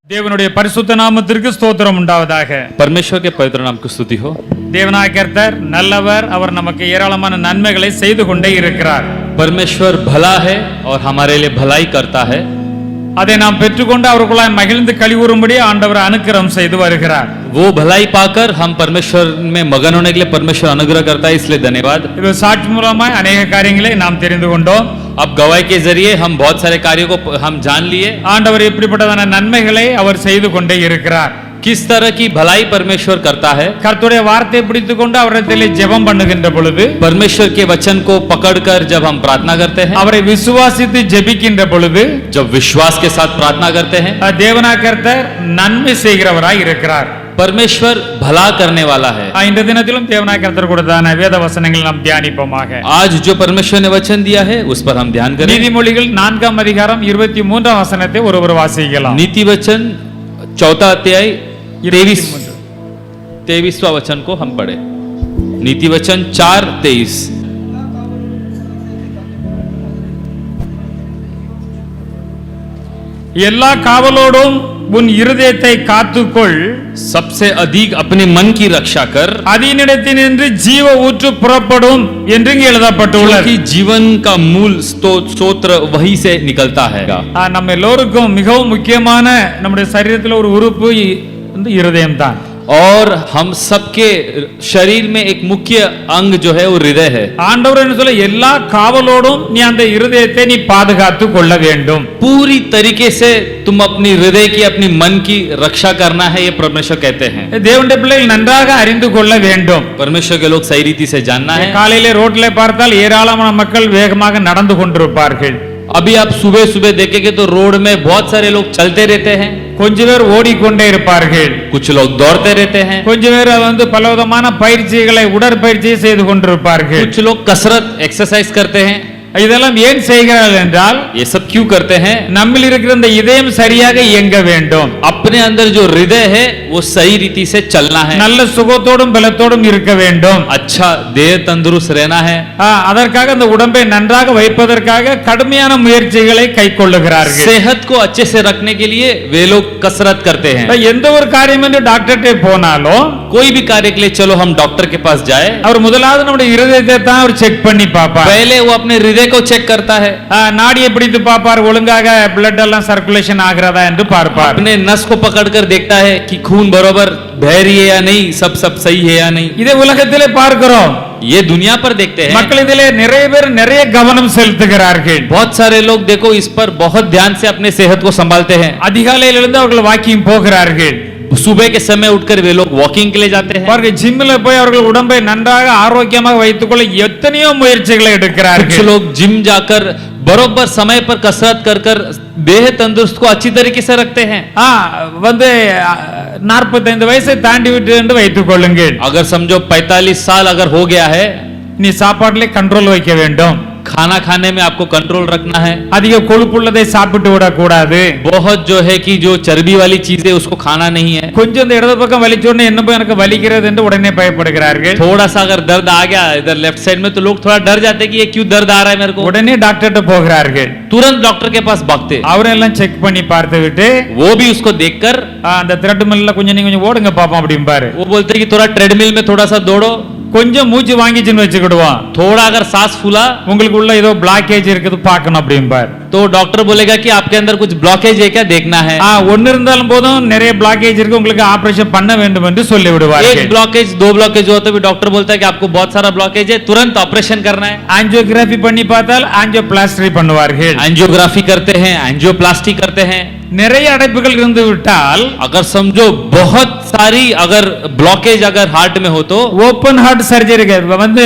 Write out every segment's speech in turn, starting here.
தேவனுடைய பரிசுத்த நாமத்திற்கு ஸ்தோத்திரம் உண்டாவதாக. परमेश्वर के पवित्र नाम की स्तुति हो. தேவனாகிய கர்த்தர் நல்லவர், அவர் நமக்கு ஏராளமான நன்மைகளை செய்து கொண்டே இருக்கிறார். परमेश्वर भला है और हमारे लिए भलाई करता है. அதை நாம் பெற்றுக்கொண்டு அவருக்குள்ளாய் மகிழ்ந்து களிகூறும்படி ஆண்டவர் அனுக்கிரகம் செய்து வருகிறார். वो भलाई पाकर हम परमेश्वर में मगन होने के लिए परमेश्वर अनुग्रह करता है, इसलिए धन्यवाद. இது சாட்சி மூலமாய் अनेक காரியங்களை நாம் தெரிந்து கொண்டோம். अब गवाही के जरिए हम बहुत सारे कार्यों को हम जान लिए. ஆண்டவர் இப்படிப்பட்டதான நன்மைகளை அவர் செய்து கொண்டே இருக்கிறார். किस तरह की भलाई परमेश्वर करता है. கர்த்தருடைய வார்த்தையை பிடித்துக்கொண்டு அவரிடத்திலே ஜெபம் பண்ணுகின்ற பொழுது, परमेश्वर के वचन को पकड़कर जब हम प्रार्थना करते हैं, அவரை விசுவாசித்து ஜெபிக்கின்ற பொழுது, जब विश्वास के साथ प्रार्थना करते हैं, தேவனாகிய கர்த்தர் நன்மை செய்கிறவராய் இருக்கிறார். परमेश्वर भला करने वाला है. இந்த தினத்திலும் தேவனாகிய கர்த்தர் கொடுத்தான வேத வசனங்கள் நாம் தியானிப்போமாக. आज जो परमेश्वर ने वचन दिया है उस पर हम ध्यान करें. நீதிமொழிகள் 4 அதிகாரம் 23 வசனத்தை ஒருவர் வாசிக்கலாம். नीति वचन 4 अध्याय 23वां वचन को हम पढ़े. नीति वचन 4:23. எல்லா காவலோடும் உன் இருதயத்தை காத்துக்கொள், सबसे अधिक अपने मन की रक्षा कर, அதனிடத்தினின்று ஜீவ ஊற்று புறப்படும் என்று இங்கே எழுதப்பட்டுள்ளது. क्योंकि जीवन का मूल स्रोत वही से निकलता है. நம்ம எல்லோருக்கும் மிகவும் முக்கியமான நம்முடைய சரீரத்தில் ஒரு உறுப்பு வந்து இருதயம் தான். और हम सबके शरीर में एक मुख्य अंग जो है वो हृदय है. ஆண்டவர் என்ன சொல்ல, எல்லா காவலோடும் நீ அந்த இருதயத்தை நீ பாதுகாத்து கொள்ள வேண்டும். पूरी तरीके से तुम अपनी हृदय की अपनी मन की रक्षा करना है, ये परमेश्वर कहते हैं. தேவனுடைய பிள்ளைகள் நன்றாக அறிந்து கொள்ள வேண்டும். परमेश्वर के लोग सही रीति से जानना है. காலையிலே ரோட்ல பார்த்தால் ஏராளமான மக்கள் வேகமாக நடந்து கொண்டிருப்பார்கள். अभी आप सुबह सुबह देखेंगे तो रोड में बहुत सारे लोग चलते रहते हैं. கொஞ்ச பேர் ஓடிக்கொண்டே இருப்பார்கள். कुछ लोग दौड़ते रहते हैं. கொஞ்ச பேர் வந்து பலவிதமான பயிற்சிகளை உடற்பயிற்சி செய்து கொண்டிருப்பார்கள். कुछ लोग कसरत एक्सरसाइज करते हैं. இதெல்லாம் ஏன் செய்கிறார்கள் என்றால், ये सब क्यों करते हैं? நம்மில் இருக்கிற இந்த இதயம் சரியாக இயங்க வேண்டும். अपने अंदर जो हृदय है वो सही रीति से चलना है. நல்ல சுகத்தோடும் பலத்தோடும் இருக்க வேண்டும். अच्छा देह तंदुरुस्त रहना है. அதற்காக அந்த உடம்பை நன்றாக வைப்பதற்காக கடுமையான முயற்சிகளை கைக்கொள்ளுகிறார்கள். सेहत को अच्छे से रखने के लिए वे लोग कसरत करते हैं. எந்த ஒரு காரியம் என்று டாக்டர்கிட்ட போனாலும், कोई भी कार्य के लिए चलो हम डॉक्टर के पास जाए, அவர் முதலாவது நம்முடைய இருதயத்தை தான் அவர் செக் பண்ணி பார்ப்பார். पहले वो अपने हृदय को चेक करता है. நாடியை பிடித்து பார்ப்பார், ஒழுங்காக பிளட் எல்லாம் சர்க்குலேஷன் ஆகிறதா என்று பார்ப்பார். अपने नस को पकड़कर देखता है कि खून बराबर बह रही है या नहीं, सब सही है या नहीं. இதை உலகத்திலே பார்க்கிறோம். ये दुनिया पर देखते हैं. மக்கள் இதிலே நிறைய பேர் நிறைய கவனம் செலுத்துகிறார்கள். बहुत सारे लोग देखो इस पर बहुत ध्यान से अपने सेहत को संभालते हैं. அதிகாலையில் இருந்து அவர்கள் வாக்கிங் போகிறார்கள். सुबह के समय उठकर वे लोग वॉकिंग के लिए जाते हैं. பாருங்க, ஜிம்ல போய் அவர்கள் உடம்பை நன்றாக ஆரோக்கியமாக வைத்துக்கொள்ள எத்தனையோ முயற்சிகளை எடுக்கிறார்கள். कुछ लोग जिम जाकर बरोबर समय पर कसरत कर कर देह तंदुरुस्त को अच्छी तरीके से रखते हैं. வந்து 45 வயசை தாண்டி விட்டு என்று வைத்துக் கொள்ளுங்கள். अगर समझो 45 साल अगर हो गया है, நீ சாப்பாட்டிலே கண்ட்ரோல் வைக்க வேண்டும். खाना खाने में आपको कंट्रोल रखना है. அதிக கொழுப்புள்ளதை சாப்பிட்டு விடக்கூடாது. बहुत जो है कि जो चर्बी वाली चीजें उसको खाना नहीं है. கொஞ்சம் இந்த இடது பக்கம் வலிச்சோடனே என்ன போய் எனக்கு வலிக்கிறது என்று உடனே பயப்படுகிறார்கள். थोड़ा सा अगर दर्द आ गया इधर लेफ्ट साइड में तो लोग थोड़ा डर जाते हैं कि ये क्यों दर्द आ रहा है मेरे को. உடனே டாக்டர்கிட்ட போகிறார்கள். तुरंत डॉक्टर के पास भागते. அவரெல்லாம் செக் பண்ணி பார்த்து விட்டு, वो भी उसको देखकर அந்த த்ரெட் மில்ல கொஞ்சம் ஓடுங்க பாப்போம் அப்படிம்பாரு. वो बोलते हैं कि थोड़ा ट्रेडमिल में थोड़ा सा दौड़ो. கொஞ்சம் மூச்சு வாங்கிச்சுன்னு வச்சுக்கிடுவான். थोड़ा अगर सांस फूला உங்களுக்கு உள்ள ஏதோ பிளாக்கேஜ் இருக்குது பார்க்கணும் அப்படிம்பார். तो डॉक्टर बोलेगा कि आपके अंदर कुछ ब्लॉकेज है क्या, देखना है. ஒன்னு இருந்தாலும் போதும், நிறைய பிளாக்கேஜ் இருக்கு, உங்களுக்கு ஆபரேஷன் பண்ண வேண்டும் என்று சொல்லி விடுவார்கள். एक ब्लॉकेज दो ब्लॉकेज हो तो भी डॉक्टर बोलता है कि आपको बहुत सारा ब्लॉकेज है, तुरंत ऑपरेशन करना है. ஆஞ்சியோகிராஃபி பண்ணி பார்த்தால் ஆஞ்சியோபிளாஸ்டி பண்ணுவார்கள். एंजियोग्राफी करते हैं, एंजियोप्लास्टी करते हैं. நிறைய அடைப்புகள் இருந்து விட்டால், अगर समझो बहुत सारी अगर ब्लॉकेज अगर हार्ट में हो तो ஓபன் ஹார்ட் சர்ஜரி வந்து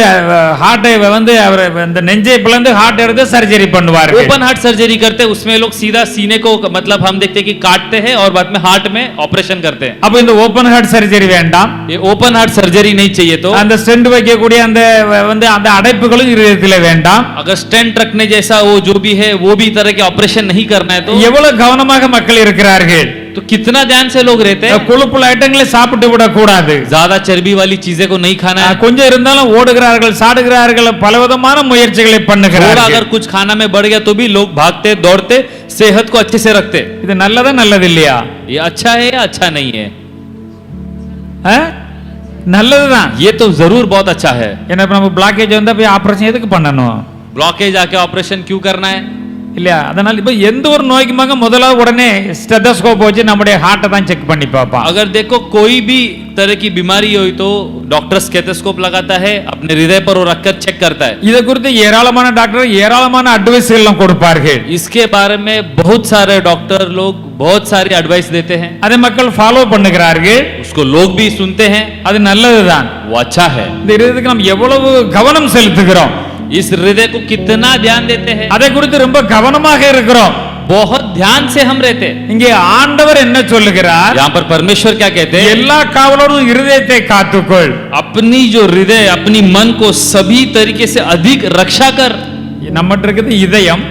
ஹார்ட்டை வந்து அவர் இந்த நெஞ்சை பிளந்து ஹார்ட் எடுத்து சர்ஜரி பண்ணுவார்கள். ओपन हार्ट सर्जरी करते हैं, उसमें लोग सीधा सीने को मतलब हम देखते हैं कि काटते हैं और बाद में हार्ट में ऑपरेशन करते हैं. அப்ப இந்த ஓபன் ஹார்ட் சர்ஜரி வேண்டாம். ये ओपन हार्ट सर्जरी नहीं चाहिए. तो அந்த ஸ்டென்ட் வைக்கக்கூடிய அந்த வந்து அந்த அடைப்புகளும் இதயத்திலே வேண்டாம். अगर स्टेंट रखने जैसा वो जो भी है वो भी तरह के ऑपरेशन नहीं करना है. तो எவ்வளவு கவனமாக மக்கள் இருக்கிறார்கள். तो कितना ध्यान से लोग रहते हैं। கொழுப்புள்ள ஐட்டங்களை சாப்பிட்டு விட கூடாது. ज्यादा चर्बी वाली चीजें को नहीं खाना है। கொஞ்சம் இருந்தாலும் ஓடுகிறார்கள், சாடுகிறார்கள், பலவிதமான முயற்சிகளை थोड़ा பண்ணுகிறார்கள். अगर कुछ खाना में बढ़ गया तो भी लोग भागते दौड़ते सेहत को अच्छे से रखते। இது நல்லதா நல்லது இல்லையா? ये अच्छा है या अच्छा नहीं है? நல்லதுதான். ये तो जरूर बहुत अच्छा है। ஏன்னா இப்ப நம்ம பிளாக்கேஜ் வந்தா போய் ஆபரேஷன் எதுக்கு பண்ணணும் ब्लॉकेज आके ऑपरेशन क्यों करना है? இல்லையா? அதனால இப்ப எந்த ஒரு நோய்க்குமாக முதலாவது உடனே ஸ்டெதோஸ்கோப் வச்சு நம்முடைய ஹார்ட்டை தான் செக் பண்ணி பார்ப்பான். अगर देखो कोई भी तरह की बीमारी हो तो डॉक्टर स्टेथोस्कोप लगाता है, अपने हृदय पर वो रखकर चेक करता है। இதை குறித்து ஏராளமான டாக்டர் ஏராளமான அட்வைஸ் எல்லாம் கொடுப்பார்கள். इसके बारे में बहुत सारे डॉक्टर लोग बहुत सारी एडवाइस देते हैं, அதை மக்கள் ஃபாலோ பண்ணுகிறார்கள். उसको लोग भी सुनते हैं, அது நல்லதுதான். वो अच्छा है। இந்த இருதயத்துக்கு நம்ம எவ்வளவு கவனம் செலுத்துகிறோம், इस हृदय को कितना ध्यान देते हैं, அதை குறித்து ரொம்ப கவனமாக இருக்கிறோம். बहुत ध्यान से हम रहते हैं। இங்கே ஆண்டவர் என்ன சொல்லுகிறார்? यहाँ पर परमेश्वर क्या कहते हैं? எல்லா காவலரும் இருதயத்தை காத்துக்கொள். अपनी जो हृदय, अपनी मन को सभी तरीके से अधिक रक्षा कर। நம்மகிட்ட இருக்குது இதயம்,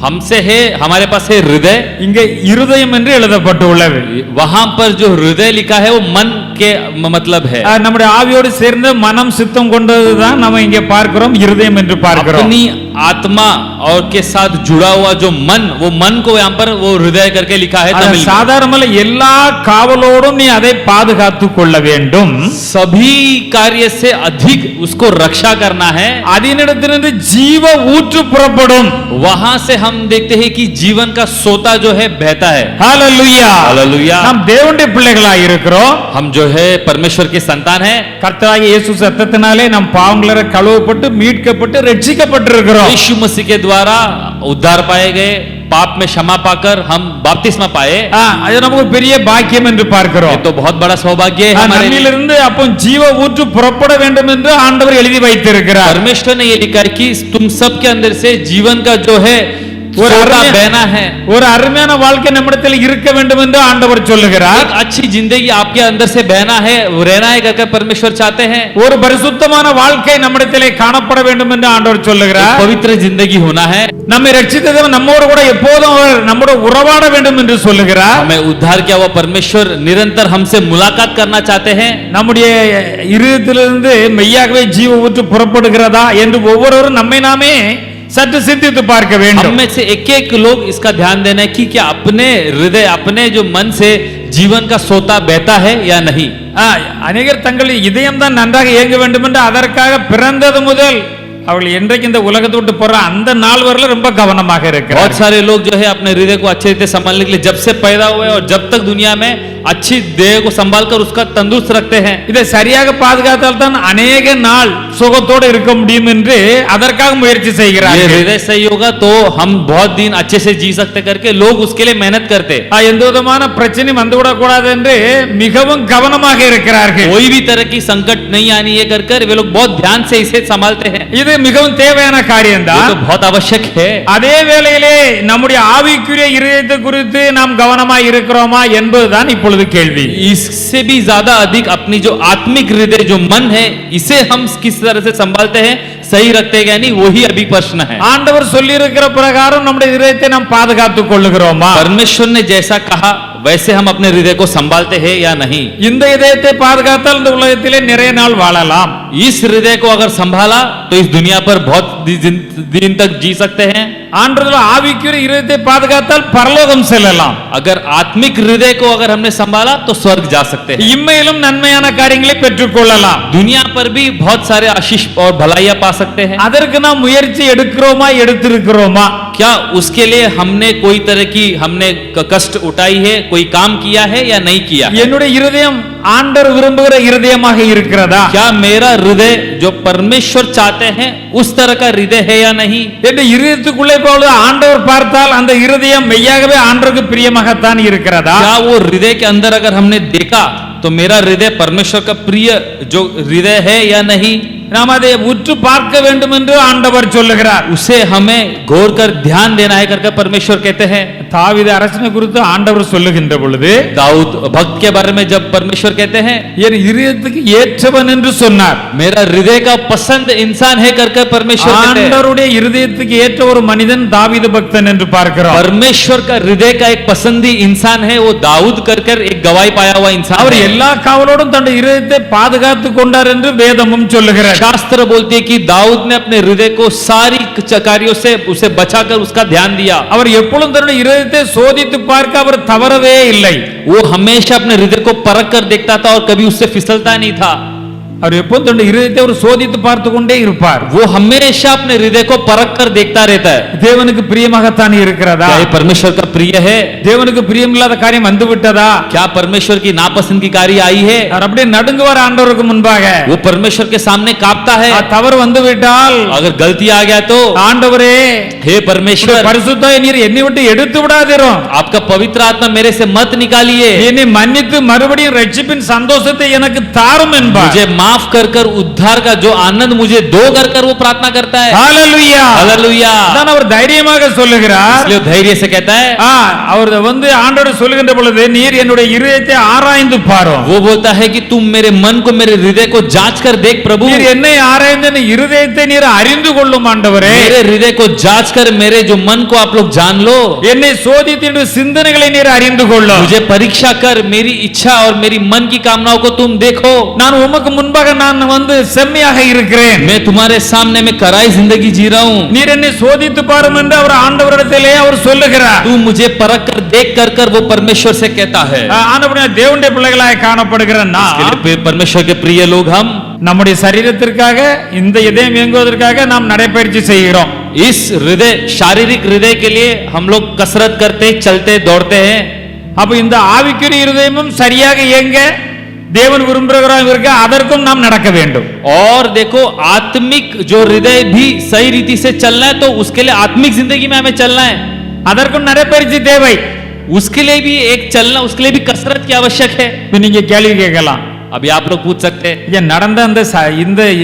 हमसे है, हमारे पास है हृदय, இங்கே இருதயம் என்று எழுதப்பட்டு உள்ளது. वहां पर जो हृदय लिखा है वो मन के मतलब है। நம்முடைய ஆவியோடு சேர்ந்து மனம் சித்தம் கொண்டதுதான் நம்ம இங்கே பார்க்கிறோம் இருதயம் என்று பார்க்கிறோம். अपनी आत्मा और के साथ जुड़ा हुआ जो मन, वो मन को यहाँ पर वो हृदय करके लिखा है तमिल में। சாதாரண எல்லா காவலோடும் நீ அதை பாதுகாத்து கொள்ள வேண்டும். सभी कार्य से अधिक उसको रक्षा करना है। அதனிடத்திலிருந்து ஜீவ ஊற்று புறப்படும். वहां से हम देखते हैं कि जीवन का सोता जो है बहता है। ஹalleluya, हालेलुया। நாம் தேவனுடைய பிள்ளைகளாய் இருக்கிறோம். हम जो है परमेश्वर के संतान है। கர்த்தராகிய இயேசு ரத்தத்தினாலே நாம் பாவங்களை கழுவப்பட்டு மீட்கப்பட்டு ரட்சிக்கப்பட்டிருக்கிறோம். यीशु मसीह के द्वारा उद्धार पाए गए, पाप में क्षमा पाकर हम बपतिस्मा पाए। அது நமக்கு பெரிய பாக்கியம் என்று பார்க்கிறோம். ये तो बहुत बड़ा सौभाग्य है हमारे लिए। நம்மிலிருந்து அப்போ ஜீவ ஊற்று புறப்பட வேண்டும் என்று ஆண்டவர் எழுதி வைத்திருக்கிறார். परमेश्वर ने ये लिखा है कि तुम सब के अंदर से जीवन का जो है सोता बहना है। ஒரு அருமையான வாழ்க்கை நம்மிடத்தில் இருக்க வேண்டும் என்று ஆண்டவர் சொல்லுகிறார். एक अच्छी जिंदगी आपके अंदर से बहना है, रहना है करके परमेश्वर चाहते हैं। ஒரு பரிசுத்தமான வாழ்க்கை நம்மிடத்திலே காணப்பட வேண்டும் என்று ஆண்டவர் சொல்லுகிறார். पवित्र जिंदगी होना है। நம்மை ரட்சித்தவர் நம்மோடு கூட எப்போதும் அவர் நம்மோடு உறவாட வேண்டும் என்று சொல்லுகிறார். हमें उद्धार किया हुआ परमेश्वर निरंतर हमसे मुलाकात करना चाहते हैं। நம்முடைய இருதயத்திலிருந்து மெய்யாகவே ஜீவ ஊற்று புறப்படுகிறதா என்று ஒவ்வொருவரும் நம்மை நாமே सत्य सिद्धित பார்க்க வேண்டும். हम में से एक एक लोग इसका ध्यान देना है कि क्या अपने हृदय, अपने जो मन से जीवन का सोता बहता है या नहीं। அநேகர் தங்கள் இதயம் தான் நன்றாக இயங்க வேண்டும் என்று அதற்காக பிறந்தது முதல் அவர்கள் என்றைக்கு இந்த உலகத்தை விட்டு போற அந்த நாள் வரல ரொம்ப கவனமாக இருக்கிறார். बहुत सारे लोग जो है अपने हृदय को अच्छे से संभालने के लिए जब से पैदा हुए और जब तक दुनिया में अच्छी देह को संभाल कर उसका तंदुरुस्त रखते हैं। இதை சரியாக பாதுகாத்தால் தான் अनेक நாள் சுகத்தோடு இருக்க முடியும் என்று அதற்காக முயற்சி ये செய்கிறார்கள். हृदय सही होगा तो हम बहुत दिन अच्छे से जी सकते करके लोग उसके लिए मेहनत करते। எந்த விதமான பிரச்சனையும் வந்துவிடக் கூடாது என்று மிகவும் கவனமாக இருக்கிறார்கள். कोई भी तरह की संकट नहीं आनी है कर वे लोग बहुत ध्यान से इसे संभालते हैं। இது மிகவும் தேவையான காரியம் ये தான். तो बहुत आवश्यक है। அதே வேளையிலே நம்முடைய ஆவிக்குரிய இருதயத்தை குறித்து நாம் கவனமாய் இருக்கிறோமா என்பதுதான் இப்பொழுது கேள்வி. इससे भी ज्यादा अधिक अपनी जो आत्मिक हृदय जो मन है इसे हम किस तरह से संभालते हैं, सही रखते हैं नहीं, वही अभी प्रश्न है। ஆண்டவர் சொல்லி இருக்கிற பிரகாரம் நம்முடைய இதயத்தை நாம் பாதுகாத்துக் கொள்ளுகிறோமா? परमेश्वर ने जैसा कहा वैसे हम अपने हृदय को संभालते हैं या नहीं। இந்த இதயத்தை பாதுகாத்தால் இந்த உலகத்திலே நிறைய நாள் வாழலாம். इस हृदय को अगर संभाला तो इस दुनिया पर बहुत दिन तक जी सकते हैं। ஆண்டவர் ஆவிக்குரிய இதயத்தை பாதுகாத்தால் பரலோகம் செல்லலாம். अगर आत्मिक हृदय को अगर हमने संभाला तो स्वर्ग जा सकते हैं। இம்மையிலும் நன்மையான காரியங்களை பெற்றுக் கொள்ளலாம். दुनिया पर भी बहुत सारे आशीष और भलाइयां पा सकते हैं। அதற்கு நாம் முயற்சி எடுக்கிறோமா, எடுத்திருக்கிறோமா? क्या उसके लिए हमने कोई तरह की हमने कष्ट उठाई है, कोई काम किया है या नहीं किया? என்னுடைய இருதயம் ஆண்டவர் விரும்புகிற இருதயமாக இருக்கிறதா? क्या मेरा हृदय जो परमेश्वर चाहते हैं उस तरह का हृदय है या नहीं? என்று இருதயத்துக்குள்ளே போல ஆண்டவர் பார்த்தால் அந்த இருதயம் மெய்யாகவே ஆண்டவருக்கு பிரியமாகத்தான் இருக்கிறதா? क्या वो हृदय के अंदर अगर हमने देखा तो मेरा हृदय परमेश्वर का प्रिय जो हृदय है या नहीं? நாம் அதை உற்று பார்க்க வேண்டும் என்று ஆண்டவர் சொல்லுகிறார். उसे हमें घोर कर ध्यान देना है करके परमेश्वर कहते हैं। தாவீது அரசனை குறித்து ஆண்டவர் சொல்லுகின்ற பொழுது दाऊद भक्त के बारे में जब परमेश्वर कहते हैं என் இதயத்துக்கு ஏற்றவன் என்று சொன்னார். मेरा हृदय हृदय का पसंद इंसान है कर परमेश्वर कहते हैं। ஆண்டவருடைய இருதயத்துக்கு ஏற்ற ஒரு மனிதன் தாவீது பக்தன் என்று பார்க்கிறோம். परमेश्वर का हृदय का एक पसंदी इंसान है, वो दाऊद कर एक गवाही पाया हुआ इंसान அவர் है। எல்லா காவலோடும் தன்னுடைய இருதயத்தை பாதுகாத்து கொண்டார் என்று வேதமும் சொல்லுகிறது. शास्त्र बोलते हैं कि दाऊद ने अपने हृदय को सारी कार्यों से उसे बचाकर उसका ध्यान दिया। அவர் எப்பொழுதும் தன்னுடைய இருதயத்தை சோதித்து பார்க்க அவர் தவறவே இல்லை. वो हमेशा अपने हृदय को परख कर देखता था और कभी उससे फिसलता नहीं था। அவர் எப்போதும் தன்னுடைய இருதயத்தை அவர் சோதித்து பார்த்து கொண்டே இருப்பார். वो हमेशा अपने हृदय को परख कर देखता रहता है। தேவனுக்கு பிரியமாகத்தான் இருக்கிறதா? क्या ये परमेश्वर का प्रिय है? தேவனுக்கு பிரியமில்லாத காரியம் வந்து விட்டதா? क्या परमेश्वर की नापसंद की कार्य आई है? அவர் அப்படியே நடுங்குவார் ஆண்டவருக்கு முன்பாக. वो परमेश्वर के सामने कांपता है। தவறு வந்து விட்டால் अगर गलती आ गया तो ஆண்டவரே हे परमेश्वर, பரிசுத்த நீர் என்னை விட்டு எடுத்து விடாதீரும். आपका पवित्र आत्मा मेरे से मत निकालिए। என்னை மன்னித்து மறுபடியும் ரட்சிப்பின் சந்தோஷத்தை எனக்கு தாரும் என்பார். मुझे माफ कर उद्धार का जो आनंद मुझे दो कर वो प्रार्थना करता है। ஹalleluya हालेलुया। தான் அவர் தைரியமாக சொல்லுகிறார். इसलिए धैर्य से कहता है, அவர் வந்து ஆண்டவர் சொல்லுகின்ற பொழுது நீர் என்னுடைய இருதயத்தை ஆராய்ந்து பாரும். वो बोलता है कि तुम मेरे मन को, मेरे हृदय को जांच कर देख प्रभु। நீர் என்னை ஆராய்ந்து என் இருதயத்தை நீர் அறிந்து கொள்ளும் ஆண்டவரே. मेरे हृदय को जांच कर मेरे जो मन को आप लोग जान लो। என்னை சோதித்து என்னுடைய சிந்தனைகளை நீர் அறிந்து கொள்ளும். मुझे परीक्षा कर, मेरी इच्छा और मेरी मन की कामनाओं को तुम देखो। நான் உமக்கு முன்பாக நான் வந்து செம்மையாக இருக்கிறேன். मैं तुम्हारे सामने में कराई जिंदगी जी रहा हूँ। நீர் என்னை சோதித்து பாரும் என்று அவர் ஆண்டவரிடத்திலே அவர் சொல்லுகிறார். तू मुझे परख कर देख कर वो परमेश्वर से कहता है। ஆண்டவரே தேவனுடைய பிள்ளைகளாய் காணப்படுகிற நாம், परमेश्वर के प्रिय लोग हम நம்முடைய சரீரத்திற்காக இந்த இதயம் இயங்குவதற்காக நாம் நடைபயிற்சி செய்கிறோம். इस हृदय, शारीरिक हृदय के लिए हम लोग कसरत करते, चलते, दौड़ते हैं। அப்ப இந்த ஆவிக்குரிய இருதயமும் சரியாக இயங்க தேவன் விரும்புகிறார் இருக்க அதற்கும் நாம் நடக்க வேண்டும். और देखो, आत्मिक जो हृदय भी सही रीति से चलना है तो उसके लिए आत्मिक जिंदगी में हमें चलना है। அதற்கும் நடைபயிற்சி தேவை. उसके लिए भी एक चलना, उसके लिए भी कसरत की आवश्यक है। இப்ப நீங்க கேள்வி கேட்கலாம், अभी आप लोग पूछ सकते हैं, ஏன் நடந்த அந்த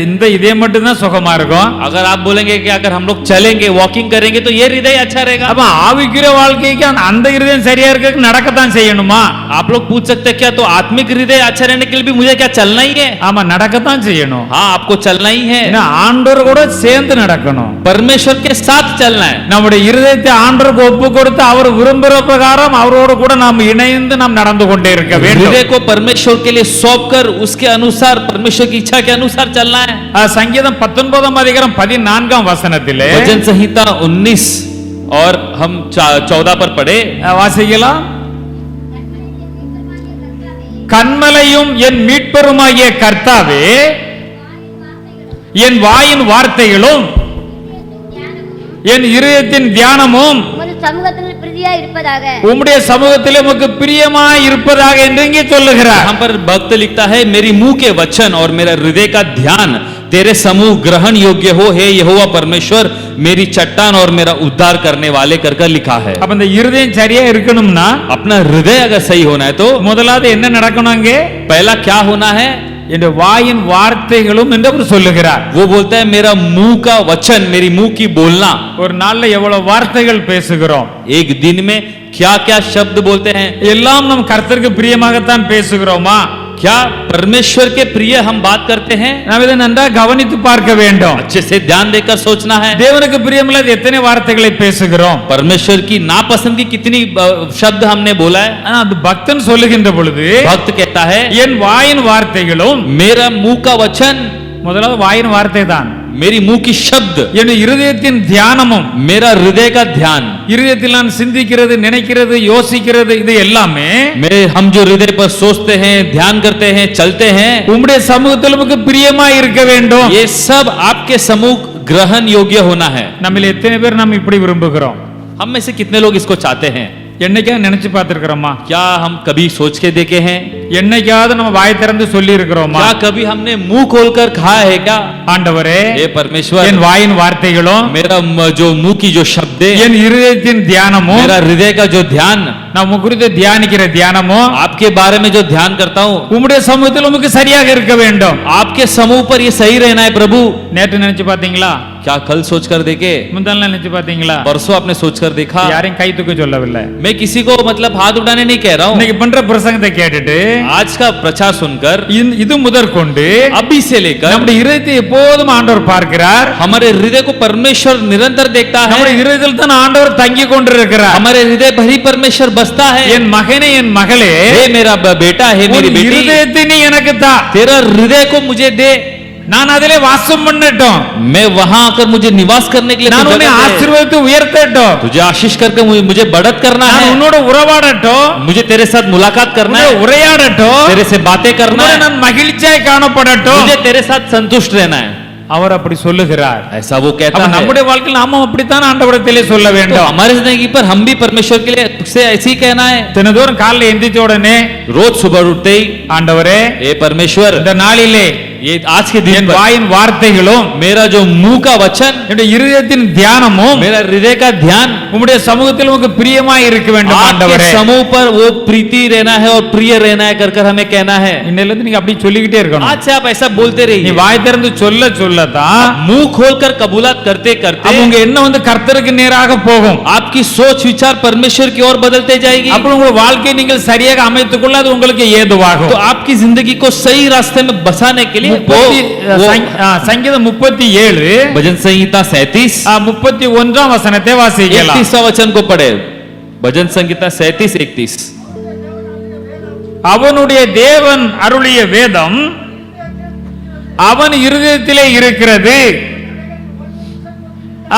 இந்த இதயம் மட்டும் தான் சுகமா இருக்கும்? अगर आप बोलेंगे कि अगर हम लोग चलेंगे, वॉकिंग करेंगे तो ये हृदय अच्छा रहेगा। அப்ப ஆவிக்குரிய வாழ்க்கைக்கு அந்த இருதயம் சரியா இருக்க நடக்கத்தான் செய்யணுமா? आप लोग पूछ सकते हैं, क्या तो आत्मिक हृदय अच्छा रहने के लिए भी मुझे क्या चलना ही है? ஆமா, நடக்கத்தான் செய்யணும். हाँ, आपको चलना ही है। ஏன்னா ஆண்டவர் கூட சேர்ந்து நடக்கணும். परमेश्वर के साथ चलना है। நம்முடைய இருதயத்தை ஆண்டவருக்கு ஒப்பு கொடுத்து அவர் விரும்புகிற பிரகாரம் அவரோடு கூட நாம் இணைந்து நாம் நடந்து கொண்டே இருக்க வேண்டும். हृदय को परमेश्वर के लिए सौंप कर उसके अनुसार, परमेश्वर की इच्छा के अनुसार चलना है। சங்கீதம் 19 அதிகாரம் 14 வசனத்திலே वचन संहिता 19 और हम 14 पर पढ़े। வாசிக்கலாம். கன்மலையும் என் மீட்பருமாகிய கர்த்தாவே, என் வாயின் வார்த்தைகளும் என் இருதயத்தின் தியானமும் உமது சமூகத்தில் பிரியமா இருப்பதாக. உம்முடைய சமூகத்திலே உமக்கு பிரியமாய் இருப்பதாக என்று இங்கே சொல்லுகிறார். यहाँ पर भक्त लिखता है, मेरी मुंह के वचन और मेरा हृदय का ध्यान तेरे समूह ग्रहण योग्य हो, हे यहोवा परमेश्वर, मेरी चट्टान और मेरा उद्धार करने वाले कर लिखा है। அப்ப இந்த இருதயம் சரியா இருக்கணும்னா अपना हृदय अगर सही होना है तो முதலாவது என்ன நடக்கணும்? அங்கே पहला क्या होना है? என்ற வாயின் வார்த்தைகளும் என்று அவர் சொல்லுகிறார். वो बोलता है मेरा मुंह का वचन, मेरी मुंह की बोलना। ஒரு நாள்ல எவ்வளவு வார்த்தைகள் பேசுகிறோம்? एक दिन में क्या क्या शब्द बोलते हैं? எல்லாம் நம் கர்த்தருக்கு பிரியமாகத்தான் பேசுகிறோமா? क्या परमेश्वर के प्रिय हम बात करते हैं? நாம் இதை நன்றாக கவனித்து பார்க்க வேண்டும். अच्छे से ध्यान देकर सोचना है। தேவனுக்கு பிரியமில்லாத எத்தனை வார்த்தைகளை பேசுகிறோம்? परमेश्वर की नापसंद की कितनी शब्द हमने बोला है? ஆனா அது பக்தன் சொல்லுகின்ற பொழுது भक्त कहता है, என் வாயின் வார்த்தைகளும், मेरा मुंह का वचन, முதலாவது வாயின் வார்த்தை தான், मेरी मुंह की शब्द, என் இருதயத்தின் தியானமும், मेरा हृदय का ध्यान, இருதயத்தில் நான் சிந்திக்கிறது, நினைக்கிறது, யோசிக்கிறது, இது எல்லாமே हम जो हृदय पर सोचते हैं, ध्यान करते हैं, चलते हैं, உம்முடைய சமூகத்தில் நமக்கு பிரியமாய் இருக்க வேண்டும். ये सब आपके समूह ग्रहण योग्य होना है। நம்மில் எத்தனை பேர் நாம் இப்படி விரும்புகிறோம்? हम में से कितने लोग इसको चाहते हैं? என்னைக்கா நினைச்சு பார்த்திருக்கிறோமா? क्या हम कभी सोच के देखे हैं? என்னைக்காவது நம்ம வாய் திறந்து சொல்லி இருக்கிறோமா? क्या कभी हमने मुंह खोलकर खाया है क्या? ஆண்டவரே, हे परमेश्वर, என் வாயின் வார்த்தைகளும், मेरा जो मुंह की जो शब्द है, என் இருதயத்தின் தியானமும், मेरा हृदय का जो ध्यान, நான் உங்க குறித்து தியானிக்கிற தியானமும் आपके बारे में जो ध्यान करता हूँ, உம்முடைய சமூகத்தில் உமக்கு சரியாக இருக்க வேண்டும். आपके समूह पर ये सही रहना है प्रभु। நேற்று நினைச்சு பாத்தீங்களா? क्या कल सोचकर देखे? முந்தாள் நினைச்சு பாத்தீங்களா? परसों आपने सोचकर देखा? யாரையும் கை தூக்க சொல்லவில்லை. मैं किसी को मतलब हाथ उठाने नहीं कह रहा हूँ। இன்னைக்கு பண்ற பிரசங்கத்தை கேட்டுட்டு आज का प्रचार सुनकर இது முதற்கொண்டு अभी से लेकर நம்முடைய இதயத்தை எப்போதும் ஆண்டவர் பார்க்கிறார். हमारे हृदय को परमेश्वर निरंतर देखता है। நம்முடைய இதயத்தில் தான் ஆண்டவர் தங்கி கொண்டிருக்கிறார். हमारे हृदय पर ही परमेश्वर बसता है। என் மகனே என் மகளே, हे मेरा बेटा, हे मेरी உன் बेटी, இதயத்தை நீ எனக்கு தா, तेरा हृदय को मुझे दे, நான் அதிலே வாசம் பண்ணட்டும், मैं वहां आकर मुझे निवास करने के लिए நான் तू உன்னை जगह दे। ஆசீர்வதித்து உயர்த்தட்டும், तुझे आशीष करके मुझे बढ़त करना நான் है, உன்னோட உறவாடட்டும், मुझे तेरे साथ मुलाकात करना உன்னோட है, உரையாடட்டும், तेरे से बातें करना உன்னோட है, நான் மகிழ்ச்சியாய் காணப்படட்டும். मुझे तेरे साथ संतुष्ट रहना है। அவர் அப்படி சொல்லுகிறார். ऐसा वो कहता அப்ப है। நம்முடைய வாழ்க்கையில் நாமும் அப்படித்தான் ஆண்டவரிடத்திலே சொல்ல तो வேண்டும். हमारे जिंदगी पर हम भी परमेश्वर के लिए से ऐसे ही कहना है। தினதோறும் காலையில எந்திரிச்ச உடனே रोज सुबह उठते ही, ஆண்டவரே हे परमेश्वर, இந்த நாளிலே ये आज के दिन என் पर வாயின் வார்த்தைகளும் मेरा जो मुंह का वचन, என்னுடைய இருதயத்தின் தியானமும் मेरा हृदय का ध्यान உம்முடைய சமூகத்தில் உமக்கு பிரியமாய் இருக்க வேண்டும் आपके ஆண்டவரே. समूह पर वो प्रीति रहना है और प्रिय रहना है कर हमें कहना है। இன்னையில இருந்து நீங்க அப்படி சொல்லிக்கிட்டே இருக்கணும். आज से आप ऐसा बोलते நீ रहिए। வாய் திறந்து சொல்லத்தான் मुंह खोलकर कबूलात करते करते அப்ப உங்க எண்ணம் வந்து கர்த்தருக்கு நேராக போகும். आपकी सोच विचार परमेश्वर की ओर बदलते जाएगी। அப்புறம் உங்க வாழ்க்கையை நீங்கள் சரியாக அமைத்துக் கொள்ள அது உங்களுக்கு ஏதுவாகும். तो आपकी जिंदगी को सही रास्ते में बसाने के लिए சங்கீதம் 37 भजन संहिता 37 31 வசனத்தை வாசிக்கலாம். 31वां वचन को पढ़े। भजन संहिता 37 31। அவனுடைய தேவன் அருளிய வேதம் அவன் இருதயத்திலே இருக்கிறது,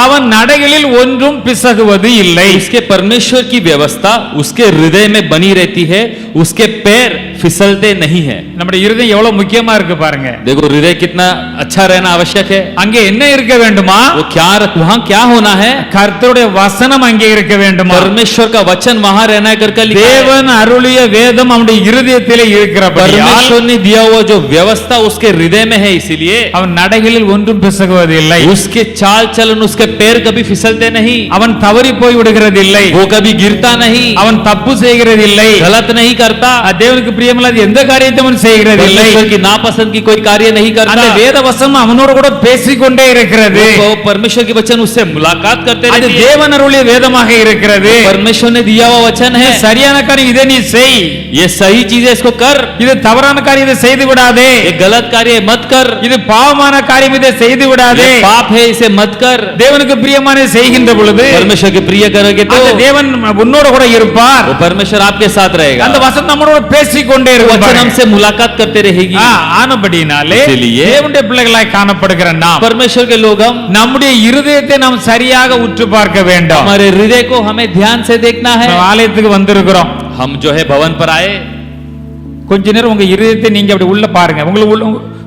அவன் நடைகளில் ஒன்றும் பிசகுவது இல்லை. उसके परमेश्वर की व्यवस्था उसके हृदय में बनी रहती है, उसके पैर फिसलते नहीं है। நம்முடைய இருதயம் எவ்வளவு முக்கியமா இருக்கு பாருங்க. देखो हृदय कितना अच्छा रहना आवश्यक है। அங்கே என்ன இருக்க வேண்டுமா? वो क्या वहां क्या होना है? கர்த்தருடைய வசனம் அங்கே இருக்க வேண்டுமா? परमेश्वर का वचन वहां रहना है करके लिखा है। தேவன் அருளிய வேதம் அவனுடைய இருதயத்திலே இருக்கிறபடியால் परमेश्वर ने दिया हुआ जो व्यवस्था उसके हृदय में है, इसीलिए அவன் நடைகளில் ஒன்றும் பிசகுவது இல்லை. उसके चाल चलन उसके पैर कभी फिसलते नहीं, அவன் தவறி போய் விடுகிறது இல்லை, वो कभी गिरता नहीं, அவன் தப்பு செய்கிறது இல்லை, गलत नहीं करता, தேவனுக்கு பிரியமில்லாத எந்த காரியத்தையும் அவன் செய்கிறது இல்லை. परमेश्वर की नापसंद की कोई कार्य नहीं करता। அந்த வேத வசனம் அவனோடு கூட பேசிக்கொண்டே இருக்கிறது. वो परमेश्वर के वचन उससे मुलाकात करते அது रहते हैं। தேவன் அருளிய வேதமாக இருக்கிறது. परमेश्वर ने दिया हुआ वचन है, சரியான காரியம் இதை நீ செய், ये सही चीज है, इसको कर, இது தவறான காரியம் இதை செய்து விடாதே, ये गलत कार्य है, मत कर, இது பாவமான காரியம் இதை செய்து விடாதே. ये पाप है, इसे मत कर। தேவனுக்கு பிரியமான செய்கின்ற பொழுது परमेश्वर के प्रिय करोगे तो அந்த தேவன் உன்னோட கூட இருப்பார். वो परमेश्वर आपके साथ रहेगा, அந்த வசனம் நம்மோட பேசிக்கொண்டே वचन இருக்கும். हमसे मुलाकात करते रहेगी। ஆனபடினாலே இதிலேயே தேவனுடைய பிள்ளைகளாய் காணப்படுகிற நாம் परमेश्वर के लोग हम நம்முடைய இருதயத்தை நாம் சரியாக உற்று பார்க்க வேண்டும். हमारे हृदय को हमें ध्यान से देखना है। நம்ம ஆலயத்துக்கு வந்திருக்கிறோம், हम जो है भवन पर आए, கொஞ்ச நேரம் உங்க இருதயத்தை நீங்க அப்படி உள்ள பாருங்க.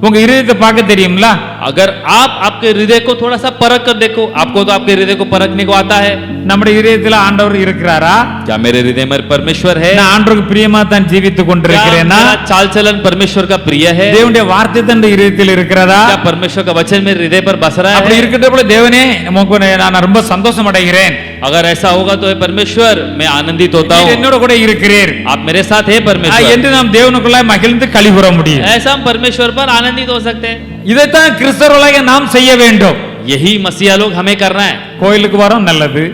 உங்க இருதயத்தை பார்க்க தெரியுங்களா? अगर आप आपके हृदय को थोड़ा सा परख कर देखो, आपको तो आपके हृदय को परखने को आता है। நம்முடைய இருதயத்துல ஆண்டவர் இருக்கிறாரா? क्या मेरे हृदय में परमेश्वर है? நான் ஆண்டவருக்கு பிரியமா தான் ஜீவித்துக் क्या கொண்டிருக்கிறேனா? मेरा चाल चलन परमेश्वर का प्रिय है? தேவனுடைய வார்த்தை தன் இருதயத்தில் இருக்கிறதா? क्या परमेश्वर का वचन मेरे हृदय पर बस रहा அப்படி है? இருக்கிற போல தேவனே நமக்கு நான் ரொம்ப சந்தோஷம் அடைகிறேன், अगर ऐसा होगा तो हे परमेश्वर मैं आनंदित होता நீர் हूँ, என்னோட கூட இருக்கிறீர் आप मेरे साथ है परमेश्वर। என்று நாம் தேவனுக்குள்ளாய் மகிழ்ந்து களிகூற முடியும். ऐसा हम परमेश्वर पर आनंदित हो सकते हैं। இதைத்தான் கிறிஸ்தவர்களாக நாம் செய்ய வேண்டும். यही मसीहा लोग हमें करना है। கோயிலுக்கு வரோம் நல்லது,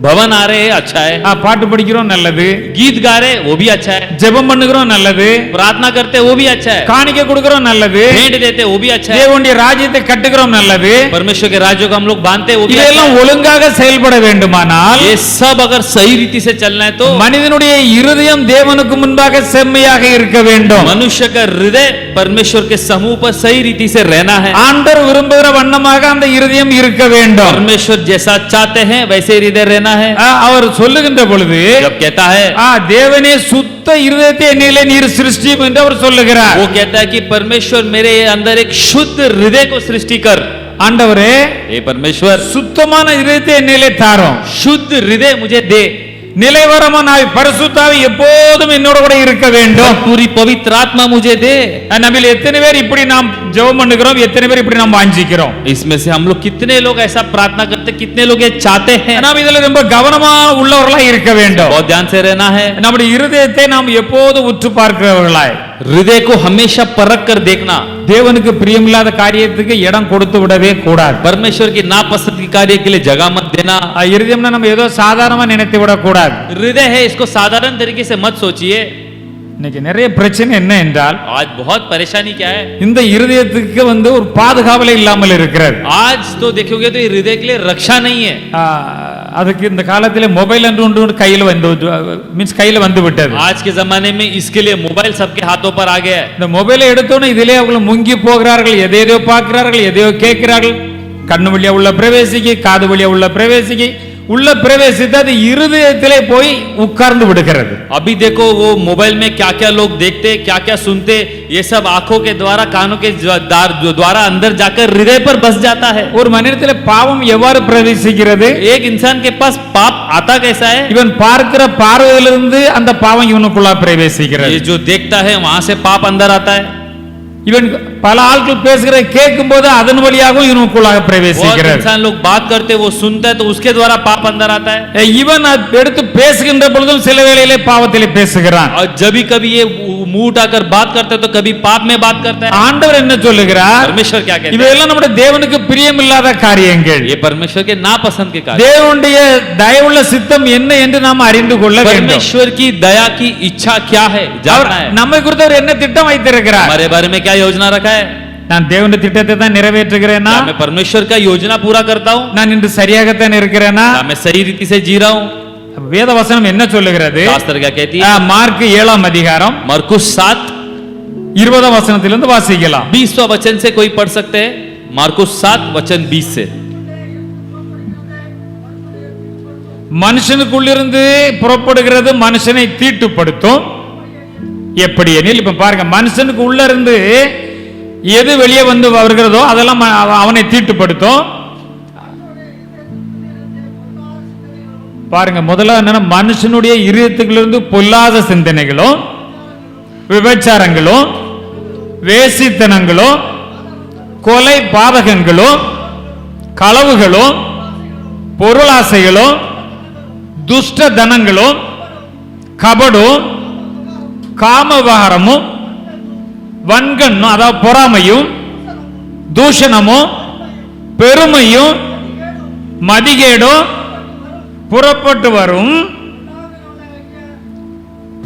भवन आ रहे हैं अच्छा है, பாட்டு படிக்கிறோம் நல்லது, गीत गा रहे वो भी अच्छा है, ஜெபம் பண்ணுகிறோம் நல்லது, प्रार्थना करते वो भी अच्छा है, காணிக்கை கொடுக்கிறோம் நல்லது, भेंट देते वो भी अच्छा है, தேவனுடைய ராஜ்யத்தை கட்டுகிறோம் நல்லது. परमेश्वर के राज्य को हम लोग बांधते वो भी अच्छा இதெல்லாம் है। ஒழுங்காக செயல்பட வேண்டுமானால் ये सब अगर सही रीति से चलना है तो மனிதனுடைய இருதயம் தேவனுக்கு முன்பாக செம்மையாக இருக்க வேண்டும். मनुष्य का हृदय परमेश्वर के समूह पर सही रीति से रहना है। ஆண்டவர் விரும்புகிற வண்ணமாக அந்த இருதயம் இருக்க வேண்டும். परमेश्वर जैसा चाहते हैं वैसे हृदय रहना है। அவர் சொல்லுகின்ற பொழுது जब कहता है தேவனே சுத்த இருதயத்தை என்னிலே நீர் சிருஷ்டியும் என்று அவர் சொல்லுகிறார். वो कहता है कि परमेश्वर मेरे अंदर एक शुद्ध हृदय को सृष्टि कर। ஆண்டவரே हे परमेश्वर சுத்தமான இதயத்தை என்னிலே தாரும், शुद्ध हृदय मुझे दे, நிலைவரமான பரிசுத்தாவி எப்போதும் என்னோட கூட இருக்க வேண்டும். पूरी पवित्र आत्मा मुझे दे। நம்மில் எத்தனை பேர் இப்படி நாம் ஜெபம் பண்ணுகிறோம், எத்தனை பேர் இப்படி நாம் வாஞ்சிக்கிறோம்? इसमें से हम लोग कितने लोग ऐसा प्रार्थना करते, कितने लोग ये चाहते हैं? நாம் இதில் ரொம்ப கவனமா உள்ளவர்களாய் இருக்க வேண்டும். बहुत ध्यान से रहना है। நம்முடைய இருதயத்தை நாம் எப்போது உற்று பார்க்கிறவர்களாய், हृदय को हमेशा परख कर देखना, தேவனுக்கு பிரியமில்லாத காரியத்துக்கு இடம் கொடுத்து விடவே கூடாது. परमेश्वर की नापसंद के कार्य के लिए जगह मत देना। இருதயம்னா நம்ம ஏதோ சாதாரணமா நினைத்து விடக்கூடாது. हृदय है, इसको साधारण तरीके से मत सोचिए। இன்னைக்கு நிறைய பிரச்சனை என்ன என்றால், आज बहुत परेशानी क्या है, இந்த இருதயத்துக்கு ஒரு பாதுகாவலே இல்லாமல் இருக்கிறது. आज तो देखोगे तो ये हृदय के लिए रक्षा नहीं है। அதுக்கு இந்த காலத்திலே மொபைல் என்று ஒன்று கையில் மீன்ஸ் கையில் வந்து விட்டது. आज के जमाने में इसके लिए मोबाइल सबके हाथों पर आ गया है। இந்த மொபைலை எடுத்தோன்னே இதிலே அவங்க முங்கி போகிறார்கள், எதையோ பார்க்கிறார்கள், எதையோ கேட்கிறார்கள். கண்ணு வழியா உள்ள பிரவேசிக்கு, காது வழியா உள்ள பிரவேசிக்கு, உள்ள பிரவேசித்து அது இருதயத்திலே போய் உட்கார்ந்து விடுகிறது. अभी देखो वो मोबाइल में क्या क्या लोग देखते, क्या क्या सुनते, ये सब आंखों के द्वारा, कानों के द्वारा अंदर जाकर हृदय पर बस जाता है। ஒரு மனிதத்திலே பாவம் எவ்வாறு பிரவேசிக்கிறது? एक इंसान के पास पाप आता कैसा है, இவன் பார்க்கிற பார்வையிலிருந்து அந்த பாவம் இவனுக்குள்ள பிரவேசிக்கிறது. ये जो देखता है वहां से पाप अंदर आता है। இவன் பல ஆட்கள் பேசுகிற கேட்கும் போது அதன் வழியாகவும் இவனுக்குள்ளாக பிரவேசிக்கிறது. इंसान लोग बात करते, वो सुनता है तो उसके द्वारा पाप अंदर आता है। இவன் எடுத்து பேசுகின்ற பொழுதும் சில வேளையிலே பாவத்திலே பேசுகிறான். और जब भी कभी ये मुंह उठाकर बात करता है तो कभी पाप में बात करता है। ஆண்டவர் என்ன சொல்லுகிறார்? परमेश्वर क्या कहते हैं, இவையெல்லாம் நம்முடைய தேவனுக்கு பிரியமில்லாத காரியங்கள். ये परमेश्वर के नापसंद के कार्य। தேவனுடைய தயவுள்ள சித்தம் என்ன என்று நாம் அறிந்து கொள்ள வேண்டும். परमेश्वर की दया की इच्छा क्या है जानना है। நம்மை குறித்து அவர் என்ன திட்டம் வைத்திருக்கிறார்? हमारे बारे में क्या योजना रखा है, நான் தேவனுடைய திட்டத்தை தான் நிறைவேற்றுகிறேனா? मैं परमेश्वर का योजना पूरा करता हूँ, நான் இன்று சரியாகத்தான் இருக்கிறேனா? मैं सही रीति से जी रहा हूँ। வேத வசனம் என்ன சொல்லுகிறது? शास्त्र क्या कहती है, மார்க் 7 அதிகாரம் मरकुस 7 20 வசனத்திலிருந்து வாசிக்கலாம். 20वां वचन से कोई पढ़ सकते हैं। मार्कुस 7 वचन 20 से, மனுஷனுக்குள்ளிருந்து புறப்படுகிறது மனுஷனை தீட்டுப்படுத்தும். எப்படி எனில், இப்ப பாருங்க, மனுஷனுக்கு உள்ள இருந்து எது வெளியே வந்து வருகிறதோ அதெல்லாம் அவனை தீட்டுப்படுத்தும். பாருங்க, முதல்ல என்னன்னா, மனுஷனுடைய இருதயத்திலிருந்து பொல்லாத சிந்தனைகளும், விபச்சாரங்களும், வேசித்தனங்களும், கொலை பாதகங்களும், களவுகளும், பொருளாசைகளும், துஷ்ட தனங்களும், கபடும், காமவிகாரமும், வன்கண்ணும், அதாவது பொறாமையும், தூஷணமும், பெருமையும், மதிகேடும் புறப்பட்டு வரும்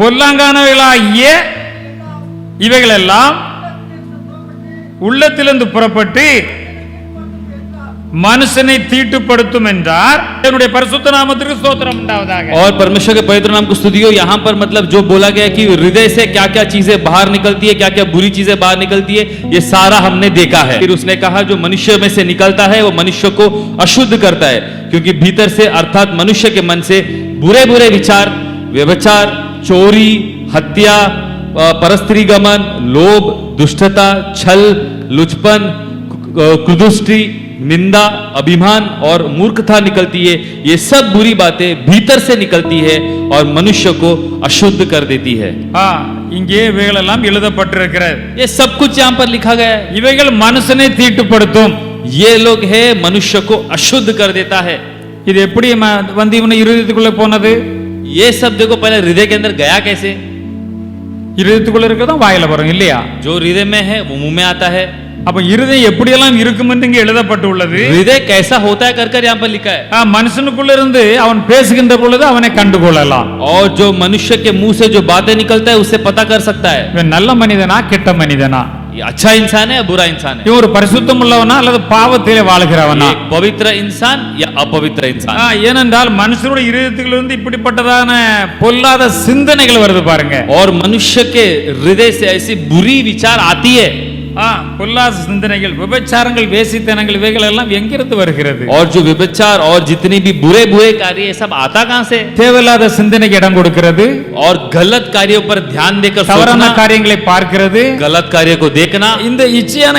பொல்லாங்கானவைகளாகிய இவைகளெல்லாம் உள்ளத்திலிருந்து புறப்பட்டு மனுஷனை தீட்டுப்படுத்தும் என்றார். என்னுடைய பரிசுத்த நாமத்திற்கு ஸ்தோத்திரம் உண்டாவதாக. और परमेश्वर के पवित्र नाम को स्तुति हो। यहाँ पर मतलब जो बोला गया कि हृदय से क्या क्या चीजें बाहर निकलती है, क्या क्या बुरी चीजें बाहर निकलती है, ये सारा हमने देखा है। फिर उसने कहा जो मनुष्य में से निकलता है वो मनुष्य को अशुद्ध करता है, क्योंकि भीतर से अर्थात मनुष्य के मन से बुरे बुरे विचार, व्यभिचार, चोरी, हत्या, परस्त्री गमन, लोभ, दुष्टता, छल, लुचपन, कुदुष्टि, निंदा, अभिमान और मूर्खता निकलती है। ये सब बुरी बातें भीतर से निकलती है और मनुष्य को अशुद्ध कर देती है। இங்கே இவைகள் எல்லாம் எழுதப்பட்டிருக்கிறது. ये सब कुछ यहाँ पर लिखा गया है। இவைகள் மனுஷனை தீட்டுப்படுத்தும். ये लोग है मनुष्य को अशुद्ध कर देता है। இது எப்படி வந்து இவனை இருதயத்துக்குள்ள போனது? ये सब देखो पहले हृदय के अंदर गया कैसे। இருதயத்துக்குள்ள இருக்கதான் வாயில வரும் இல்லையா? जो हृदय में है वो मुंह में आता है। அப்ப இருதயம் எப்படியெல்லாம் இருக்கும் என்று இங்கே எழுதப்பட்டுள்ளது. हृदय कैसा होता है कर यहाँ पर लिखा है। மனுஷனுக்குள்ள இருந்து அவன் பேசுகின்ற பொழுது அவனை கண்டுகொள்ளலாம். और जो मनुष्य के मुंह से जो बातें निकलता है उससे पता कर सकता है இவன் நல்ல மனிதனா கெட்ட மனிதனா, ये अच्छा इंसान है या बुरा इंसान है, இவன் ஒரு பரிசுத்தம் உள்ளவனா அல்லது பாவத்திலே வாழ்கிறவனா, एक पवित्र इंसान या अपवित्र इंसान। ஏனென்றால் மனுஷனுடைய இருதயத்திலிருந்து இப்படிப்பட்டதான பொல்லாத சிந்தனைகள் வருது பாருங்க. और मनुष्य के हृदय से ऐसी बुरी विचार आती है। பொல்லாத சிந்தனைகள், விபச்சாரங்கள், வேசித்தனங்கள், இவைகள் எல்லாம் எங்கிருந்து வருகிறது? और जो विभचार और जितनी भी बुरे बुरे कार्य ये सब आता कहां से? தேவையில்லாத சிந்தனைக்கு இடம் கொடுக்கிறது, और गलत कार्यों पर ध्यान देकर தவறான सोचना, காரியங்களை பார்க்கிறது, गलत कार्य को देखना, இந்த இச்சையான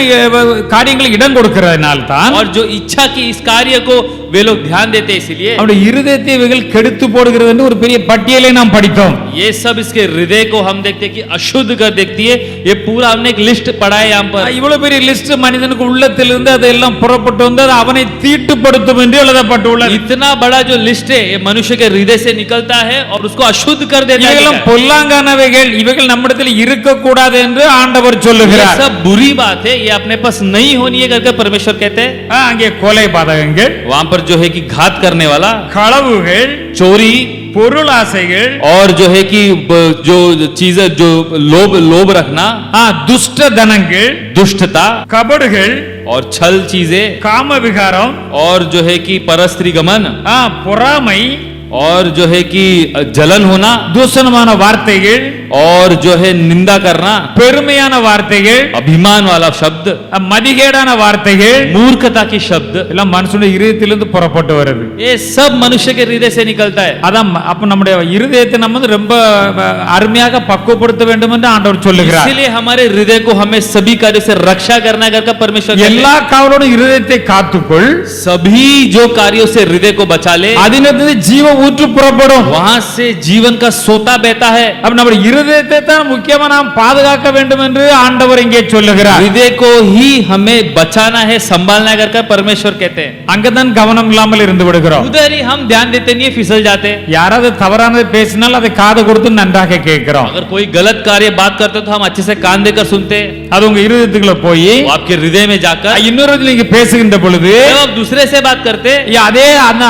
காரியங்களுக்கு இடம் கொடுக்கிறதுனால தான் और जो इच्छा की इस कार्य को वे लोग ध्यान देते हैं इसलिए அவருடைய இருதயத்தை இவைகள் கெடுத்து போடுகிறது என்று ஒரு பெரிய பட்டியலை நாம் படித்தோம். ये सब इसके हृदय को हम देखते हैं कि अशुद्ध कर देती है. ये पूरा हमने एक लिस्ट पढ़ा है यहाँ पर. இவ்வளவு பெரிய லிஸ்ட் மனிதனுக்கு உள்ளத்திலிருந்து அதெல்லாம் புறப்பட்டு வந்து அது அவனை தீட்டுப்படுத்தும் என்று எழுதப்பட்டுள்ளது. इतना बड़ा जो लिस्ट है ये मनुष्य के हृदय से निकलता है और उसको अशुद्ध कर देता है. இவைகளும் பொல்லாங்கானவைகள், இவைகள் நம்மிடத்தில் இருக்கக்கூடாது என்று ஆண்டவர் ये சொல்லுகிறார். सब बुरी बात है, ये अपने पास नहीं होनी है करके परमेश्वर कहते हैं. அங்கே கொலை பாதகங்கள், वहां पर जो है कि घात करने वाला, களவுகள், चोरी பொருள் ஆசைகள், और जो है कि जो चीजें जो लोभ रखना, துஷ்ட தனங்கள், दुष्टता கபடுகள், और छल चीजें, காம விகாரம், और जो है कि परस्त्री गमन, பொறாமை, और जो है कि जलन होना, தூஷணமான வார்த்தைகள், और जो है निंदा करना, பெருமையான வார்த்தைகள், अभिमान वाला शब्द, மதிகேடான வார்த்தைகள், मूर्खता की शब्द, எல்லாம் மனுஷனுடைய இருதயத்திலிருந்து புறப்பட்டு வருது. ये सब मनुष्य के हृदय से निकलता है. அதான் அப்ப நம்முடைய இருதயத்தை நம்ம வந்து ரொம்ப அருமையாக பக்குவப்படுத்த வேண்டும் என்று ஆண்டவர் சொல்லுகிறார். इसलिए हमारे हृदय को हमें सभी कार्यों से रक्षा करना करके परमेश्वर कहते हैं. எல்லா காவலோடும் இருதயத்தை காத்துக்கொள், सभी जो कार्यों से हृदय को बचा ले, அதிலிருந்து ஜீவ ஊற்று புறப்படும். वहां से जीवन का सोता बहता है. அப்ப நம்ம இருதயத்தை தான் முக்கியமா நாம் பாதுகாக்க வேண்டும் என்று ஆண்டவர் இங்கே சொல்லுகிறார். हृदय को ही हमें बचाना है, संभालना है करके परमेश्वर कहते हैं. அங்கதான் கவனம் இல்லாமல் இருந்து விடுகிறோம். उधर ही हम ध्यान देते नहीं, फिसल जाते. யாராவது தவறானதை பேசினால் அதை காது கொடுத்து நன்றாக கேட்கிறோம். अगर कोई गलत कार्य बात करते तो हम अच्छे से कान देकर सुनते. அது உங்க இருதயத்துக்குள்ள போய் वो आपके हृदय में जाकर இன்னொரு நீங்க பேசுகின்ற பொழுது जब आप दूसरे से बात करते, அதே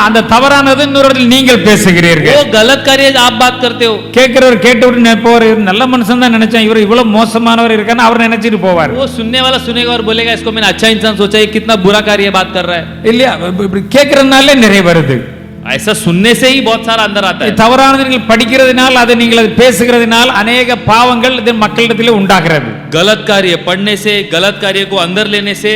அந்த தவறானது இன்னொரு நீங்கள் பேசுகிறீர்கள். वो गलत कार्य आप बात करते हो. கேட்கிறவர் கேட்டவுடனே நினைப்பவர் நல்ல மனுஷன் தான் நினைச்சேன், இவர் இவ்வளவு மோசமானவர் இருக்கான்னு அவர் நினைச்சிட்டு போவார். वो सुनने वाला सुनेगा और बोलेगा इसको मैंने अच्छा इंसान सोचा, ये कितना बुरा कार्य बात कर रहा है. இல்லையா? இப்படி கேட்கறதுனால நிறைய வருது. ऐसा सुनने से ही बहुत सारा अंदर आता है. தவறானது நீங்கள் படிக்கிறதுனால் அதை நீங்கள் அது பேசுகிறதுனால் अनेक பாவங்கள் இது மக்களிடத்திலே உண்டாகிறது. गलत कार्य पढ़ने से, गलत कार्य को अंदर लेने से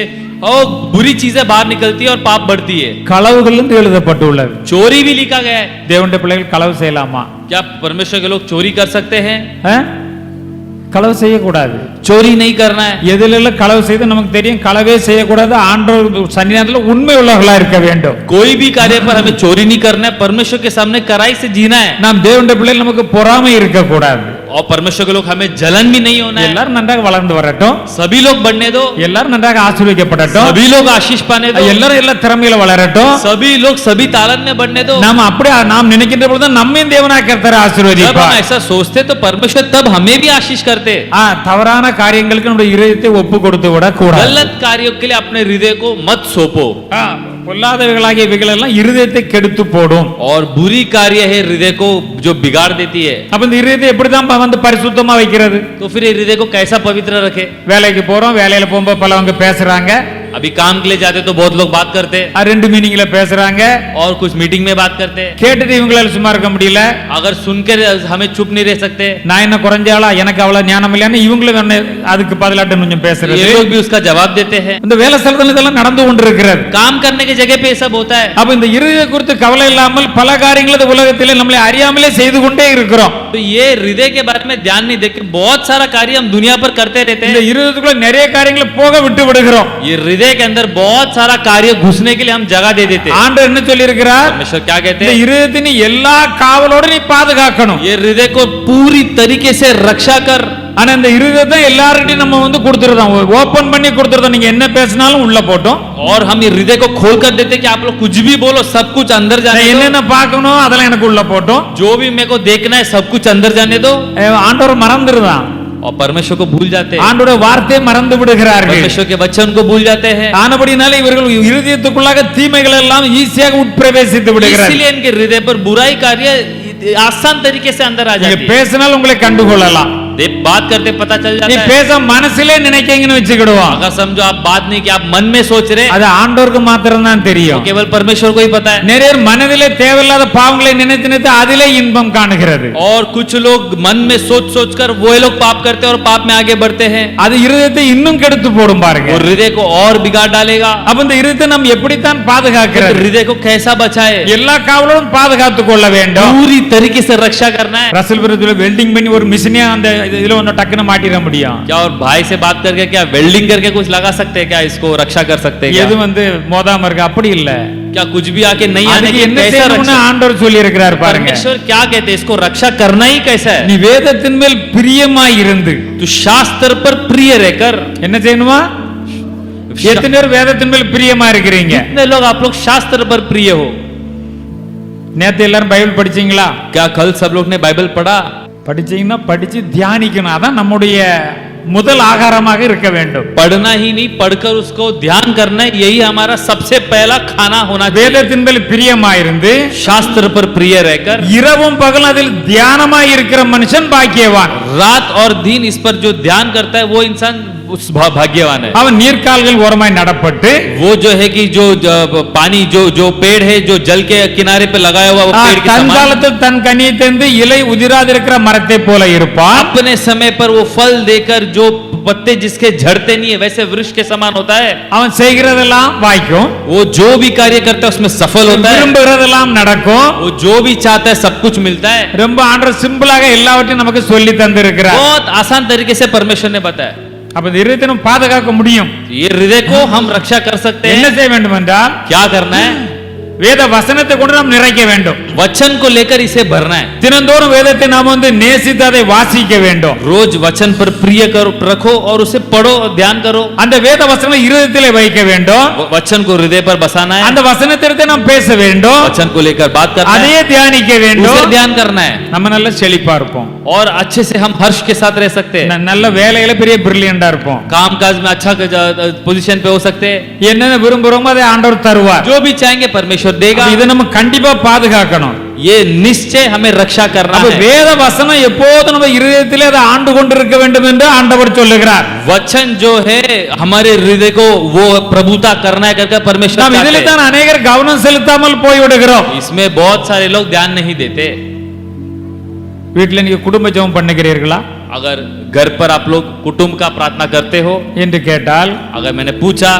और बुरी चीजें बाहर निकलती है और पाप बढ़ती है. களவுகள் என்று எழுதப்பட்டுள்ளது. चोरी भी लिखा गया है. தேவனுடைய பிள்ளைகள் களவு செய்யலாமா? क्या परमेश्वर के लोग चोरी कर सकते हैं? களவு செய்யக்கூடாது. चोरी नहीं करना है. எதிலெல்லாம் களவு செய்து நமக்கு தெரியும், களவே செய்யக்கூடாது. ஆண்டவர் சன்னிதானத்தில் உண்மை உள்ளவர்களா இருக்க வேண்டும். कोई भी कार्य पर हमें चोरी नहीं करना है, परमेश्वर के सामने कराई से जीना है. நாம் தேவனுடைய பிள்ளைகள் நமக்கு பொறாமை இருக்க கூடாது. और परमेश्वर के लोग हमें जलन भी नहीं होना है. எல்லாரும் நன்றாக வளர்ந்து வரட்டும், सभी लोग बढ़ने दो, எல்லாரும் நன்றாக ஆசீர்வதிக்கப்படட்டும், सभी लोग आशीष पाने दो, எல்லாரும் எல்லா திறமையில வளரட்டும். सभी लोग सभी तालन में बढ़ने दो. நாம் அப்படி நாம் நினைக்கின்ற பொழுது நம்மையும் தேவனாக கர்த்தர் जब हम ஆசீர்வதிப்பார். ऐसा सोचते तो परमेश्वर तब हमें भी आशीष करते. தவறான காரியங்களுக்கு நம்முடைய இருதயத்தை ஒப்பு கொடுத்து விட கூடாது. गलत कार्यों के लिए अपने हृदय को मत सौंपो. பொல்லாதவைகளாகிய இவைகள் எல்லாம் இருதயத்தை கெடுத்து போடும். और बुरी कार्य है हृदय को जो बिगाड़ देती है. அப்ப இந்த இருதயத்தை எப்படிதான் வந்து பரிசுத்தமா வைக்கிறது? तो फिर ये हृदय को कैसा पवित्र रखे? வேலைக்கு போறோம், வேலையில போகும்போது பலவங்க பேசுறாங்க, अभी काम के लिए जाते तो बहुत लोग बात करते, ரெண்டு மீனிங்ல பேசுறாங்க, और कुछ मीटिंग में बात करते. கேட்டுட்டு இவங்களால சும்மா இருக்க முடியல. अगर सुनकर हमें चुप नहीं रह सकते, நான் என்ன குறைஞ்சாளா, எனக்கு அவ்வளவு ஞானம் இல்லைன்னு இவங்களும் என்ன அதுக்கு பதிலாட்டு கொஞ்சம் பேசுறது. ये लोग भी उसका जवाब देते हैं. இந்த வேலை ஸ்தலத்துல இதெல்லாம் நடந்து கொண்டிருக்கிறது. काम करने की जगह पे ये सब होता है. அப்ப இந்த இருதய குறித்து கவலை இல்லாமல் பல காரியங்களை இந்த உலகத்திலே நம்மளை அறியாமலே செய்து கொண்டே இருக்கிறோம். तो ये हृदय के बारे में ध्यान नहीं देके बहुत सारा कार्य हम दुनिया पर करते रहते இந்த हैं. இருதயத்துக்குள்ள நிறைய காரியங்களை போக விட்டு விடுகிறோம். ये हृदय के अंदर बहुत सारा कार्य घुसने के लिए हम जगह दे देते हैं. ஆண்டவர் என்ன சொல்லி இருக்கிறார்? परमेश्वर क्या कहते இந்த हैं? இருதயத்தை நீ எல்லா காவலோட நீ பாதுகாக்கணும். ये हृदय को पूरी तरीके से रक्षा कर. ஆனா இந்த இருதயத்தை எல்லார்கிட்டயும் நம்ம வந்து கொடுத்துறோம், ஓபன் பண்ணி கொடுத்துறோம். நீங்க என்ன பேசினாலும் உள்ள போட்டோம். और हम ये हृदय को खोल कर देते कि आप लोग कुछ भी बोलो, सब कुछ अंदर जाने दो. என்னென்ன பார்க்கணும் அதெல்லாம் எனக்கு உள்ள போட்டோம். जो भी मेरे को देखना है सब कुछ अंदर जाने दो. ஆண்டவர் மறந்துடுறான். और परमेश्वर को भूल जाते हैं. ஆண்டவருடைய வார்த்தையை மறந்து விடுகிறார்கள். परमेश्वर के वचन को भूल जाते हैं. ஆனபடினால இவர்கள் இருதயத்துக்குள்ளாக தீமைகள் எல்லாம் ஈஸியாக உட்பிரவேசித்து விடுகிறார்கள். इसलिए इनके हृदय पर बुराई कार्य आसान तरीके से अंदर आ நீங்க जाती है. பேசினால் உங்களை கண்டுகொள்ளலாம். बात करते पता चल நீ जाता है. பேச மனசுல நினைக்கீங்கன்னு வச்சுக்கிடுவோம். अगर समझो आप बात नहीं कि आप मन में सोच रहे, அது ஆண்டவருக்கு மாத்திரம் தான் तो தெரியும். केवल परमेश्वर को ही पता है. நிறைய மனதிலே தேவையில்லாத பாவங்களை நினைத்து நினைத்து அதிலே இன்பம் காணுகிறது. और कुछ लोग मन में सोच सोच कर वो लोग पाप करते हैं और पाप में आगे बढ़ते हैं. அது இருதயத்தை இன்னும் கெடுத்து போடும் பாருங்க. और हृदय को और बिगाड़ डालेगा. அப்ப இந்த இருதயத்தை நாம் எப்படித்தான் பாதுகாக்கிறது? हृदय को कैसा बचाए? எல்லா காவலரும் பாதுகாத்துக் கொள்ள வேண்டும். पूरी तरीके से रक्षा करना है. ரசல் பிரதர் வெல்டிங் பண்ணி ஒரு மிஷினே அந்த இதுல ஒன்னு டக்குன்னு மாட்டிர முடியும். क्या और भाई से बात करके क्या वेल्डिंग करके कुछ लगा सकते हैं क्या? इसको रक्षा कर सकते हैं क्या? எது வந்து மோதாம இருக்கு அப்படி இல்ல. क्या कुछ भी आके नहीं आने அதுக்கு की என்ன कैसा செய்யணும்னு रक्षा ஆண்டவர் சொல்லி இருக்கிறார் பாருங்க. परमेश्वर क्या कहते हैं इसको रक्षा करना ही कैसा நீ है வேதத்தின் மேல் பிரியமாய் இருந்து तो शास्त्र पर प्रिय रहकर என்ன செய்யணுமா? எத்தனை பேர் வேதத்தின் மேல் பிரியமா இருக்கிறீங்க? कितने लोग आप लोग शास्त्र पर प्रिय हो நேத்து எல்லாரும் பைபிள் படிச்சீங்களா? क्या कल सब लोग ने बाइबल पढ़ा படிச்சீங்கன்னா படிச்சு தியானிக்கணும். அதான் நம்முடைய முதல் ஆகாரமாக இருக்க வேண்டும். पढ़ना ही नहीं पढ़कर उसको ध्यान करना है यही हमारा सबसे पहला खाना होना चाहिए வேதத்தின் மேல் பிரியமா இருந்து शास्त्र पर प्रिय रहकर இரவும் பகலும் அதில் தியானமாய் இருக்கிற மனுஷன் பாக்கியவான். रात और दिन इस पर जो ध्यान करता है वो इंसान उस भाग्यवान है அவன் நீர்க்கால்கள் ஓரமாய் நடப்பட்டு वो जो है कि जो पानी जो जो पेड़ है जो जल के किनारे पे लगाया हुआ वो पेड़ के தன் समान காலத்தில் தன் கனியை தந்து இலை உதிராதிருக்கிற மரத்தை போல இருப்பான். अपने समय पर वो फल देकर जो पत्ते जिसके झड़ते नहीं है वैसे वृक्ष के समान होता है அவன் செய்கிறதெல்லாம் வாய்க்கும், वो जो भी कार्य करता है उसमें सफल होता है விரும்புகிறதெல்லாம் நடக்கும். वो जो भी चाहता है सब कुछ मिलता है ரொம்ப ஆண்டவர் சிம்பிளாக எல்லாவற்றையும் நமக்கு சொல்லி தந்திருக்கிறார். बहुत आसान तरीके से परमेश्वर ने बताया அப்ப இந்த இருதயத்தை நம்ம பாதுகாக்க முடியும். ये हृदय को हम रक्षा कर सकते என்ன हैं செய்ய வேண்டும் என்றால் क्या करना है வேத வசனத்தை கொண்டு நாம் நிறைக்க வேண்டும். वचन को लेकर इसे भरना है தினந்தோறும் வேதத்தை நாம் நேசித்து அதை வாசிக்க வேண்டும். रोज वचन पर प्रिय करो रखो और उसे पढ़ो और ध्यान करो அந்த வேத வசனம் இருதயத்திலே வைக்க வேண்டும். वचन को हृदय पर बसाना है அந்த வசனத்தை நாம் பேச வேண்டும். वचन को लेकर बात करना है அதையே தியானிக்க उसे வேண்டும். ध्यान करना है நம்ம நல்ல செழிப்பா இருப்போம். और अच्छे से हम हर्ष के साथ रह सकते हैं நல்ல வேலையில பெரிய பிரில்லியண்டா இருப்போம். काम काज में अच्छा पोजीशन पे हो सकते हैं என்னென்ன விரும்புறோமோ அதை ஆண்டவர் தருவார். जो भी चाहेंगे परमेश्वर देगा இதை நம்ம கண்டிப்பா பாதுகாக்கணும். ये निश्चय हमें रक्षा करना அப்ப है வேத வசனம் எப்போதும் நம்ம இருதயத்திலே அதை ஆண்டு கொண்டிருக்க வேண்டும் என்று ஆண்டவர் சொல்லுகிறார். वचन जो है हमारे हृदय को वो प्रभुता करना है करके परमेश्वर நாம் चाहते இதிலே हैं। தான் அநேகர் கவனம் செலுத்தாமல் போய் விடுகிறோம். इसमें बहुत सारे लोग ध्यान नहीं देते வீட்டில் நீங்க குடும்ப ஜெபம் பண்ணுகிறீர்களா अगर घर पर आप लोग कुटुंब का प्रार्थना करते हो என்று கேட்டால் अगर मैंने पूछा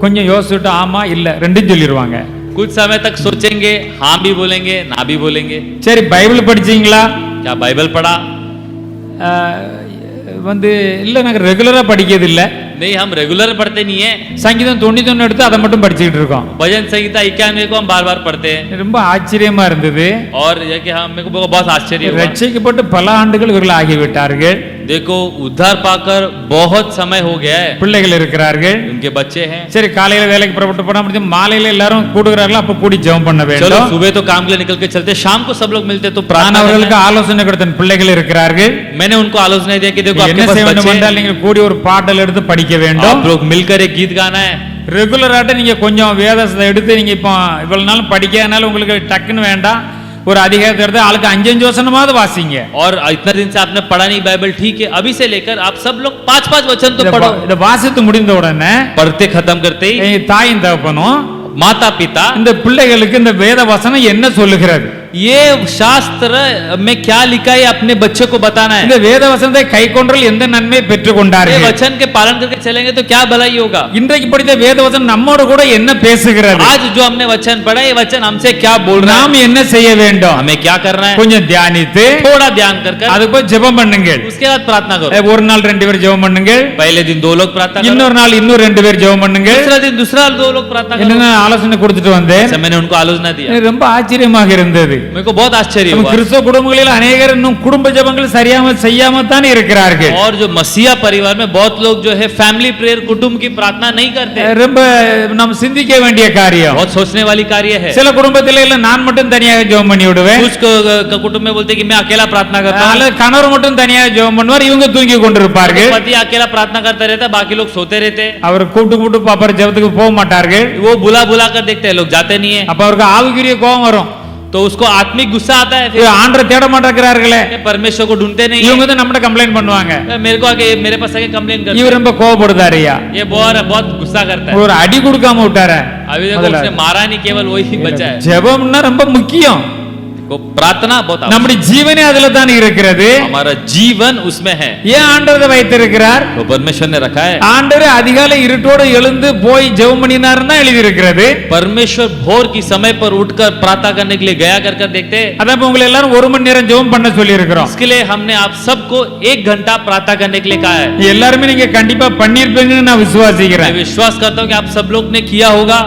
கொஞ்சம் யோசிச்சுட்டு ஆமா இல்ல ரெண்டும் சொல்லிடுவாங்க. कुछ समय तक सोचेंगे हाँ भी बोलेंगे ना भी बोलेंगे சரி பைபிள் படிச்சீங்களா? क्या बाइबल पढ़ा இல்ல நாங்க ரெகுலரா படிக்கிறது இல்ல. नहीं हम रेगुलर पढ़ते नहीं है சங்கீதம் 91 எடுத்து அதை மட்டும் படிச்சுக்கிட்டு இருக்கோம். भजन संहिता 91 को हम बार बार पढ़ते हैं ரொம்ப ஆச்சரியமா இருந்தது. और ये कि हम मेरे को बहुत आश्चर्य हुआ ரட்சிக்கப்பட்டு பல ஆண்டுகள் இவர்கள் ஆகிவிட்டார்கள். देखो उद्धार पाकर बहुत समय हो गया है பிள்ளைகள் இருக்கிறார்கள். उनके बच्चे हैं சரி காலையில வேலைக்கு புறப்பட்டு போனா முடிஞ்சு மாலையில எல்லாரும் கூடுகிறார்கள். அப்ப கூடி ஜெபம் பண்ண चलो வேண்டும். सुबह तो काम के लिए निकल के चलते शाम को सब लोग मिलते तो நான் प्रार्थना அவர்களுக்கு करना है। ஆலோசனை கொடுத்தேன். பிள்ளைகள் இருக்கிறார்கள். मैंने उनको आलोचना दिया कि देखो என்ன आपके செய்ய पास வேண்டும் बच्चे என்றால் हैं நீங்கள் கூடி ஒரு பாடல் எடுத்து படிக்க வேண்டும். आप लोग मिलकर एक गीत गाना है ரெகுலராட்ட நீங்க கொஞ்சம் வேதத்தை எடுத்து நீங்க இப்போ இவ்வளவு நாள் படிக்காதனால உங்களுக்கு டக்குன்னு வேண்டாம். ஒரு அதிகாரத்தை எடுத்து ஆளுக்கு 5 வசனமாவது வாசிங்க. और इतना दिन से आपने पढ़ा नहीं बाइबल ठीक है अभी से लेकर आप सब लोग 5-5 वचन तो पढ़ो இத வாசித்து முடிந்த உடனே पढ़ते खत्म करते ही எங்க தாயும் தகப்பனும் माता पिता இந்த பிள்ளைகளுக்கு இந்த வேத வசனம் என்ன சொல்லுகிறது, ये शास्त्र में क्या लिखा है अपने बच्चे को बताना है இந்த வேத வசனத்தை கை கொண்டால் எந்த நன்மை பெற்றுக் ये கொண்டார்கள், वचन के पालन करके चलेंगे तो क्या भलाई होगा இன்றைக்கு படித்த வேத வசனம் நம்மோடு கூட என்ன பேசுகிறது, आज जो हमने वचन पढ़ा ये वचन हमसे क्या बोल रहा நாம் है என்ன செய்ய வேண்டும், हमें क्या करना है கொஞ்சம் தியானித்து थोड़ा ध्यान कर அதுக்கு போய் ஜெபம் பண்ணுங்கள். उसके बाद प्रार्थना करो ஒரு நாள் 2 பேர் ஜெபம் பண்ணுங்கள், पहले दिन 2 लोग प्रार्थना करो இன்னொரு நாள் இன்னும் 2 பேர் ஜெபம் பண்ணுங்கள். दूसरा दिन दूसरा 2 लोग प्रार्थना करो என்ன ஆலோசனை கொடுத்துட்டு வந்தேன். ऐसा मैंने उनको आलोचना दिया எனக்கு ரொம்ப ஆச்சரியமாக இருந்தது. मेरे को बहुत आश्चर्य நம்ம हुआ கிறிஸ்தவ குடும்பங்களில் அநேகர் இன்னும் குடும்ப ஜெபங்கள் சரியாம செய்யாம தான் இருக்கிறார்கள். और जो मसीहा परिवार में बहुत लोग जो है फैमिली प्रेयर कुटुंब की प्रार्थना नहीं करते ரொம்ப நாம் சிந்திக்க வேண்டிய காரியம். बहुत सोचने वाली कार्य है சில குடும்பத்தில இல்ல நான் மட்டும் தனியாக ஜெபம் பண்ணி விடுவேன், कुछ कुटुंब में बोलते हैं कि मैं अकेला प्रार्थना करता हूँ அல்லது கணவர் மட்டும் தனியாக ஜெபம் பண்ணுவார், இவங்க தூங்கி கொண்டிருப்பார்கள். पति अकेला प्रार्थना करता रहता है बाकी लोग सोते रहते हैं அவர் கூப்பிட்டு பாப்பார் ஜெபத்துக்கு போக மாட்டார்கள். वो बुला बुला कर देखते हैं लोग जाते नहीं है அப்ப அவருக்கு ஆவிக்குரிய கோபம் வரும். तो उसको आत्मिक गुस्सा आता है फिर இவங்க ஆண்டரை தேட மாட்டேங்கிறார்களே, परमेश्वर को ढूंढते नहीं இவங்க தான் நம்மகிட்ட கம்ப்ளைண்ட் பண்ணுவாங்க. है मेरे को आके मेरे पास आके कंप्लेन करते இவர் ரொம்ப கோபப்படுதாரியா, हैं। ये बहुत गुस्सा करता है ஒரு அடி கொடுக்காம விட்டாரு. अभी देखो उसने मारा नहीं केवल वही बचा है ஜெபம்னா ரொம்ப முக்கியம். को प्रार्थना बहुत आवश्यक நம்முடைய ஜீவனே அதுல தான் இருக்கிறது. है। हमारा जीवन उसमें है ஏன் ஆண்டவர் வைத்திருக்கிறார்? तो परमेश्वर ने रखा है ஆண்டவர் அதிகாலை இருட்டோடு எழுந்து போய் ஜெபம் பண்ணினார்னா எழுதி இருக்கிறது. परमेश्वर भोर की समय पर उठकर प्रार्थना करने के लिए गया कर देखते हैं। அதான் உங்களை எல்லாரும் 1 மணி நேரம் ஜெபம் பண்ண சொல்லி இருக்கிறோம். इसके लिए हमने आप सबको 1 घंटा प्रार्थना करने के लिए कहा है। எல்லாருமே நீங்க கண்டிப்பா பண்ணிருப்பீங்கன்னு நான் मैं விசுவாசிக்கிறேன். विश्वास करता हूँ कि आप सब लोग ने किया होगा।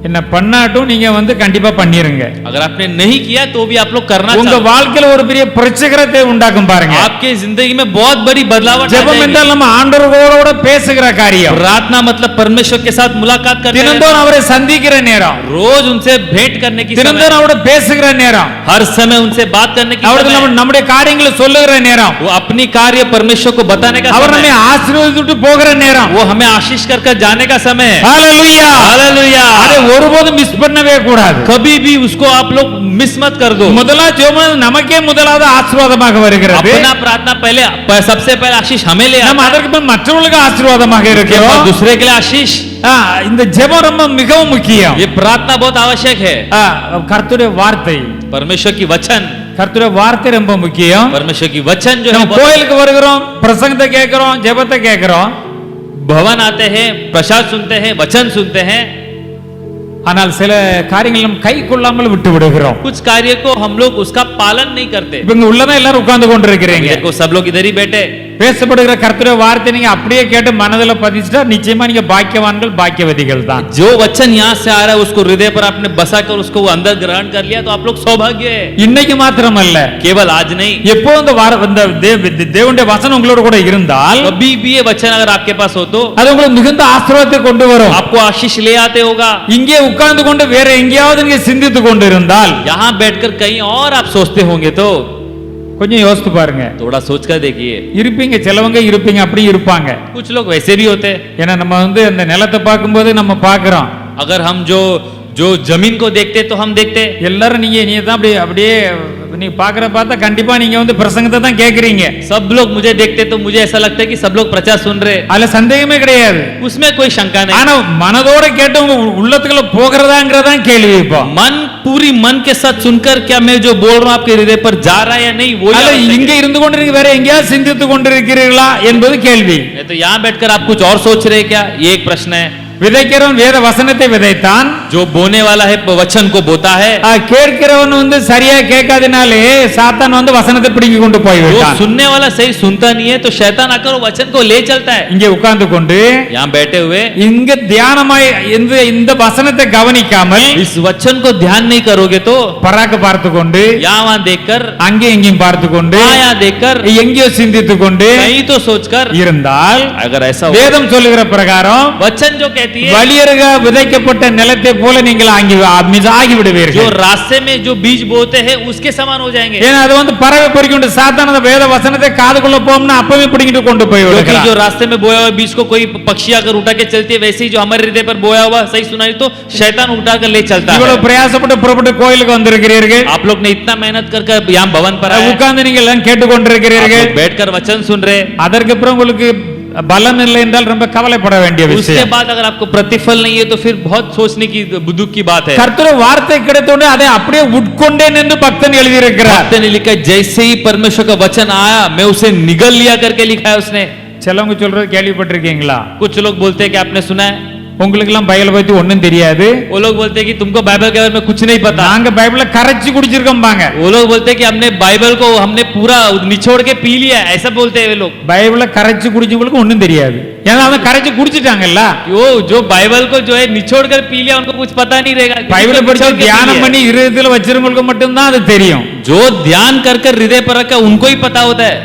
என்ன பண்ணாட்டும் நீங்க வந்து கண்டிப்பா பண்ணிருங்க. अगर आपने नहीं किया तो भी आप लोग करना உங்க चाहिए. வாழ்க்கையில ஒரு பெரிய பிரச்சகரத்தை உண்டாக்கும் பாருங்க. आपके जिंदगी में बहुत बड़ी बदलाव ஜெபம் என்றால் நம்ம ஆண்டவரோட பேசுகிற காரியம். प्रार्थना मतलब परमेश्वर के साथ मुलाकात करना, தினந்தோறும் அவரை சந்திக்கிற நேரம், रोज उनसे भेंट करने की समय, தினந்தோறும் அவரோட பேசுகிற நேரம், हर समय उनसे बात करने की அவருக்கு समय, நம்முடைய காரியங்களை சொல்லுகிற நேரம், वो अपनी कार्य परमेश्वर को बताने का அவர் समय, நம்மை ஆசீர்வதித்து போகிற நேரம். वो हमें आशीष कर कर जाने का समय है। ஹalleluya. हालेलुया। அதை ஒருபோதும் மிஸ் பண்ணவே கூடாது. कभी भी उसको आप लोग मिस मत कर दो। முதலா ஜெபம் நமக்கே முதலாவது ஆசீர்வாதமாக வருகிறது. अपना प्रार्थना पहले सबसे पहले आशीष हमें ले நம்ம आता है, அதற்கு பின் மற்றவர்களுக்கு ஆசீர்வாதமாக उसके இருக்கிறோம். बाद दूसरे के लिए आशीष। இந்த ஜெபம் ரொம்ப மிகவும் முக்கியம். ये प्रार्थना बहुत आवश्यक है। கர்த்தருடைய வார்த்தை, परमेश्वर की वचन, கர்த்தருடைய வார்த்தை ரொம்ப முக்கியம். परमेश्वर की वचन जो है நம்ம கோயிலுக்கு வருகிறோம், பிரசங்கத்தை கேட்கிறோம், ஜெபத்தை கேட்கிறோம். भवन आते हैं, प्रसाद सुनते हैं, वचन सुनते हैं, ஆனால் சில காரியங்கள் நம்ம கை கொள்ளாமல் விட்டு விடுகிறோம். कुछ कार्य को हम लोग उसका पालन नहीं करते। இப்ப இங்க உள்ளதான் எல்லாரும் உட்கார்ந்து கொண்டிருக்கிறீங்க. देखो सब लोग इधर ही बैठे, பேசப்படுகிற கர்த்தருடைய வார்த்தை நீங்க அப்படியே கேட்டு மனதில் பதிச்சுட்டா நிச்சயமா நீங்க பாக்கியவான்கள், பாக்கியவதிகள் தான். जो वचन यहाँ से आ रहा है उसको हृदय पर आपने बसा कर उसको वो अंदर ग्रहण कर लिया तो आप लोग सौभाग्य है। இன்னைக்கு மாத்திரமல்ல, केवल आज नहीं, எப்போ இந்த தேவனுடைய வசனம் உங்களோட கூட இருந்தால் कभी भी ये वचन अगर आपके पास हो तो அது உங்களுக்கு மிகுந்த ஆசீர்வாதத்தை கொண்டு வரும். आपको आशीष ले आते होगा। இங்கே உட்கார்ந்து கொண்டு வேற எங்கேயாவது நீங்க சிந்தித்து கொண்டு இருந்தால் यहाँ बैठकर कहीं और आप सोचते होंगे तो கொஞ்சம் யோசித்து பாருங்க. थोड़ा सोच कर देखिए। இருப்பீங்க, சிலவங்க இருப்பீங்க, அப்படி இருப்பாங்க. कुछ लोग वैसे भी होते, ஏன்னா நம்ம வந்து அந்த நிலத்தை பார்க்கும்போது நம்ம பார்க்கிறோம், अगर हम जो जो जमीन को देखते तो हम देखते எல்லாரும் நீங்க தான் அப்படியே அப்படியே நீங்க பாக்குற பார்த்தா கண்டிப்பா நீங்க வந்து பிரசங்கத்தை தான் கேக்குறீங்க. सब लोग मुझे देखते तो मुझे ऐसा लगता है कि सब लोग प्रचार सुन रहे, அதுல சந்தேகமே கிடையாது. उसमें कोई शंका नहीं। ஆனா மனதோட கேட்டு உங்க உள்ளத்துக்குள்ள போகிறதாங்கிறதான் கேள்வி. இப்போ मन पूरी मन के साथ सुनकर क्या मैं जो बोल रहा हूँ आपके हृदय पर जा रहा है या नहीं, वो அல்ல இங்க இருந்து கொண்டு நீங்க வேற எங்கேயாவது சிந்தித்து கொண்டிருக்கிறீர்களா என்பது கேள்வி. नहीं तो यहाँ बैठकर आप कुछ और सोच रहे क्या, ये एक प्रश्न है। விதைக்கிறவன் வேத வசனத்தை விதைத்தான், जो बोने वाला है वचन को बोता है, கேட்கிறவன் வந்து சரியா கேட்காதனாலே சாத்தான் வந்து வசனத்தை பிடிங்கி கொண்டு जो போய்விட்டான். सुनने वाला सही सुनता नहीं है तो शैतान आकर वो वचन को ले चलता है। இங்கே உட்கார்ந்து கொண்டு यहाँ बैठे हुए இங்க தியானமாய் இந்த வசனத்தை கவனிக்காமல் इस वचन को ध्यान नहीं करोगे तो பராக்க பார்த்து கொண்டு यहाँ वहाँ देखकर, அங்கே எங்கேயும் பார்த்து கொண்டு यहाँ देखकर, எங்கேயோ சிந்தித்து கொண்டு कहीं तो सोचकर இருந்தால் अगर ऐसा हो, வேதம் சொல்லுகிற பிரகாரம் वचन जो कहती है வழியருக விதைக்கப்பட்ட நிலத்தை போல நீங்கள் ஆகி விடுவீர்கள். जो रास्ते में जो बीज बोते हैं उसके समान हो जाएंगे। ஏன்னா அது வந்து பறவை பொறுக்கிட்டு சாத்தான் அந்த வேத வசனத்தை காதுக்குள்ள போகும்னா அப்பவே பிடிக்கிட்டு கொண்டு போய் क्योंकि விடுகிறான். जो रास्ते में बोया हुआ बीज को कोई पक्षी अगर उठा के चलती है, वैसे ही जो हमारे हृदय पर बोया हुआ सही सुनाई तो शैतान उठा कर ले चलता है। இவ்வளவு பிரயாசப்பட்டு புறப்பட்டு கோயிலுக்கு வந்திருக்கிறீர்கள், आप लोग ने इतना मेहनत कर यहाँ भवन पर आए, உட்கார்ந்து நீங்கள் எல்லாம் கேட்டுக்கொண்டிருக்கிறீர்கள், बैठकर वचन सुन रहे, அதற்கு அப்புறம் உங்களுக்கு பலன் இல்லை என்றால் ரொம்ப கவலைப்பட வேண்டிய उसके விஷயம். बाद अगर आपको प्रतिफल नहीं है तो फिर बहुत सोचने की दुख की बात है। கர்த்தருடைய வார்த்தை கிடைத்தோடனே அதை அப்படியே உட்கொண்டேன் என்று பக்தன் எழுதியிருக்கிறார். भक्त ने लिखा जैसे ही परमेश्वर का वचन आया मैं उसे निगल लिया करके लिखा है उसने। சிலவங்க சொல்றது கேள்விப்பட்டிருக்கீங்களா? कुछ लोग बोलते हैं कि आपने सुना है, உங்களுக்கு எல்லாம் பைபிளை பத்தி ஒண்ணும் தெரியாது, वो लोग बोलते हैं कि तुमको बाइबल के बारे में कुछ नहीं पता, நாங்க பைபிளை கரைச்சு குடிச்சிருக்கோம் பாங்க. वो लोग बोलते हैं कि हमने बाइबल को हमने पूरा निचोड़ के पी लिया, ऐसा बोलते हैं वे लोग। பைபிளை கரைச்சு குடிச்சவங்களுக்கு ஒண்ணும் தெரியாது, ஏன்னா அவங்க கரைச்சு குடிச்சிட்டாங்கல்ல. वो जो बाइबल को जो है निचोड़ कर पी लिया उनको कुछ पता नहीं रहेगा। பைபிளை படிச்சு निचोड़ के पी தியானம் लिया। பண்ணி இருதயத்துல வச்சிருக்கவங்களுக்கு மட்டும்தான் அது தெரியும். जो ध्यान कर कर हृदय पर रखा उनको ही पता होता है।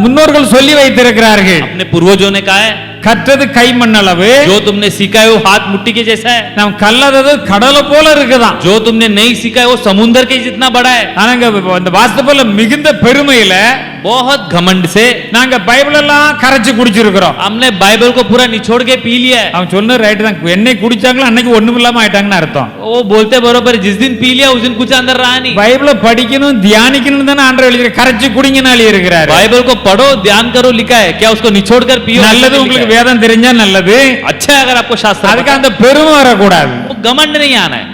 முன்னோர்கள் சொல்லி வைத்திருக்கிறார்கள், अपने पूर्वजों ने कहा है கற்றது கைமண் அளவு, जो तुमने सीखा है वो हाथ मुट्ठी के जैसा है, நாம் கல்லாதது கடலை போல இருக்குதான். जो तुमने नहीं सीखा है वो समुद्र के जितना बड़ा है। ஆனாங்க அந்த வாஸ்தவத்துல மிகுந்த பெருமையில बहुत घमंड से நாங்க பைபிள் எல்லாம் கரைச்சு குடிச்சிருக்கிறோம். हमने बाइबल को पूरा निचोड़ के पी लिया है। அவன் சொன்ன ரைட் தான், என்னை குடிச்சாங்களோ அன்னைக்கு ஒண்ணும் இல்லாம ஆயிட்டாங்கன்னு அர்த்தம். वो बोलते बरोबर जिस दिन पी लिया उस दिन कुछ अंदर रहा नहीं। பைபிளை படிக்கணும் தியானிக்கணும் தானே ஆண்டவர் எழுதி கரைச்சு குடிங்கன்னு எழுதி இருக்கிறாரு. बाइबल को पढ़ो ध्यान करो लिखा है, क्या उसको निचोड़ कर पियो? நல்லது, உங்களுக்கு வேதம் தெரிஞ்சா நல்லது, अच्छा है अगर आपको शास्त्र அதுக்கு அந்த பெருமை வரக்கூடாது. वो घमंड नहीं आना है।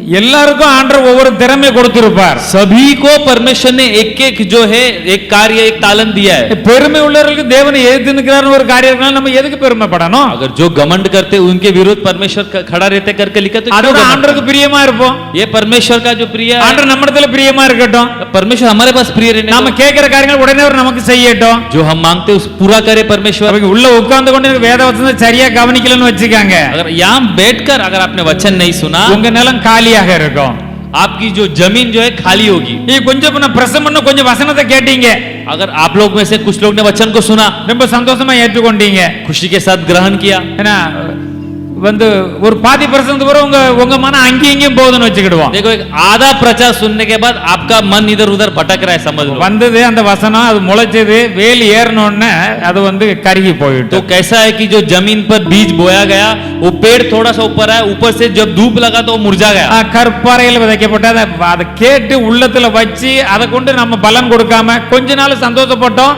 எல்லாருக்கும் ஆண்டவர் ஒவ்வொரு திறமை கொடுத்திருப்பார். सभी को परमेश्वर ने एक एक जो है एक कार्य एक तालन दिया है. பெருமை உள்ளவர்களுக்கு தேவனை எதிர்த்து நிற்கிறார் ஒரு காரியம் இருக்கனால நம்ம எதுக்கு பெருமைப்படணும்? अगर जो घमंड करते उनके विरुद्ध परमेश्वर खड़ा रहते करके लिखा तो அது ஆண்டவருக்கு பிரியமா இருப்போம். ये परमेश्वर का जो प्रिय है, ஆண்டவர் நம்மிடத்துல பிரியமா இருக்கட்டும். परमेश्वर हमारे पास प्रिय रहने நாம கேட்கிற காரியங்கள் உடனே அவர் நமக்கு செய்யட்டும். जो हम मांगते उस पूरा करे परमेश्वर. அவங்க உள்ள உட்கார்ந்து கொண்டு வேத வசனத்தை சரியா கவனிக்கலன்னு வச்சுக்காங்க, अगर यहाँ बैठकर अगर आपने वचन नहीं सुना, உங்க நிலம் காலியாக இருக்கும். आपकी जो जमीन जो है खाली होगी. நீ கொஞ்சம் பிரசம் பண்ண கொஞ்சம் வசனத்தை கேட்டீங்க, अगर आप लोग में से कुछ लोग ने वचन को सुना, ரொம்ப சந்தோஷமா ஏற்றுக்கொண்டீங்க, खुशी के साथ ग्रहण किया, ஏன்னா வந்து ஒரு பாதி % வரை உங்க மனம் அங்கேயும் இங்கேயும் போகுதுன்னு வச்சுக்கிடுவோம். देखो एक आधा प्रचार सुनने के बाद आपका मन इधर उधर भटक रहा है, समझ लो. வந்தது அந்த வசனம், அது முளைச்சது, வேல் ஏறணும்னு அது கருகி போயிட்டு. तो कैसा है कि जो जमीन पर बीज बोया गया, वो पेड़ थोड़ा सा ऊपर है, ऊपर से जब धूप लगा तो वो मुरझा गया. கற்பாறையில் விதைக்கப்பட்ட அதை கேட்டு உள்ளத்துல வச்சு அதை கொண்டு நம்ம பலன் கொடுக்காம கொஞ்ச நாள் சந்தோஷப்பட்டோம்,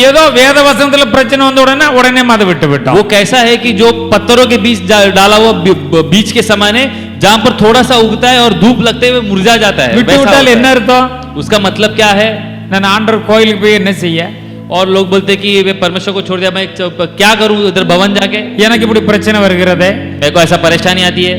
ஏதோ வேத வசனத்துல பிரச்சனை வந்த உடனே அதை விட்டு விட்டோம். वो कैसा है कि जो पत्थरों के बीच डाला हुआ बीज के समान है, जहां पर थोड़ा सा उगता है और धूप लगते हुए मुरझा जाता है. விட்டு விட்டால் என்ன அர்த்தம்? उसका मतलब क्या है? நான் ஆண்டவர் கோயிலுக்கு போய் என்ன செய்ய? और लोग बोलते कि वे परमेश्वर को छोड़ दिया, मैं क्या करूं उधर भवन जाके? எனக்கு இப்படி பிரச்சனை வருகிறதே, मेरे को ऐसा परेशानी आती है,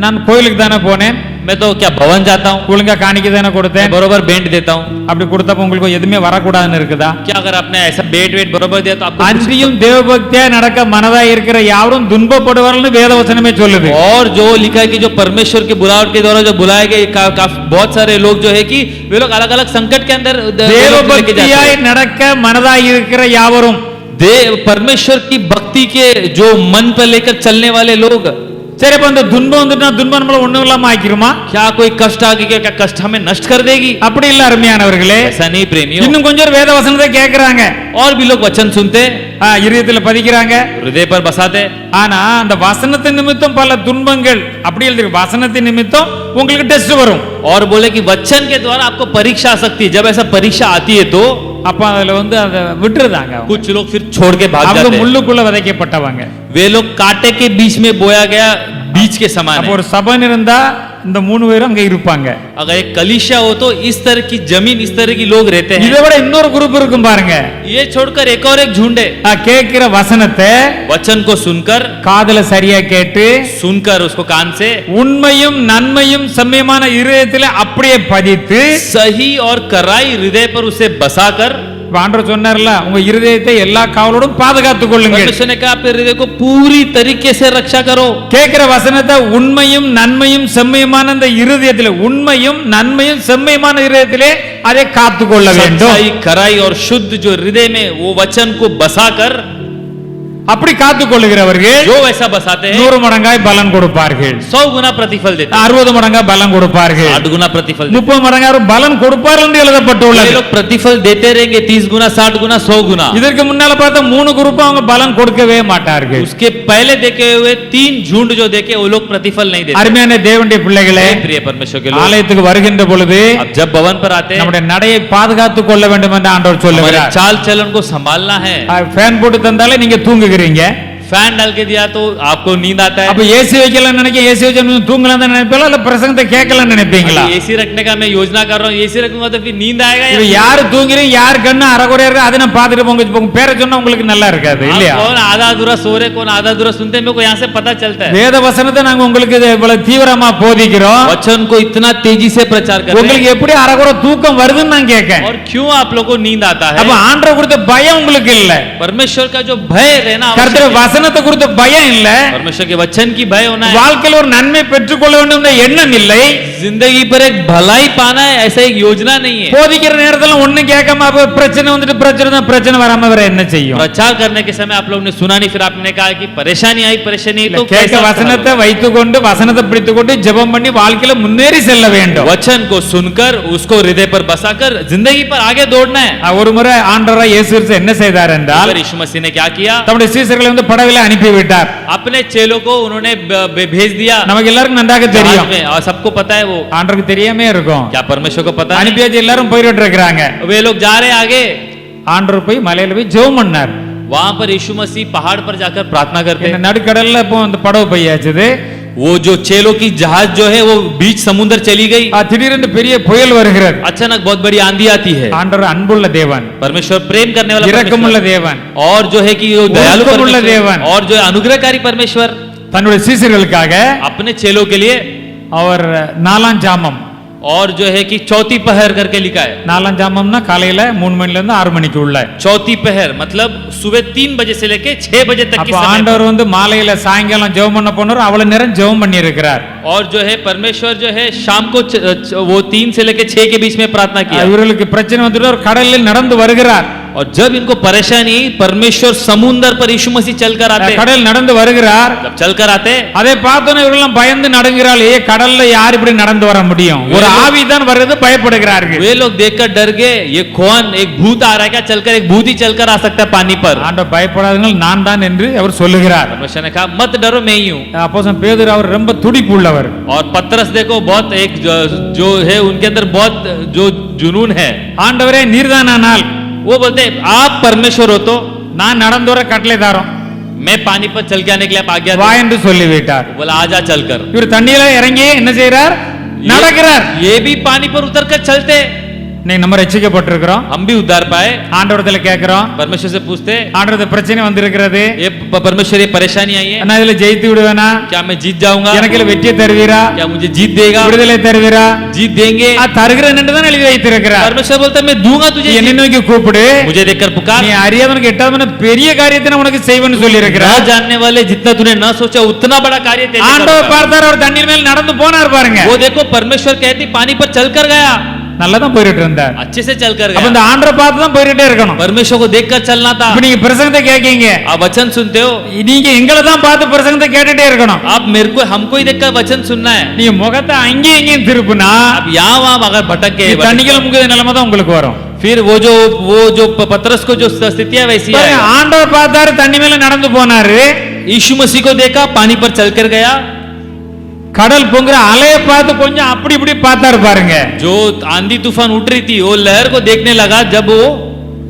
நான் கோயிலுக்கு தானே போனேன், मैं तो क्या भवन जाता हूं, ஒழுங்கா காணிக்கை தானே கொடுத்தேன், बरोबर भेंट देता हूं. அப்படி கொடுத்தப்ப உங்களுக்கு எதுவுமே வரக்கூடாதுன்னு இருக்குதா? क्या अगर आपने ऐसा भेंट बरोबर दिया तो आपको அன்றியும் தேவபக்தியா நடக்க மனதா இருக்கிற யாரும் துன்பப்படுவார்கள்னு வேத வசனமே சொல்லுது. और जो लिखा है कि जो परमेश्वर के बुलावट के द्वारा जो बुलाए गए बहुत सारे लोग जो है कि वे लोग अलग अलग संकट के अंदर தேவபக்தியாய் நடக்க மனதாய் இருக்கிற யாவரும், परमेश्वर की भक्ति के जो मन पर लेकर चलने वाले लोग. சரி, அப்ப அந்த துன்பம் வந்துட்டா துன்பம் நம்மள ஒண்ணும் இல்லாம ஆக்கிருமா? क्या कोई कष्ट आ गया, क्या कष्ट हमें नष्ट कर देगी? அப்படி இல்ல அருமையானவர்களே, ऐसा नहीं प्रेमियों. இன்னும் கொஞ்சம் வேத வசனத்தை கேக்குறாங்க, और भी लोग वचन सुनते, இதயத்துல பதிக்கிறாங்க, हृदय पर बसाते, ஆனா அந்த வசனத்தின் நிமித்தம் பல துன்பங்கள் அப்படி எழுதி, வசனத்தின் நிமித்தம் உங்களுக்கு டெஸ்ட் வரும். और बोले कि वचन के द्वारा आपको परीक्षा आ सकती है. जब ऐसा परीक्षा आती है तो அப்ப அதுல அதை விட்டுருதாங்க. कुछ लोग फिर छोड़ के भाग அவங்க जाते हैं. முள்ளுக்குள்ள விதைக்கப்பட்டவங்க, वे लोग कांटे के बीच में बोया गया बीज के समान அப்ப है. ஒரு சபை இருந்தா இந்த 3 பேரும் அங்க இருப்பாங்க. अगर एक कलीसिया हो तो इस तरह की जमीन, इस तरह की लोग रहते हैं. இதை விட இன்னொரு குரூப் இருக்கும் பாருங்க, ये छोड़कर एक और एक झुंड है. கேட்கிற வசனத்தை वचन को सुनकर, காதுல சரியா கேட்டு, सुनकर उसको कान से உண்மையும் நன்மையும் செம்மையான இதயத்திலே அப்படியே பதித்து, सही और कराई हृदय पर उसे बसाकर, ஆண்டவர் சொன்னார்ல, உங்க இருதயத்தை எல்லா காவலோடும் பாதுகாத்துக் கொள்ளுங்கள். परमेश्वर ने कहा अपने हृदय को पूरी तरीके से रक्षा करो. கேட்கிற வசனத்தை உண்மையும் நன்மையும் செம்மையுமான அந்த இருதயத்திலே, உண்மையும் நன்மையும் செம்மையுமான இருதயத்திலே அதை காத்துக்கொள்ள வேண்டும். सच्चाई, कराई और शुद्ध जो हृदय में वो वचन को बसाकर, அப்படி காத்துக்கொள்ளுகிறவர்கள் जो ऐसा बसाते हैं 100 மடங்காய் பலன் கொடுப்பார்கள், 100 गुना प्रतिफल देते हैं, 60 மடங்காய் பலன் கொடுப்பார்கள், 60 गुना प्रतिफल देते 30 மடங்காய் பலன் கொடுப்பார்கள் என்று हैं. எழுதப்பட்டுள்ளது. ये लोग प्रतिफल देते रहेंगे 30 गुना, 60 गुना, 100 गुना. இதற்கு முன்னால பார்த்த 3 குரூப் அவங்க பலன் கொடுக்கவே மாட்டார்கள். उसके पहले देखे हुए 3 झुंड जो देखे वो लोग प्रतिफल नहीं देते. அருமையான தேவனுடைய பிள்ளைகளே, प्रिय परमेश्वर के लोग, ஆலயத்துக்கு வருகின்ற பொழுது अब जब भवन पर आते हैं, நம்முடைய நடையை பாதுகாத்துக் கொள்ள வேண்டும் என்று ஆண்டவர் हमारे சொல்லுகிறார். चाल चलन को संभालना है. ஃபேன் போட்டு தந்தாலே நீங்க தூங்குகிறீங்க, फैन डाल के दिया तो आपको नींद आता है. அப்ப ஏசி வைக்கலன்னு நினைக்க, ஏசி வச்சா தூங்கலாம் தான் நினைப்பீங்களா, இல்ல பிரசங்கத்தை கேட்கலாம் நினைப்பீங்களா? एसी रखने का मैं योजना कर रहा हूँ, एसी रखूंगा तो फिर नींद आएगा இது या யாரு தூங்குறீங்க, யார் கண்ணு அறகுறையா இருக்கு, அதை நான் பார்த்துட்டு உங்க பேரை சொன்னா உங்களுக்கு நல்லா இருக்காது இல்லையா? कौन आधा अधूरा सो रहे, कौन आधा अधूरा सुनते हैं, मेरे को यहाँ से पता चलता है. வேத வசனத்தை நாங்க உங்களுக்கு இவ்வளவு தீவிரமா போதிக்கிறோம், वचन को इतना तेजी से प्रचार कर रहे உங்களுக்கு எப்படி அறகுறை தூக்கம் வருதுன்னு நான் கேட்கேன். हैं, और क्यों आप लोग को नींद आता அப்ப है? ஆண்டவர் கொடுத்த பயம் உங்களுக்கு இல்ல, परमेश्वर का जो भय रहना आवश्यक கர்த்தர் है. வசனத்தை கொடுத்த பயம் இல்ல, परमेश्वर के वचन की भय होना है. வாழ்க்கையில் ஒரு நன்மை பெற்றுக்கொள்ள வேண்டும் என்ற எண்ணம் இல்லை, जिंदगी पर एक भलाई पाना है ऐसा एक योजना नहीं है. போதிக்கிற நேரத்துல ஒண்ணும் கேட்காம அப்ப பிரச்சனை வந்துட்டு பிரச்சனை வராம வேற என்ன செய்யும்? प्रचार करने के समय आप लोगों ने सुना नहीं, फिर आपने कहा कि परेशानी आई, परेशानी आई, तो கேட்க कैसा வசனத்தை வைத்துக்கொண்டு வசனத்தை பிடித்துக்கொண்டு ஜெபம் பண்ணி வாழ்க்கையில முன்னேறி செல்ல வேண்டும். वचन को सुनकर उसको हृदय पर बसाकर जिंदगी पर आगे दौड़ना है. ஒரு முறை ஆண்டவராய் இயேசு கிறிஸ்து என்ன செய்தார் என்றால், अगर यीशु मसीह ने क्या किया, தம்முடைய சீசர்களை படகுல அனுப்பி விட்டார். अपने चेलों को उन्होंने भेज दिया. நமக்கு எல்லாருக்கும் நன்றாக தெரியும், जहाज में, और सबको पता है वो. ஆண்டவருக்கு தெரியாமே இருக்கும், क्या परमेश्वर को पता है? அனுப்பியாச்சு, எல்லாரும் போயிட்டு இருக்கிறாங்க. वे लोग जा रहे आगे. ஆண்டவர் போய் மலையில போய் ஜெபம் பண்ணார். वहां पर यीशु मसीह पहाड़ पर जाकर प्रार्थना करते இந்த हैं. நடுக்கடல்ல இப்போ அந்த படகு போயாச்சுது, वो जो चेलों की जहाज जो है वो बीच समुद्र चली गई। திடீரென்று பெரிய புயல் வருகிறது. अचानक बहुत बड़ी आंधी आती है। ஆண்டவர் அன்புள்ள தேவன், परमेश्वर प्रेम करने वाला இரக்கமுள்ள परमेश्वर, தேவன், और जो है कि वो दयालु उरुकमुள்ள परमेश्वर, தேவன், और जो है अनुग्रहकारी परमेश्वर தன்னுடைய சீசர்களுக்காக अपने चेलों के लिए, அவர் நாலாம் ஜாமம், और जो है कि चौथी पहर करके लिखा है। நாலாம் ஜாமம்னா காலையில 3 மணில இருந்து 6 மணிக்கு உள்ள. चौथी पहर मतलब सुबह 3 बजे से लेके 6 बजे तक की அப்ப समय। ஆண்டவர் வந்து மாலையில சாயங்காலம் ஜெபம் பண்ண போனார், அவ்வளவு நேரம் ஜெபம் பண்ணி இருக்கிறார். और जो है परमेश्वर जो है शाम को वो 3 से लेके 6 के बीच में प्रार्थना किया। இவர்களுக்கு பிரச்சனை வந்துட்டு அவர் கடலில் நடந்து வருகிறார். और जब इनको परेशानी, परमेश्वर समुद्र पर यीशु मसीह चलकर आते, கடல் நடந்து வருகிறார். जब चलकर आते, அதை பார்த்தோன்னே இவர்கள் பயந்து நடுங்கிறாள். ஏ கடல்ல யார் இப்படி நடந்து வர முடியும்? ஒரு ஆவி தான் வருது, பயப்படுகிறார்கள். वे लोग देखकर डर गए, ये कौन, एक भूत आ रहा है क्या? चलकर एक भूत ही चलकर आ सकता है पानी पर। ஆண்டவர் பயப்படாதீர்கள், நான் தான் என்று அவர் சொல்லுகிறார். परमेश्वर ने कहा मत डरो, मैं ही हूं। அப்போஸ்தலன் பேதுரு அவர் ரொம்ப துடிப்பு உள்ளவர். और पतरस देखो बहुत एक जो है उनके अंदर बहुत जो जुनून है। ஆண்டவரே நீர்தானால் वो बोलते आप परमेश्वर हो तो நான் நடந்து வர கட்டளை தாரோம் मैं पानी पर चल के आने के लिए आप आज्ञा வா दो। என்று சொல்லிவிட்டார். बोला आजा चलकर। இவர் தண்ணியில இறங்கி என்ன செய்றார்? நடக்கிறார். ये भी पानी पर उतर कर चलते। நீ நம்ம ரட்சிக்கப்பட்டிருக்கிறோம். हम भी उद्धार पाए। ஆண்டவரத்துல கேக்குறோம், परमेश्वर से पूछते ஆண்டவரது பிரச்சனை வந்திருக்கிறது, ये परमेश्वर ये परेशानी आई है, நான் இதுல ஜெயித்து விடுவேனா? क्या मैं जीत जाऊंगा? எனக்கு இதுல வெற்றியை தருவீரா? क्या मुझे जीत देगा? விடுதலை தருவீரா? जीत देंगे। தருகிறேன் என்று தான் எழுதி வைத்திருக்கிறார். परमेश्वर बोलता है मैं दूंगा तुझे என்னை जीत। நோக்கி கூப்பிடு, मुझे देखकर पुकार। நீ அறியாதவனுக்கு எட்டாதவன பெரிய காரியத்தை நான் உனக்கு செய்வேன்னு சொல்லி न இருக்கிறார். जानने वाले जितना तूने न सोचा उतना बड़ा कार्य तेरे लिए ஆண்டவர் करूंगा। பார்த்தார், அவர் தண்ணீர் மேல் நடந்து போனார் பாருங்க. वो देखो परमेश्वर कहती पानी पर चलकर गया, நல்லா தான் போயிட்டு இருந்தார். अच्छे से चलकर அப்ப இந்த गया। ஆண்டரை பார்த்து தான் போயிட்டே இருக்கணும். परमेश्वर को देखकर चलना था। இப்ப நீங்க பிரசங்கத்தை கேட்கீங்க, आप वचन सुनते हो, நீங்க எங்களை தான் பார்த்து பிரசங்கத்தை கேட்டுட்டே இருக்கணும். आप मेरे को हमको ही देखकर वचन सुनना है। நீங்க முகத்தை அங்கேயும் இங்கேயும் திருப்புனா अब यहाँ वहाँ अगर भटक के தண்ணிகள் முக்கிய நிலைமை தான் உங்களுக்கு வரும். फिर वो जो पतरस को जो स्थितियां वैसी है। பாருங்க, ஆண்டவர் பார்த்தாரு, தண்ணி மேல நடந்து போனாரு, यीशु मसीह को देखा पानी पर चलकर गया। கடல் பொங்குற அலையை பார்த்து கொஞ்சம் அப்படி இப்படி பார்த்தாரு பாருங்க. जो आंधी तूफान उठ रही थी वो लहर को देखने लगा। जब वो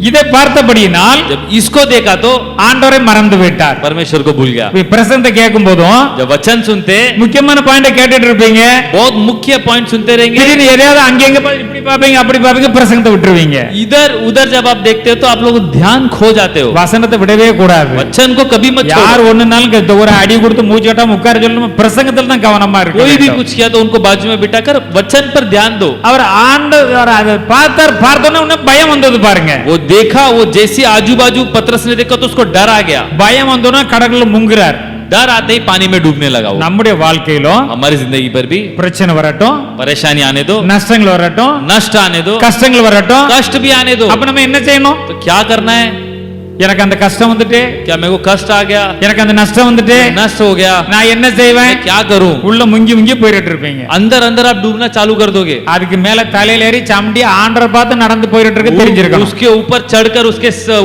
இதை பார்த்தபடியினால் जब इसको देखा तो ஆண்டவரை மறந்து விட்டார். परमेश्वर को भूल गया। பிரசங்கத்தை கேட்கும் போதும் जब वचन सुनते முக்கியமான பாயிண்ட கேட்டுட்டு இருப்பீங்க, बहुत मुख्य पॉइंट सुनते रहेंगे। திடீர்னு எதையாவது அங்கங்க இப்படி பாப்பீங்க அப்படி பாப்பீங்க, பிரசங்கத்தை விட்டுருவீங்க. इधर उधर जब आप देखते हो तो आप लोग ध्यान खो जाते हो। வசனத்தை விடவே கூடாது. वचन को कभी मत யார் छोड़ो। ஒண்ணுனாலும் ஒரு அடி கொடுத்து மூச்சு கட்டாம உட்கார சொல்லணும், பிரசங்கத்துல தான் கவனமா இருக்கு. कोई भी कुछ किया तो उनको बाजू में बिठाकर वचन पर ध्यान दो। அவர் ஆண்டவர் அதை பார்த்தோன்னே உடனே பயம் வந்தது பாருங்க. वो देखा, वो जैसे आजू बाजू पतरस ने देखा तो उसको डर आ गया। பயம் வந்தோன்னா கடல்ல முங்குறார். डर आते ही पानी में डूबने लगा वो। நம்முடைய வாழ்க்கையிலும் हमारी जिंदगी पर भी பிரச்சனை வரட்டும், परेशानी आने दो, நஷ்டங்கள் வரட்டும், नष्ट आने दो, கஷ்டங்கள் வரட்டும், कष्ट भी आने दो, அப்ப நம்ம என்ன செய்யணும்? तो क्या करना है? எனக்கு அந்த கஷ்டம் வந்துட்டு, क्या मेरे को कष्ट आ गया, எனக்கு அந்த நஷ்டம் வந்துட்டு, नष्ट हो गया, நான் என்ன செய்வேன்? मैं क्या करूं? உள்ள முங்கி முங்கி போயிட்டு இருப்பீங்க. अंदर अंदर आप डूबना चालू कर दोगे। அதுக்கு மேல தலையில ஏறி சமண்டி ஆண்டரை பார்த்து நடந்து போயிட்டு இருக்க தெரிஞ்சிருக்கணும். उसके ऊपर चढ़कर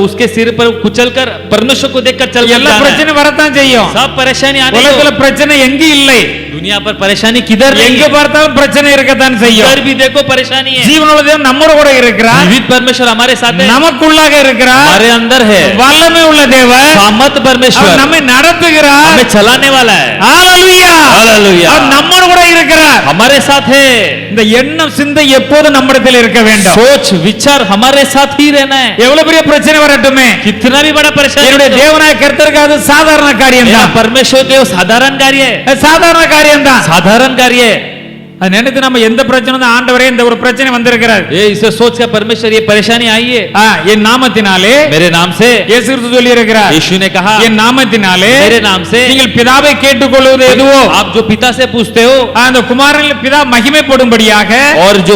उसके सिर पर कुचलकर परमेश्वर को देखकर चल எல்லா பிரச்சனை வரத்தான் செய்யும். सब परेशानी आने உலகத்துல दो। பிரச்சனை எங்க இல்லை, दुनिया पर परेशानी किधर नहीं எங்க है, பார்த்தாலும் பிரச்சனை இருக்கத்தான் செய்யும். उधर भी देखो परेशानी है। ஜீவனுள்ள தேவன் நம்மோட கூட இருக்கிறார், जीवित परमेश्वर हमारे साथ है, நமக்குள்ளாக இருக்கிறார், हमारे अंदर है। வல்லமை உள்ள தேவன் सामर्थ परमेश्वर அவர் நம்மை நடத்துகிறார். हमें चलाने वाला है। ஹalleluya, हालेलुया। அவர் நம்மோட கூட இருக்கிறார். हमारे साथ है। இந்த எண்ணம் சிந்தை எப்போதும் நம்மிடத்தில் இருக்க வேண்டும். सोच विचार हमारे साथ ही रहना है। எவ்வளவு பெரிய பிரச்சனை வரட்டுமே, कितना भी बड़ा परेशानी என்னுடைய हो, தேவனாய கர்த்தருக்கு அது சாதாரண காரியம் मेरा தான், परमेश्वर के वो साधारण कार्य है, சாதாரண காரியம் தான். साधारण कार्य है। அது நினைத்து நம்ம எந்த பிரச்சனை தான் ஆண்டவரே இந்த ஒரு பிரச்சனை வந்திருக்கிறார், ये इसे सोच कर परमेश्वर ये परेशानी आई है என் நாமத்தினாலே मेरे नाम से। இயேசு கிறிஸ்து சொல்லி இருக்கிறார், यीशु ने कहा என் நாமத்தினாலே मेरे नाम से நீங்கள் பிதாவை கேட்டுக்கொள்வது எதுவோ आप जो पिता से पूछते हो அந்த குமாரனில் பிதா மகிமைப்படும்படியாக और जो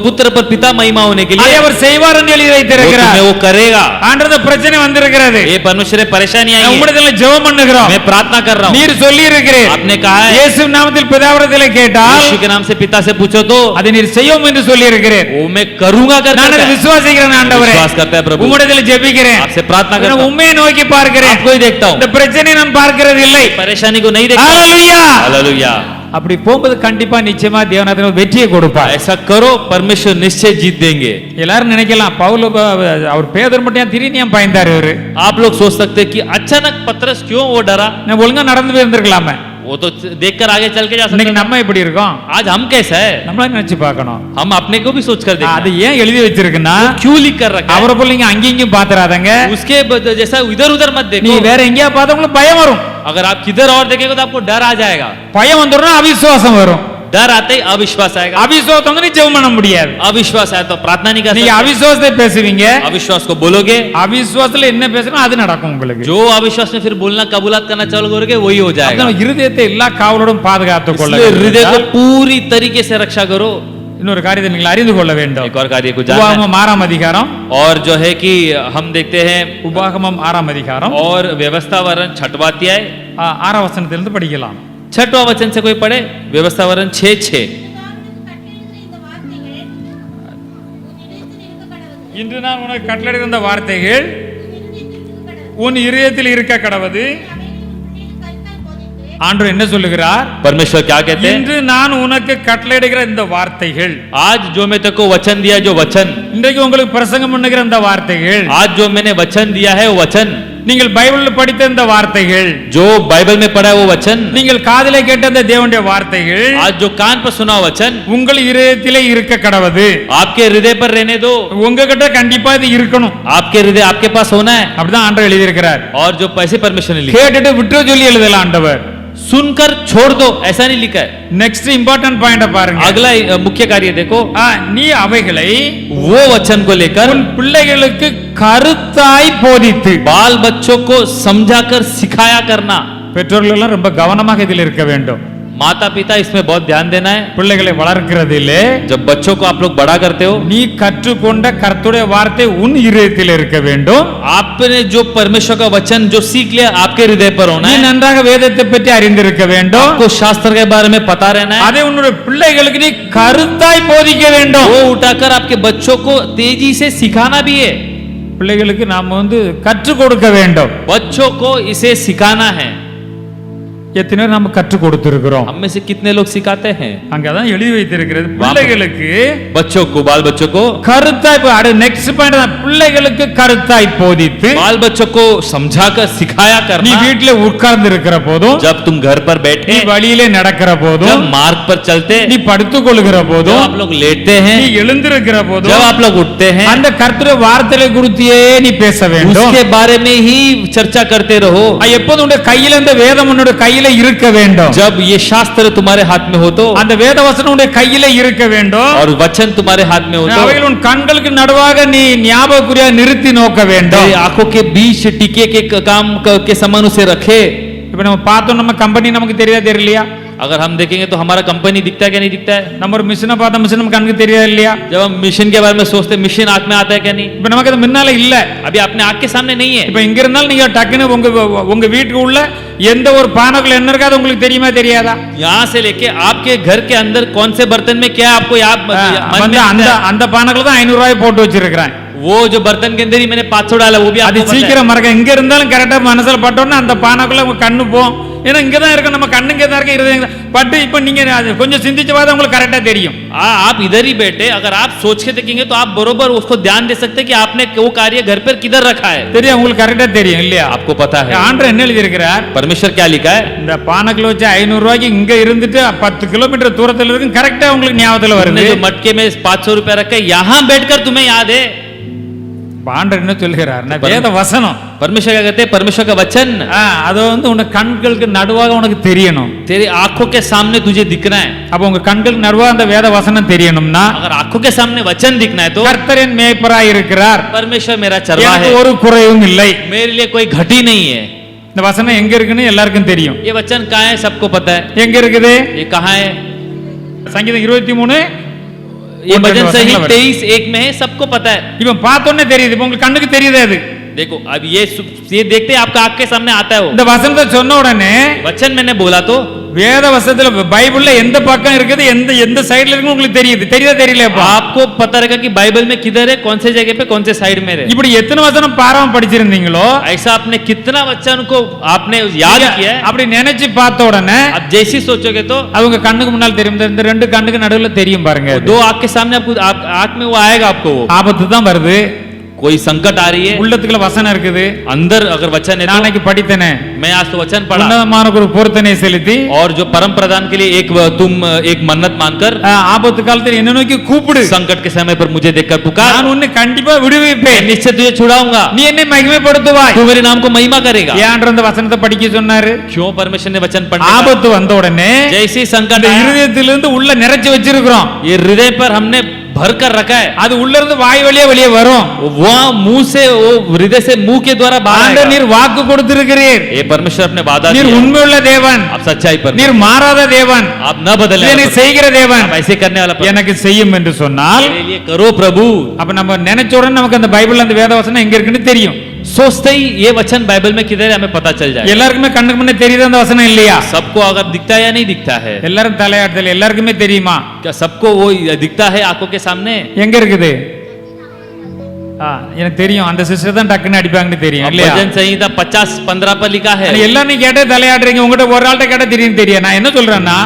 पुत्र पर पिता महिमा होने के அதை लिए அவர் செய்வார் என்று எழுதி वो வைத்திருக்கிறார். तुम्हें वो करेगा। ஆண்டவரே பிரச்சனை வந்திருக்கிறது, ये परमेश्वर परेशानी आई है, உம்மிடத்தில் ஜெபம் பண்ணுகிறோம், मैं प्रार्थना कर रहा हूँ। நீர் சொல்லி இருக்கிறீர், आपने कहा है இயேசு நாமத்தில் பிதாவிடத்தில் கேட்டால் यीशु के नाम से पिता से पूछो तो அதை நீர் செய்யும் என்று சொல்லி இருக்கிறீர். वो मैं करूंगा करता நான் அதை है। விசுவாசிக்கிறேன் ஆண்டவரே, विश्वास करता है प्रभु, உம்மிடத்தில் ஜெபிக்கிறேன், आपसे प्रार्थना करता हूं, உம்மையை நோக்கி பார்க்கிறேன், आपको ही देखता हूं, இந்த பிரச்சனையை நான் பார்க்கிறது இல்லை. परेशानी को नहीं देखता। ஹalleluya. हालेलुया। அப்படி போகும்போது கண்டிப்பா நிச்சயமா தேவனாதன வெற்றியை கொடுப்பார். ऐसा करो परमेश्वर निश्चय जीत देंगे। எல்லாரும் நினைக்கலாம் பவுலுக்கு அவர் பேதர் மட்டும் ஏன் திடீர்னு ஏன் பயந்தாரு இவரு, आप लोग सोच सकते हैं कि अचानक पतरस क्यों वो डरा, நான் ஒழுங்கா நடந்து போயிருந்திருக்கலாமே, वो वो तो देखकर आगे चल के जा सकता இன்னைக்கு था। நம்ம எப்படி இருக்கோம்? आज हम कैसा है, நம்மள நினைச்சு பார்க்கணும். हम अपने को भी सोच कर அது देखना। ஏன் எழுதி வச்சிருக்குன்னா, क्यों लिख कर रखा है? அவரை போல நீங்க அங்கேயும் இங்கேயும் பாத்துறாதங்க. उसके जैसा इधर उधर मत நீ देखो। வேற எங்கேயா பார்த்தா உங்களுக்கு பயம் வரும். अगर आप किधर और देखेंगे तो आपको डर आ जाएगा। பயம் வந்துடும்னா அவிசுவாசம் வரும். डर आते ही अविश्वास आएगा। அவிசுவாசம் வந்து நீ ஜெபம் பண்ண முடியாது. अविश्वास आए तो प्रार्थना नहीं कर நீங்க सकते। அவிசுவாசத்தை பேசுவீங்க. अविश्वास को बोलोगे, அவிசுவாசத்துல என்ன பேசுறோம் அது நடக்கும் உங்களுக்கு. जो अविश्वास में फिर बोलना कबूलात करना चालू करोगे वही हो जाएगा। அதான் இருதயத்தை எல்லா காவலோடும் பாதுகாத்துக் கொள்ள इसलिए हृदय को வேண்டும். पूरी तरीके से रक्षा करो। இன்னொரு காரியத்தை நீங்கள் அறிந்து கொள்ள வேண்டும். एक और कार्य को जानना है। உபாகமம் 6ஆம் அதிகாரம், और जो है कि हम देखते हैं உபாகமம் 6ஆம் அதிகாரம் और व्यवस्था वरण छठवां अध्याय 6ஆம் வசனத்திலிருந்து படிக்கலாம். छठवां वचन से कोई पढ़े। व्यवस्था वरण 6:6। இன்று நான் உனக்கு கட்டளையிடுகிற இந்த வார்த்தைகள் உன் இதயத்தில் இருக்க கடவது. ஆண்டவர் என்ன சொல்லுகிறார்? परमेश्वर क्या कहते हैं? இன்று நான் உனக்கு கட்டளையிடுகிற இந்த வார்த்தைகள், आज जो मैं तेको वचन दिया, जो वचन இன்றைக்கு உங்களுக்கு பிரசங்கம் பண்ணுகிற இந்த வார்த்தைகள், आज जो मैंने वचन दिया है वो वचन, நீங்கள் பைபிளில் படித்த இந்த வார்த்தைகள், जो बाइबल में पढ़ा है वो वचन, நீங்கள் காதிலே கேட்ட இந்த தேவனுடைய வார்த்தைகள் आज जो कान पर सुना वचन உங்கள் இதயத்திலே இருக்க கடவது. आपके हृदय पर रहने दो। உங்ககிட்ட கண்டிப்பா இது இருக்கணும். आपके हृदय आपके पास होना है। அப்படிதான் ஆண்டவர் எழுதி இருக்கிறார். और जो पैसे परमेश्वर ने लिखा, கேட்டுட்டு விட்டு சொல்லி எழுதல ஆண்டவர். सुनकर छोड़ दो ऐसा नहीं लिखा है। நெக்ஸ்ட் இம்பார்ட்டன்ட் பாயிண்ட பாருங்க. अगला मुख्य कार्य देखो, நீ அவைகளை वो वचन को लेकर உன் பிள்ளைகளுக்கு கருத்தாய் போதித்து. बाल बच्चों को समझाकर सिखाया करना। பெற்றோர்கள் எல்லாம் ரொம்ப கவனமாக இதில் இருக்க வேண்டும். माता पिता इसमें बहुत ध्यान देना है। பிள்ளைகளை வளர்க்கிறதிலே जब बच्चों को आप लोग बड़ा करते हो, நீ கற்றுக்கொண்ட கர்த்தருடைய வார்த்தை உன் இதயத்தில் இருக்க வேண்டும். आपने जो परमेश्वर का वचन जो सीख लिया आपके हृदय पर होना நீ है। நன்றாக வேதத்தை பற்றி அறிந்திருக்க வேண்டும். आपको शास्त्र के बारे में पता रहना है। அதை உன்னுடைய பிள்ளைகளுக்கு நீ கருத்தாய் போதிக்க வேண்டும். वो उठाकर आपके बच्चों को तेजी से सिखाना भी है। பிள்ளைகளுக்கு நாம கற்றுக் கொடுக்க வேண்டும். बच्चों को इसे सिखाना है। எத்தனை பேர் நம்ம கற்றுக் கொடுத்திருக்கிறோம்? हम में से कितने लोग सिखाते हैं? அங்கதான் எழுதி வைத்திருக்கிறது. பிள்ளைகளுக்கு बच्चों को, बाल बच्चों को கருத்தாய் நெக்ஸ்ட் பாயிண்ட், பிள்ளைகளுக்கு கருத்தாய் போதித்து. बाल बच्चों को समझाकर सिखाया நீ करना। வீட்டிலே உட்கார்ந்து இருக்கிற போதும், जब तुम घर पर நீ बैठे, வழியிலே நடக்கிற जब போதும், मार्ग पर चलते, நீ படுத்துக் கொள்கிற जब போதும், आप लोग लेटते நீ हैं, எழுந்திருக்கிற जब போதும், आप लोग उठते हैं, அந்த கர்த்தருடைய வார்த்தையை குறித்தே நீ பேச வேண்டும். उसके बारे में ही चर्चा करते रहो। எப்போதும் உன்னுடைய கையில இந்த வேதம் உன்னுடைய கையில இருக்க வேண்டும். जब ये शास्त्र तुम्हारे हाथ में हो तो, அந்த வேத वचन உன்னுடைய கையில இருக்க வேண்டும். और वचन तुम्हारे हाथ में हो तो, அவைகள் உன் கண்களுக்கு நடுவாக நீ ஞாபகக்குறியா நிறுத்தி நோக்க வேண்டும். तेरी आंखों के बीच टीके के काम के समान उसे रखे। இப்ப நம்ம பார்த்தோம், நம்ம கம்பெனி நமக்கு தெரியாத தெரியலையா? अगर हम देखेंगे तो हमारा कंपनी दिखता है क्या नहीं दिखता है? நம்ம ஒரு மிஷினை பார்த்தா மிஷின் நமக்கு கண்ணுக்கு தெரியாத இல்லையா? जब हम मिशन के बारे में सोचते हैं, मिशन आंख में आता है क्या नहीं? இப்ப நமக்கு அது முன்னால இல்ல. अभी अपने आंख के सामने नहीं है। இப்ப இங்க இருந்தாலும் நீங்க டக்குன்னு உங்க வீட்டுக்கு உள்ள எந்த ஒரு பானைக்குள்ள என்ன இருக்காது உங்களுக்கு தெரியுமா தெரியாதா? यहाँ से लेके आपके घर के अंदर कौन से बर्तन में क्या आपको याद मन में அந்த आता है? அந்த பானைக்குள்ள தான் 500 ரூபாய் போட்டு வச்சிருக்கிறேன். वो जो बर्तन के अंदर ही मैंने 500 डाला, वो भी அது आपको पता है। சீக்கிரம் மறக்க. எங்க இருந்தாலும் கரெக்டா மனசுல பட்டோன்னா அந்த பானைக்குள்ள உங்க கண்ணு போகும். ஏன்னா இங்க தான் இருக்கு, நம்ம கண்ணுங்க தான் இருக்கு, இருதயம் பட்டு. இப்ப நீங்க கொஞ்சம் சிந்திச்சு பார்த்தா உங்களுக்கு கரெக்டா தெரியும். आप इधर ही बैठे, अगर आप सोच के देखेंगे तो आप बरोबर उसको ध्यान दे सकते हैं कि आपने वो कार्य घर पर किधर रखा है। தெரியும், உங்களுக்கு கரெக்டா தெரியும் இல்லையா? आपको पता है ஆண்டவர் என்ன எழுதி இருக்கிறார்? परमेश्वर क्या लिखा है? இந்த பானைக்குள்ள வச்சு 500 ரூபாய்க்கு இங்க இருந்துட்டு 10 கிலோமீட்டர் தூரத்துல இருக்கு, கரெக்டா உங்களுக்கு ஞாபகத்துல வருது. जो मटके में 500 रुपया रखा है, यहाँ बैठकर तुम्हें याद है। ஆண்டவர் என்ன சொல்கிறார்? வேத வசனம். परमेश्वर क्या कहते हैं? परमेश्वर का वचन அது உன் கண்களுக்கு நடுவாக உனக்கு தெரியணும். तेरी आंखों के सामने तुझे दिखना है। அப்ப உங்க கண்களுக்கு நடுவாக அந்த வேத வசனம் தெரியணும்னா, अगर आंखों के सामने वचन दिखना है तो கர்த்தர் என் மேய்ப்பராய் இருக்கிறார், परमेश्वर मेरा चरवाहा எனக்கு है, ஒரு குறையும் இல்லை. मेरे लिए कोई घटी नहीं है। இந்த வசனம் எங்க இருக்குன்னு எல்லாருக்கும் தெரியும். ये वचन कहाँ है सबको पता है। எங்க இருக்குது? ये कहाँ है? சங்கீதம் 23 ये भजन संहिता 23:1 में है, सबको पता है। இவன் பார்த்தோன்னே தெரியுது. இப்ப உங்களுக்கு கண்ணுக்கு தெரியுது அது. देखो अब ये देखते हैं आपका आंख के सामने आता है वो இந்த வசனத்தை சொன்ன உடனே वचन मैंने बोला तो வேத வசனத்துல பைபிள்ல எந்த பக்கம் இருக்குது, எந்த எந்த சைடுல இருக்கு உங்களுக்கு தெரியுது. தெரியுதா தெரியலையாப்பா? आपको पता रहेगा कि बाइबल में किधर है, कौन से जगह पे, कौन से साइड में है। இப்படி எத்தனை வசனம் பாராம படிச்சிருந்தீங்களோ, ऐसा आपने कितना वचन को आपने याद किया है, அப்படி நினைச்சு பார்த்த உடனே आप जैसी सोचोगे तो அவங்க கண்ணுக்கு முன்னால் தெரியும். இந்த ரெண்டு கண்ணுக்கு நடுவுல தெரியும் பாருங்க. दो आंख के सामने आपको आंख में वो आएगा आपको वो ஆபத்து தான் வருது. कोई संकट आ रही है, உள்ளத்துக்குள்ள வசனம் இருக்குது, अंदर अगर वचन है நான் तो அன்னைக்கு படித்தேனே, मैं आज तो वचन पढ़ा உன்னதமான ஒரு பொருத்தனை செலுத்தி और जो परम प्रदान के लिए तुम एक मन्नत मानकर ஆபத்து காலத்தில் என்ன நோக்கி கூப்பிடு, संकट के समय पर मुझे देखकर पुकार, நான் உன்னை கண்டிப்பா விடுவிப்பேன், निश्चय तुझे छुड़ाऊंगा, நீ என்னை மகிமைப்படுத்துவாய். तू मेरे नाम को महिमा करेगा। ஏன் அந்த வசனத்தை படிக்க சொன்னாரு? क्यों परमेश्वर ने वचन पढ़ने कहा? ஆபத்து வந்த உடனே जैसे ही संकट இந்த आया, இருதயத்திலிருந்து உள்ள நிறைச்சு வச்சிருக்கிறோம், ये हृदय पर हमने भर कर रखा है, அது உள்ள இருந்து வாய் வழியா வெளியே வரும். वहाँ मुंह से, वो हृदय से मुंह के द्वारा बाहर ஆண்டவர் आएगा। நீர் வாக்கு கொடுத்திருக்கிறீர், ये परमेश्वर अपने वादा நீர் दिया, உண்மையுள்ள தேவன், आप सच्चाई पर நீர் மாறாத தேவன், आप न बदलने இதனை वाला செய்கிற தேவன், परमेश्वर, आप ऐसे करने वाला परमेश्वर, எனக்கு செய்யும் என்று சொன்னால் मेरे लिए करो प्रभु। அப்ப நம்ம நினைச்ச உடனே நமக்கு அந்த பைபிள் அந்த வேத வசனம் எங்க இருக்குன்னு தெரியும். सोचते ही ये वचन बाइबल में किधर है हमें पता चल जाए। எல்லாருக்குமே கண்ணுக்கு முன்னே தெரியுது அந்த வசனம் இல்லையா? सबको अगर दिखता है या नहीं दिखता है, எல்லாரும் தலையாட்டல எல்லாருக்குமே தெரியுமா? क्या सबको वो दिखता है आंखों के सामने? எங்க இருக்குது? எனக்கு தெரியும், அந்த சிஸ்டர் தான் டக்குன்னு அடிப்பாங்கன்னு தெரியும் अब இல்லையா? भजन संहिता 50-15 पर लिखा है। எல்லாரும் கேட்டே தலையாடுறீங்க, உங்ககிட்ட ஒரு ஆள்கிட்ட கேட்டா தெரியும் தெரியும். நான் என்ன சொல்றேன்னா,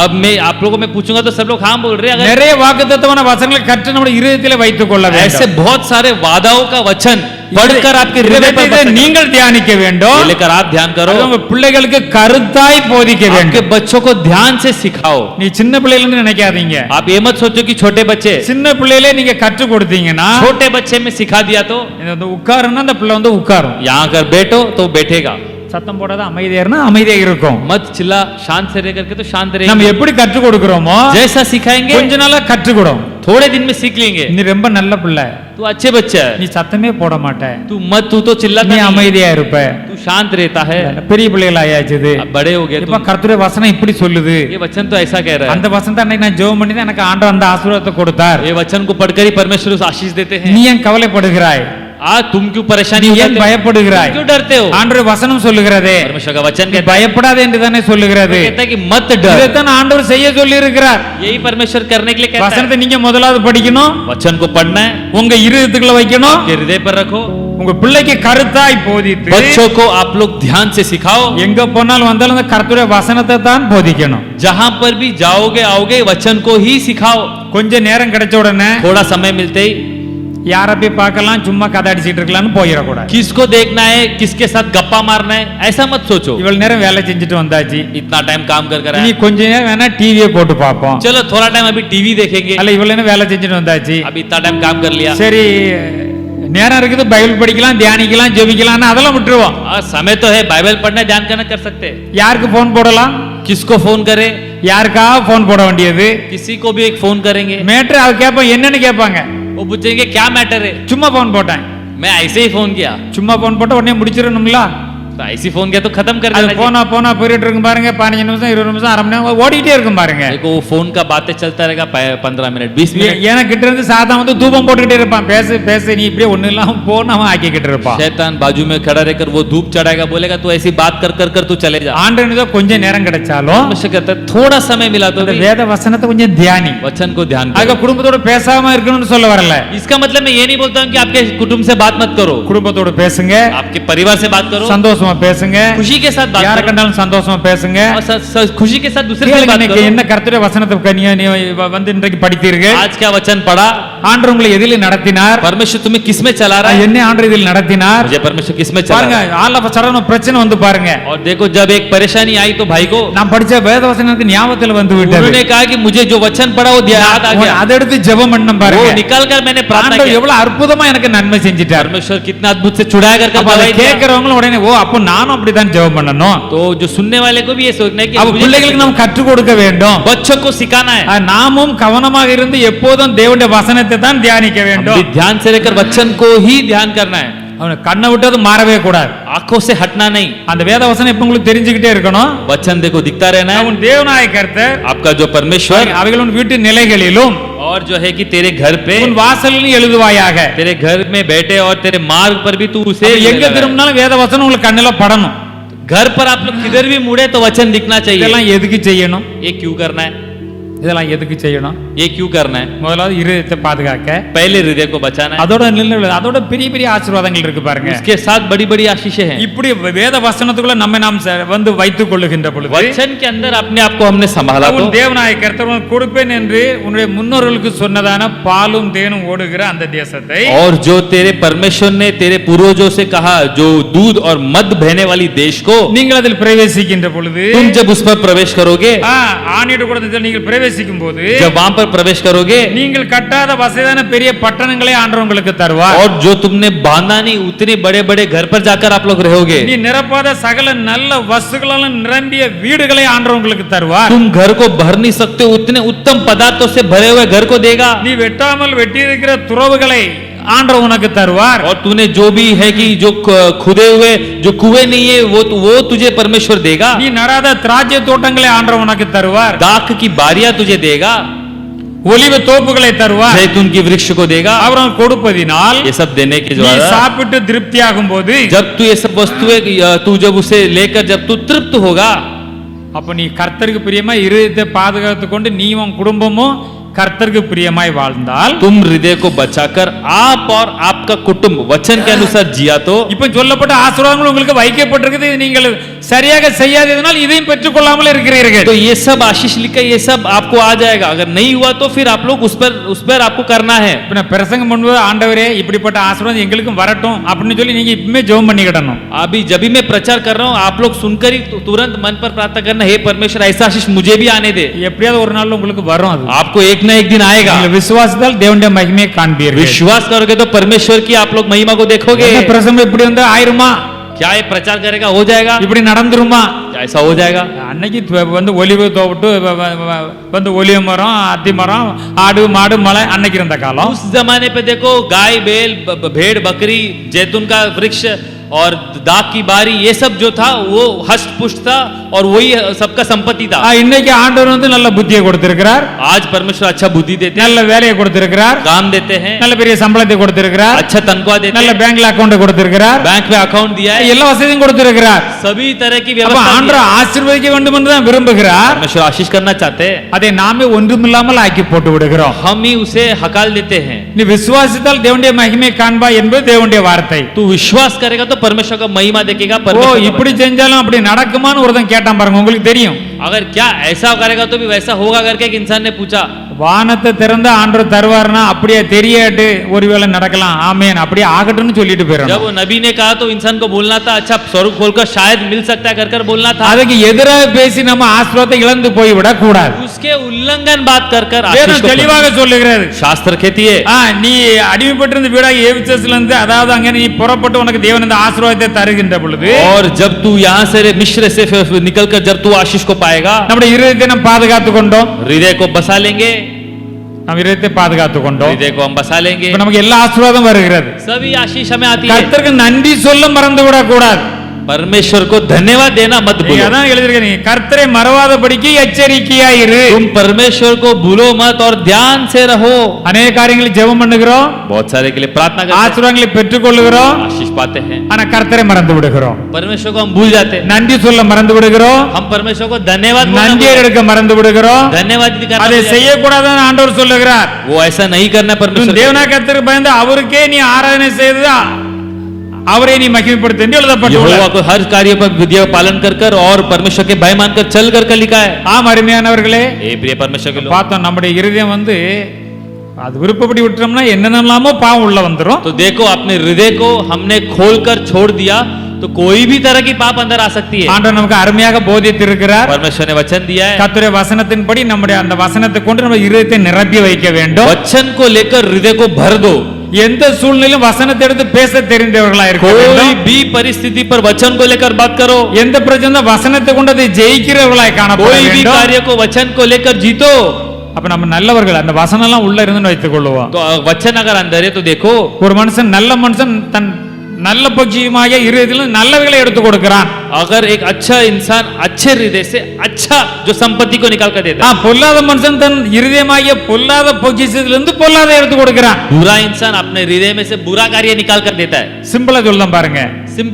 अब मैं आप लोगों को मैं पूछूंगा तो सब लोग हाँ बोल रहे हैं। अगर நிறைய வாக்குத்தத்தமான வசனங்களை கற்று நம்முடைய இருதயத்திலே வைத்துக் கொள்ள ऐसे வேண்டும். बहुत सारे वादाओं का वचन पढ़कर आपके हृदय पर இதை நீங்கள் தியானிக்க வேண்டும், लेकर आप ध्यान करो, அது உங்க பிள்ளைகளுக்கு கருத்தாய் போதிக்க आपके வேண்டும். बच्चों को ध्यान से सिखाओ। நீ சின்ன பிள்ளைகள் நினைக்காதீங்க, आप ये मत सोचो कि छोटे बच्चे, சின்ன பிள்ளையிலே நீங்க கற்றுக் கொடுத்தீங்கன்னா छोटे बच्चे में सिखा दिया तो இந்த உட்காருன்னா அந்த பிள்ளை வந்து உட்காரும், यहाँ कर बैठो तो बैठेगा, சத்தம் போடாத அமைதியா இருந்தா அமைதியா இருக்கும். मत चिल्ला, शांत से रह करके तो शांत நம்ம रहेगा। எப்படி கற்றுக் கொடுக்கிறோமோ जैसा सिखाएंगे கொஞ்ச நாளா கற்றுக்கூடும். थोड़े दिन में सीख लेंगे। நீ ரொம்ப நல்ல பிள்ளை, तू अच्छे बच्चा है, நீ சத்தமே போட மாட்ட, तू तो चिल्लाता நீ नहीं, அமைதியா இருப்ப, तू शांत रहता है। பெரிய பிள்ளைகள் ஆயாச்சுது. अब बड़े हो गए இப்ப तुम, கர்த்தருடைய வசனம் இப்படி சொல்லுது, ये वचन तो ऐसा कह रहा அந்த है, வசனத்தை அன்னைக்கு நான் ஜெபம் பண்ணி தான் எனக்கு ஆண்டவர் அந்த ஆசீர்வாதத்தை கொடுத்தார். ये वचन को पढ़कर ही परमेश्वर उस आशीष देते हैं। நீ ஏன் கவலைப்படுகிறாய்? आज तुम क्यों நீ परेशानी ஏன் उठाते हो? பயப்படுகிறாய்? तुम क्यों डरते हो? ஆண்டவர் வசனம் சொல்லுகிறதே, परमेश्वर का वचन நீ कहता है, பயப்படாதே என்று தானே சொல்லுகிறது. कहता है कि मत डर, இதைத்தான் ஆண்டவர் செய்ய சொல்லி இருக்கிறார். यही परमेश्वर करने के लिए कहता है। வசனத்தை நீங்க முதலாவது படிக்கணும், वचन को पढ़ना है, உங்க இருதயத்துக்குள்ள வைக்கணும், आपके हृदय पर रखो, உங்க பிள்ளைக்கு கருத்தாய் போதித்து बच्चों को आप लोग ध्यान से सिखाओ। எங்க போனாலும் வந்தாலும் அந்த கர்த்தருடைய வசனத்தை தான் போதிக்கணும். जहां पर भी जाओगे आओगे वचन को ही सिखाओ। கொஞ்ச நேரம் கிடைச்ச உடனே थोड़ा समय मिलते ही யாரை போய் பார்க்கலாம், சும்மா கதை அடிச்சிட்டு இருக்கலாம்னு போயிடக்கூடாது. किसको देखना है, किसके साथ गप्पा मारना है, ऐसा मत सोचो। இவ்வளவு நேரம் வேலை செஞ்சுட்டு வந்தாச்சு, इतना टाइम काम कर कर இனி आया, கொஞ்ச நேரம் வேணா டிவியை போட்டு பார்ப்போம். चलो थोड़ा टाइम अभी टीवी देखेंगे। அல்ல இவ்வளவு நேரம் வேலை செஞ்சுட்டு வந்தாச்சு, अभी इतना टाइम काम कर लिया, சரி நேரம் இருக்குது, பைபிள் படிக்கலாம், தியானிக்கலாம், ஜெபிக்கலாம், அதெல்லாம் விட்டுருவோம். और समय तो है, बाइबल पढ़ना ध्यान करना कर सकते हैं। யாருக்கு போன் போடலாம்? किसको फोन करे, யாருக்காக போன் போட வேண்டியது? किसी को भी एक फोन करेंगे, மேட்ரு அது கேட்பாங்க, என்னன்னு கேட்பாங்க. वो पूछेंगे क्या मैटर है, சும்மா போன் போட்டேன், मैं ऐसे ही फोन किया, சும்மா போன் போட்ட உடனே முடிச்சிடணும்ல. तो ऐसी फोन किया तो खत्म कर அது देना चाहिए। போனா போனா போயிட்டு இருக்கும் பாருங்க, 15 நிமிஷம் 20 நிமிஷம் அரை மணி நேரம் ஓடிட்டே இருக்கும் பாருங்க. देखो वो फोन का बातें चलता रहेगा 15 मिनट 20 मिनट। எனக்கு கிட்ட இருந்து சாதா வந்து தூபம் போட்டுக்கிட்டே இருப்பான், பேசு பேசு, நீ இப்படியே ஒண்ணு இல்லாம போன அவன் ஆக்கிக்கிட்டு இருப்பான். शैतान बाजू में खड़ा रहकर वो धूप चढ़ाएगा, बोलेगा तू ऐसी बात कर कर कर तू चले जा। ஆண்டவனுக்கு கொஞ்சம் நேரம் கிடைச்சாலும் परमेश्वर कहता है थोड़ा समय मिला तो அந்த भी வேத வசனத்தை கொஞ்சம் தியானி. वचन को ध्यान அதுக்கு करो। குடும்பத்தோட பேசாம இருக்கணும்னு சொல்ல வரல, इसका मतलब मैं ये नहीं बोलता हूँ कि आपके कुटुंब से बात मत करो, குடும்பத்தோட பேசுங்க, आपके परिवार से बात करो, சந்தோஷமா பேசுங்க, खुशी के साथ बात யாரை करो, கண்டாலும் சந்தோஷமா பேசுங்க. और खुशी के साथ दूसरे से கேளுங்க, बात இன்னைக்கு करो। என்ன கர்த்தருடைய வசனத்தை நீ வந்து இன்றைக்கு படித்தீர்கள், आज क्या वचन पढ़ा, ஆண்டவர் உங்களை எதில் நடத்தினார், परमेश्वर तुम्हें किस में चला रहा है, என்ன ஆண்டவர் இதில் நடத்தினார். मुझे परमेश्वर किस में चला பாருங்க, रहा है। ஆல் ஆஃப் சடன் பிரச்சனை வந்து பாருங்க, और देखो जब एक परेशानी आई तो भाई को நான் படிச்ச வேத வசனத்துக்கு ஞாபகத்துல வந்து விட்டது, उन्होंने कहा कि मुझे जो वचन पढ़ा वो याद आ गया, அதை எடுத்து ஜெபம் பண்ணணும் वो பாருங்க. निकाल कर मैंने प्रार्थना ஆண்டவர் की। எவ்வளவு அற்புதமா எனக்கு நன்மை செஞ்சிட்டார். परमेश्वर कितना अद्भुत से छुड़ाया कर அப்ப அதை दवाई दिया। கேட்கறவங்களும் உடனே ஓ அப்ப நானும் அப்படிதான் ஜெபம் பண்ணணும், तो जो सुनने वाले को भी ये सोचना है कि அப்ப मुझे பிள்ளைகளுக்கு நாம் கற்றுக் கொடுக்க வேண்டும். बच्चों को सिखाना है, நாமும் கவனமாக இருந்து எப்போதும் தேவனுடைய வசனத்தை தான் தியானிக்க हम வேண்டும். भी ध्यान से लेकर वचन को ही ध्यान करना है, அவனை கண்ணை விட்டது மாறவே கூடாது. आंखों से हटना नहीं। அந்த வேத வசனம் இப்ப உங்களுக்கு தெரிஞ்சுக்கிட்டே இருக்கணும். वचन देखो दिखता रहना है। உன் தேவனாய கர்த்தர் आपका जो परमेश्वर அவைகள் உன் வீட்டு நிலைகளிலும் और जो है कि तेरे घर पे, உன் வாசலிலும் எழுதுவாயாக. तेरे घर में बैठे और तेरे मार्ग पर भी तू उसे எங்க திரும்பினாலும் வேத வசனம் உங்களுக்கு கண்ணுல படணும். घर पर आप लोग किधर भी मुड़े तो वचन दिखना चाहिए। இதெல்லாம் எதுக்கு செய்யணும்? ये क्यों करना है? இதெல்லாம் எதுக்கு செய்யணும்? ये क्यों करना है? முதலாவது இருதயத்தை பாதுகாக்க. पहले हृदय को बचाना है, அதோட அதோட பெரிய பெரிய ஆசீர்வாதங்கள் இருக்கு பாருங்க. उसके साथ बड़ी बड़ी आशीषें हैं. இப்படி வேத வசனத்துக்குள்ள நம்ம நாம் வந்து வைத்துக் கொள்ளுகின்ற பொழுது वचन के अंदर अपने आप को हमने संभाला तो உன் தேவனாய கர்த்தர் உனக்கு கொடுப்பேன் என்று உன்னுடைய முன்னோர்களுக்கு சொன்னதான பாலும் தேனும் ஓடுகிற அந்த தேசத்தை, और जो तेरे परमेश्वर ने तेरे पूर्वजों से कहा जो दूध और मद बहने वाली देश को, நீங்கள் அதில் பிரவேசிக்கின்ற பொழுது तुम जब उस पर प्रवेश करोगे, ஆணையிட்டு கூட நீங்கள் பிரவேசிக்கும் போது जब वहां पर प्रवेश करोगे, நீங்கள் கட்டாத வசதியான பெரிய பட்டணங்களை ஆண்டவர் உங்களுக்கு தருவார். और जो तुमने बांधा नहीं उतने बड़े बड़े घर पर जाकर आप लोग रहोगे, நீ நிரப்பாத சகல நல்ல வஸ்துகளால் நிரம்பிய வீடுகளை ஆண்டவர் உங்களுக்கு தருவார். तुम घर को भर नहीं सकते उतने उत्तम पदार्थों से भरे हुए घर को देगा, நீ வெட்டாமல் வெட்டி இருக்கிற துறவுகளை ஆண்டவர் உனக்கு தருவார். और तूने जो भी है कि जो खुदे हुए जो कुएं नहीं है वो तुझे परमेश्वर देगा, நீ நடாத திராட்சை தோட்டங்களை ஆண்டவர் உனக்கு தருவார். दाख की बारियां तुझे देगा, ஒலிவ தோப்புகளை தருவார். जैतून की वृक्ष को देगा. அவர் கொடுப்பதினால் ये सब देने के நீ द्वारा சாப்பிட்டு திருப்தியாகும் போது, जब तू ये सब वस्तुएं तू जब उसे लेकर जब तू तृप्त होगा, அப்ப நீ கர்த்தருக்கு பிரியமா இருதயத்தை பாதுகாத்து கொண்டு நீ உன் குடும்பமும் கர்த்தருக்கு பிரியமாய் வாழ்ந்தால், तुम हृदय को बचाकर आप और आपका कुटुंब वचन के अनुसार जिया तो, இப்ப சொல்லப்பட்ட ஆசீர்வாதங்கள் உங்களுக்கு வைக்கப்பட்டிருக்குது. நீங்கள் சரியாக செய்யாததனால் இதையும் பெற்றுக்கொள்ளாமல் இருக்கிறீர்கள். तो ये सब आशीष लिखा, ये सब आपको आ जाएगा. अगर नहीं हुआ तो फिर आप लोग उस पर आपको करना है. இப்ப நான் பிரசங்கம் பண்ணும்போது ஆண்டவரே இப்படிப்பட்ட ஆசீர்வாதம் எங்களுக்கும் வரட்டும் அப்படின்னு சொல்லி நீங்க இப்பவே ஜெபம் பண்ணிக்கிடணும். अभी जब भी मैं प्रचार कर रहा हूँ आप लोग सुनकर ही तुरंत मन पर प्रार्थना करना, हे परमेश्वर ऐसा आशीष मुझे भी आने दे. எப்படியாவது ஒரு நாள் உங்களுக்கு வரும். அது आपको एक ना एक दिन आएगा. நீங்கள் விசுவாசத்தால் தேவனுடைய மகிமையை காண்பீர்கள். विश्वास करोगे तो परमेश्वर की आप लोग महिमा को देखोगे. என்ன பிரசங்கம் இப்படி வந்து ஆயிருமா? क्या ये प्रचार करेगा हो जाएगा? இப்படி நடந்துருமா? क्या ऐसा हो जाएगा? அன்னைக்கு வந்து ஒலிவு தோப்பிட்டு வந்து ஒலிவ மரம் அத்தி மரம் ஆடு மாடு மலை அன்னைக்கு இருந்த காலம். उस जमाने पे देखो गाय बैल भेड़ बकरी जैतून का वृक्ष और दाख की बारी ये सब जो था वो हष्ट पुष्ट था और वही सबका संपत्ति था. இன்னைக்கு ஆண்டவர் வந்து நல்ல புத்தியை கொடுத்திருக்கிறார். आज परमेश्वर अच्छा बुद्धि देते हैं, நல்ல வேலையை கொடுத்திருக்கிறார். काम देते हैं, நல்ல பெரிய சம்பளத்தை கொடுத்திருக்கிறார். अच्छा तनख्वाह देते நல்ல हैं, பேங்க்ல அக்கவுண்ட் கொடுத்திருக்கிறார். बैंक में अकाउंट दिया है, எல்லா வசதியும் கொடுத்திருக்கிறார். सभी तरह की அப்ப व्यवस्था दी है. ஆண்டவர் ஆசீர்வதிக்க வேண்டும் என்று தான் விரும்புகிறார். परमेश्वर आशीष करना चाहते हैं, அதை நாமே ஒன்றுமில்லாமல் ஆக்கி போட்டு விடுகிறோம். हम ही उसे हकाल देते हैं. நீ விசுவாசித்தால் தேவனுடைய மகிமை காண்பா என்பது தேவனுடைய வார்த்தை. तू विश्वास करेगा तो परमेश्वर का महिमा देखेगा. ஓ परमेश्वर இப்படி செஞ்சாலும் அப்படி நடக்குமான்னு ஒருத்தன் கேட்டான் பாருங்க, உங்களுக்கு தெரியும். अगर क्या ऐसा करेगा तो भी वैसा होगा करके एक इंसान ने पूछा. வானத்தை திறந்து ஆண்டவர் தருவார்னா அப்படியே தெரியாட்டு ஒருவேளை நடக்கலாம், ஆமென் அப்படியே ஆகட்டும்னு சொல்லிட்டு जब போயிடணும். वो नबी ने कहा तो इंसान को बोलना था अच्छा स्वर्ग खोलकर शायद मिल सकता है कर बोलना था. அதுக்கு எதிராக பேசி நம்ம ஆசீர்வாதத்தை இழந்து போய்விடக் கூடாது. उसके उल्लंघन बात कर வேதம் தெளிவாக சொல்லுகிறது. शास्त्र कहती है நீ அடிமைப்பட்டிருந்த வீடாக எபிசஸ்ல இருந்து, அதாவது அங்க நீ புறப்பட்டு உனக்கு தேவன் இந்த ஆசீர்வாதத்தை தருகின்ற பொழுது, और जब तू यहाँ से मिश्र से निकलकर जब तू आशीष को पाएगा, நம்முடைய இருதயத்தை நாம் பாதுகாத்து கொண்டோம். हृदय को बसा लेंगे, நாம் இருதயத்தை பாதுகாத்து கொண்டோம். हृदय को हम बसा लेंगे, இப்ப நமக்கு எல்லா ஆசீர்வாதம் வருகிறது. सभी आशीष हमें आती है. கர்த்தருக்கு நன்றி சொல்ல மறந்து விடக் கூடாது. परमेश्वर को धन्यवाद देना मत நீங்க भूलो. அதான் எழுதிருக்கீங்க, கர்த்தரை மறவாதபடிக்கு எச்சரிக்கையாயிரு. तुम परमेश्वर को भूलो मत और ध्यान से रहो. அநேக காரியங்களை ஜெபம் பண்ணுகிறோம், बहुत सारे के लिए प्रार्थना करते हैं, ஆசீர்வாதங்களை பெற்றுக்கொள்ளுகிறோம், आशीष पाते हैं, ஆனா கர்த்தரை மறந்து விடுகிறோம். परमेश्वर को हम भूल जाते हैं. நன்றி சொல்ல மறந்து விடுகிறோம், हम परमेश्वर को धन्यवाद बोलना நன்றியை भूल- எடுக்க மறந்து விடுகிறோம். धन्यवाद करना அதை भूल जाते हैं. செய்யக்கூடாதுன்னு ஆண்டவர் சொல்லுகிறார். वो ऐसा नहीं करना है परमेश्वर को. தேவனா கர்த்தருக்கு பயந்து அவருக்கே நீ ஆராதனை செய்து அவரை நீ மகிமைப்படுத்து என்று எழுதப்பட்டுள்ளது. यहोवा को हर कार्य पर विधि का पालन कर और परमेश्वर के भय मानकर चल कर लिखा है. ஆம் அருமையானவர்களே, ए प्रिय परमेश्वर के लोग, பார்த்தோம் நம்முடைய இருதயம் வந்து அது விருப்பப்படி விட்டுறோம்னா என்னென்னலாமோ பாவம் உள்ள வந்துரும். तो देखो अपने हृदय को हमने खोलकर छोड़ दिया तो कोई भी तरह की पाप अंदर आ सकती है. ஆண்டவர் நமக்கு அருமையாக போதித்து இருக்கிறார். परमेश्वर ने वचन दिया है, கர்த்தருடைய வசனத்தின்படி நம்முடைய அந்த வசனத்தை கொண்டு நம்ம இருதயத்தை நிரப்பி வைக்க வேண்டும். वचन को लेकर हृदय को भर दो. எந்த சூழ்நிலையிலும் வசனத்தை எடுத்து பேச தெரிந்தவர்களா இருக்க कोई வேண்டும். भी परिस्थिति पर वचन को लेकर बात करो. எந்த பிரச்சனை வசனத்தை கொண்டு அதை ஜெயிக்கிறவர்களாய் காணப்பட कोई भी வேண்டும். कार्य को वचन को लेकर जीतो. அப்ப நம்ம நல்லவர்கள், அந்த வசனம் எல்லாம் உள்ள இருந்து வைத்துக் கொள்ளுவோம். तो वचन अगर अंदर है तो देखो, ஒரு மனுஷன் நல்ல மனுஷன் தன் நல்ல பட்சியமாக இருதயத்தில் நல்லவைகளை எடுத்து கொடுக்கிறான். अगर एक अच्छा इंसान अच्छे हृदय से अच्छा जो संपत्ति को निकाल कर देता है, பொல்லாத மனுஷன் தன் இருதயமாகிய பொல்லாத பொக்கிஷத்திலிருந்து பொல்லாத எடுத்து கொடுக்கிறான். बुरा इंसान अपने हृदय में से बुरा कार्य निकाल कर देता है. சிம்பிளா சொல்றேன் பாருங்க,